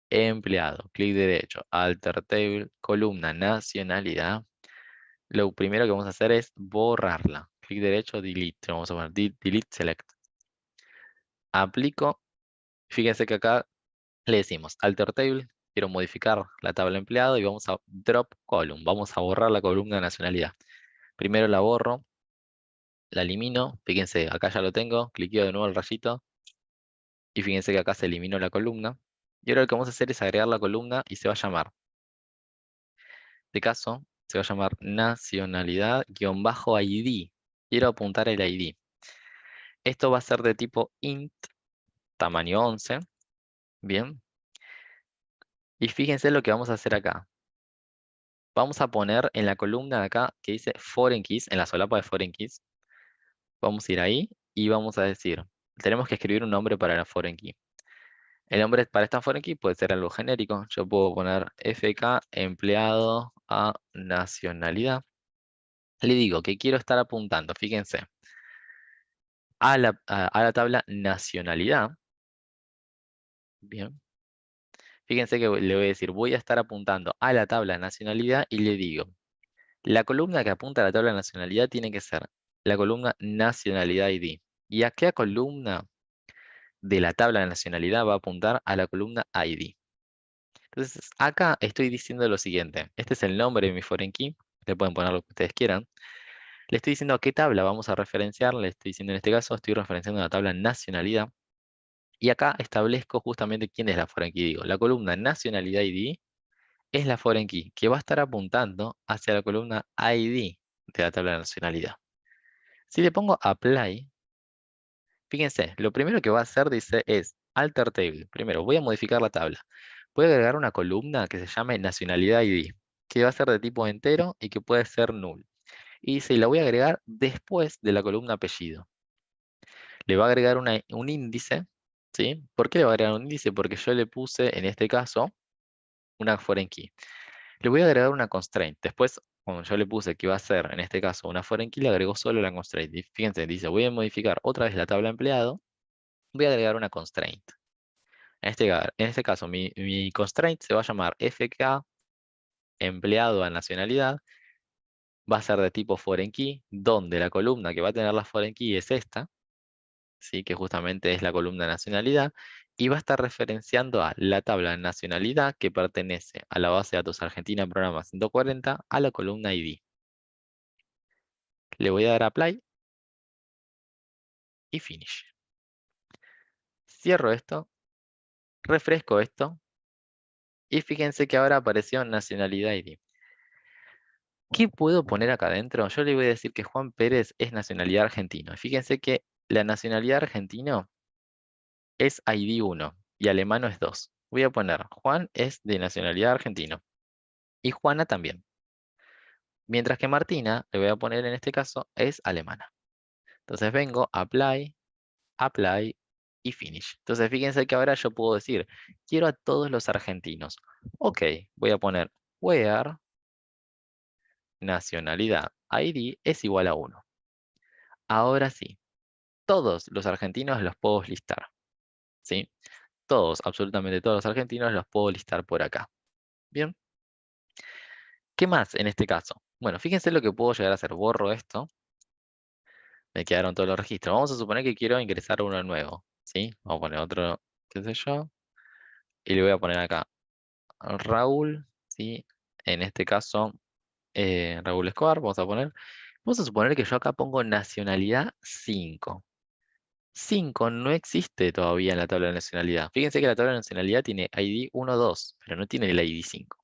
empleado, clic derecho, alter table, columna nacionalidad. Lo primero que vamos a hacer es borrarla. Clic derecho, delete. Vamos a poner delete select. Aplico. Fíjense que acá le decimos alter table. Quiero modificar la tabla empleado y vamos a drop column. Vamos a borrar la columna nacionalidad. Primero la borro. La elimino, fíjense, acá ya lo tengo, cliqueo de nuevo el rayito y fíjense que acá se eliminó la columna. Y ahora lo que vamos a hacer es agregar la columna y se va a llamar, de caso, se va a llamar nacionalidad-id. Quiero apuntar el ID. Esto va a ser de tipo int, tamaño 11, bien. Y fíjense lo que vamos a hacer acá. Vamos a poner en la columna de acá que dice foreign keys, en la solapa de foreign keys. Vamos a ir ahí y vamos a decir, tenemos que escribir un nombre para la foreign key. El nombre para esta foreign key puede ser algo genérico. Yo puedo poner FK empleado a nacionalidad. Le digo que quiero estar apuntando, fíjense, a la tabla nacionalidad. Bien. Fíjense que le voy a decir, voy a estar apuntando a la tabla nacionalidad y le digo, la columna que apunta a la tabla nacionalidad tiene que ser la columna nacionalidad ID. ¿Y a qué columna de la tabla de nacionalidad va a apuntar? A la columna ID. Entonces, acá estoy diciendo lo siguiente. Este es el nombre de mi foreign key. Le pueden poner lo que ustedes quieran. Le estoy diciendo a qué tabla vamos a referenciar. Le estoy diciendo en este caso, estoy referenciando la tabla nacionalidad. Y acá establezco justamente quién es la foreign key. Digo, la columna nacionalidad ID es la foreign key que va a estar apuntando hacia la columna ID de la tabla de nacionalidad. Si le pongo apply, fíjense, lo primero que va a hacer, dice, es alter table. Primero, voy a modificar la tabla. Voy a agregar una columna que se llame nacionalidad ID, que va a ser de tipo entero y que puede ser null. Y dice, la voy a agregar después de la columna apellido. Le va a agregar un índice, ¿sí? ¿Por qué le va a agregar un índice? Porque yo le puse, en este caso, una foreign key. Le voy a agregar una constraint. Después, como yo le puse que iba a ser, en este caso, una foreign key, le agrego solo la constraint. Y fíjense, dice, voy a modificar otra vez la tabla empleado, voy a agregar una constraint. En este caso, mi constraint se va a llamar FK empleado a nacionalidad, va a ser de tipo foreign key, donde la columna que va a tener la foreign key es esta, ¿sí? Que justamente es la columna nacionalidad, y va a estar referenciando a la tabla de nacionalidad que pertenece a la base de datos Argentina Programa 140 a la columna ID. Le voy a dar apply y finish. Cierro esto, refresco esto, y fíjense que ahora apareció nacionalidad ID. ¿Qué puedo poner acá adentro? Yo le voy a decir que Juan Pérez es nacionalidad argentino. Fíjense que la nacionalidad argentino es ID 1 y alemano es 2. Voy a poner Juan es de nacionalidad argentino y Juana también. Mientras que Martina, le voy a poner en este caso, es alemana. Entonces vengo, apply, apply y finish. Entonces fíjense que ahora yo puedo decir, quiero a todos los argentinos. Ok, voy a poner where nacionalidad ID es igual a 1. Ahora sí, todos los argentinos los puedo listar, ¿sí? Todos, absolutamente todos los argentinos los puedo listar por acá. Bien. ¿Qué más en este caso? Bueno, fíjense lo que puedo llegar a hacer. Borro esto. Me quedaron todos los registros. Vamos a suponer que quiero ingresar uno nuevo. ¿Sí? Vamos a poner otro, qué sé yo. Y le voy a poner acá Raúl. ¿Sí? En este caso, Raúl Escobar. Vamos a poner. Vamos a suponer que yo acá pongo nacionalidad 5. 5 no existe todavía en la tabla de nacionalidad. Fíjense que la tabla de nacionalidad tiene ID 1, 2, pero no tiene el ID 5.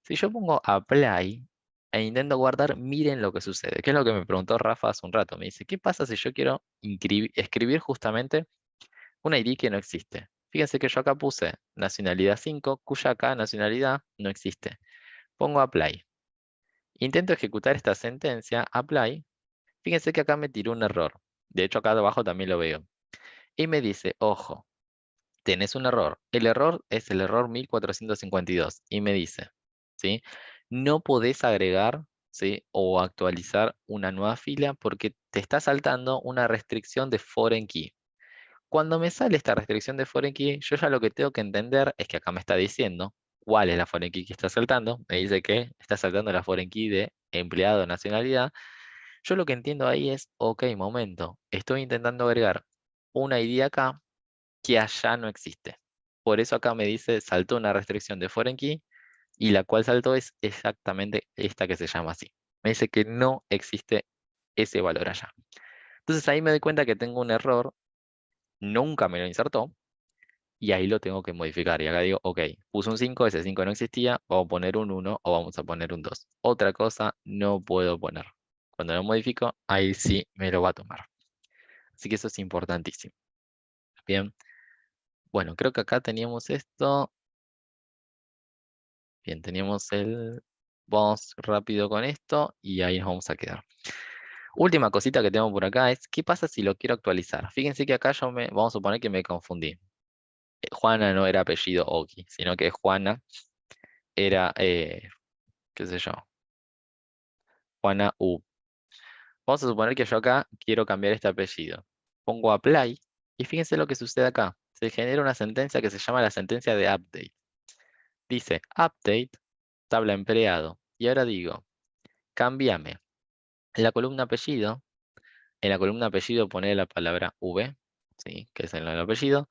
Si yo pongo apply e intento guardar, miren lo que sucede. ¿Qué es lo que me preguntó Rafa hace un rato? Me dice, ¿qué pasa si yo quiero escribir justamente un ID que no existe? Fíjense que yo acá puse nacionalidad 5, cuya acá nacionalidad no existe. Pongo apply. Intento ejecutar esta sentencia, apply. Fíjense que acá me tiró un error. De hecho, acá abajo también lo veo. Y me dice, ojo, tenés un error. El error es el error 1452 y me dice, ¿sí? No podés agregar, ¿sí? O actualizar una nueva fila porque te está saltando una restricción de foreign key. Cuando me sale esta restricción de foreign key, yo ya lo que tengo que entender es que acá me está diciendo cuál es la foreign key que está saltando. Me dice que está saltando la foreign key de empleado de nacionalidad. Yo lo que entiendo ahí es, ok, momento, estoy intentando agregar una ID acá que allá no existe. Por eso acá me dice saltó una restricción de foreign key y la cual saltó es exactamente esta que se llama así. Me dice que no existe ese valor allá. Entonces ahí me doy cuenta que tengo un error, nunca me lo insertó y ahí lo tengo que modificar. Y acá digo, ok, puse un 5, ese 5 no existía, vamos a poner un 1 o vamos a poner un 2. Otra cosa no puedo poner. Cuando lo modifico, ahí sí me lo va a tomar. Así que eso es importantísimo. Bien, bueno, creo que acá teníamos esto. Bien, teníamos el... Vamos rápido con esto y ahí nos vamos a quedar. Última cosita que tengo por acá es, ¿qué pasa si lo quiero actualizar? Fíjense que acá vamos a suponer que me confundí. Juana no era apellido Oki, sino que Juana era, qué sé yo, Juana U. Vamos a suponer que yo acá quiero cambiar este apellido. Pongo apply y fíjense lo que sucede acá. Se genera una sentencia que se llama la sentencia de update. Dice update, tabla empleado. Y ahora digo, cámbiame en la columna apellido. En la columna apellido pone la palabra V, ¿sí? Que es el apellido.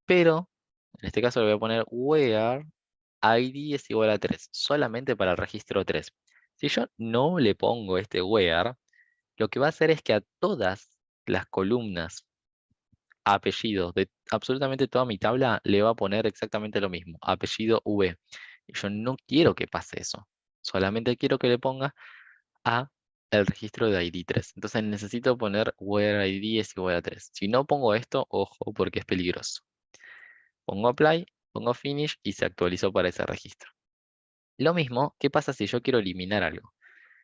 Pero en este caso le voy a poner where ID es igual a 3, solamente para el registro 3. Si yo no le pongo este where, lo que va a hacer es que a todas las columnas apellidos de absolutamente toda mi tabla le va a poner exactamente lo mismo, apellido V. Y yo no quiero que pase eso. Solamente quiero que le ponga a el registro de ID 3. Entonces necesito poner where ID es igual a 3. Si no pongo esto, ojo, porque es peligroso. Pongo apply, pongo finish y se actualizó para ese registro. Lo mismo, ¿qué pasa si yo quiero eliminar algo?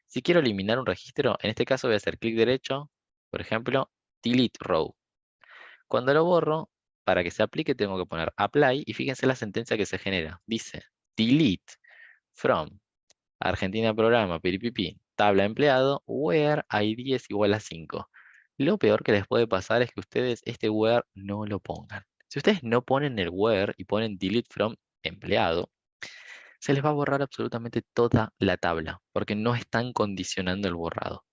Si quiero eliminar un registro, en este caso voy a hacer clic derecho, por ejemplo, delete row. Cuando lo borro, para que se aplique tengo que poner apply y fíjense la sentencia que se genera. Dice delete from Argentina programa, piripipi, tabla empleado, where ID es igual a 5. Lo peor que les puede pasar es que ustedes este where no lo pongan. Si ustedes no ponen el where y ponen delete from empleado, se les va a borrar absolutamente toda la tabla, porque no están condicionando el borrado.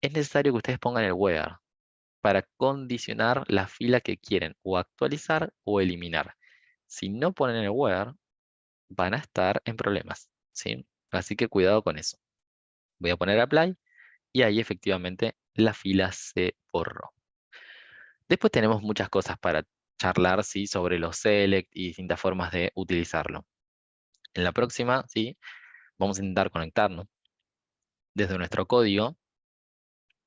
Es necesario que ustedes pongan el where para condicionar la fila que quieren o actualizar o eliminar. Si no ponen el where, van a estar en problemas, ¿sí? Así que cuidado con eso. Voy a poner apply y ahí efectivamente la fila se borró. Después tenemos muchas cosas para charlar, ¿sí? Sobre los select y distintas formas de utilizarlo. En la próxima, ¿sí? Vamos a intentar conectarnos desde nuestro código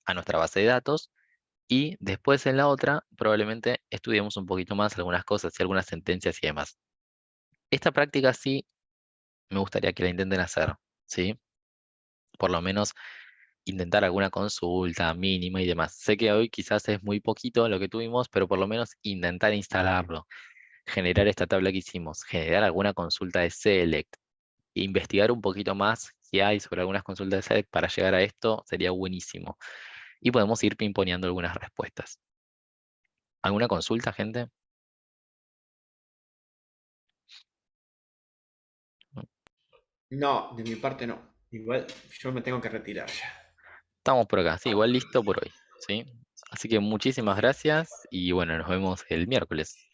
a nuestra base de datos y después en la otra probablemente estudiemos un poquito más algunas cosas y algunas sentencias y demás. Esta práctica sí me gustaría que la intenten hacer, ¿sí? Por lo menos intentar alguna consulta mínima y demás. Sé que hoy quizás es muy poquito lo que tuvimos, pero por lo menos intentar instalarlo, generar esta tabla que hicimos, generar alguna consulta de Select, investigar un poquito más qué hay sobre algunas consultas de Select para llegar a esto sería buenísimo. Y podemos ir pimponeando algunas respuestas. ¿Alguna consulta, gente? No, de mi parte no. Igual yo me tengo que retirar ya. Estamos por acá, sí, igual listo por hoy, ¿sí? Así que muchísimas gracias y bueno, nos vemos el miércoles.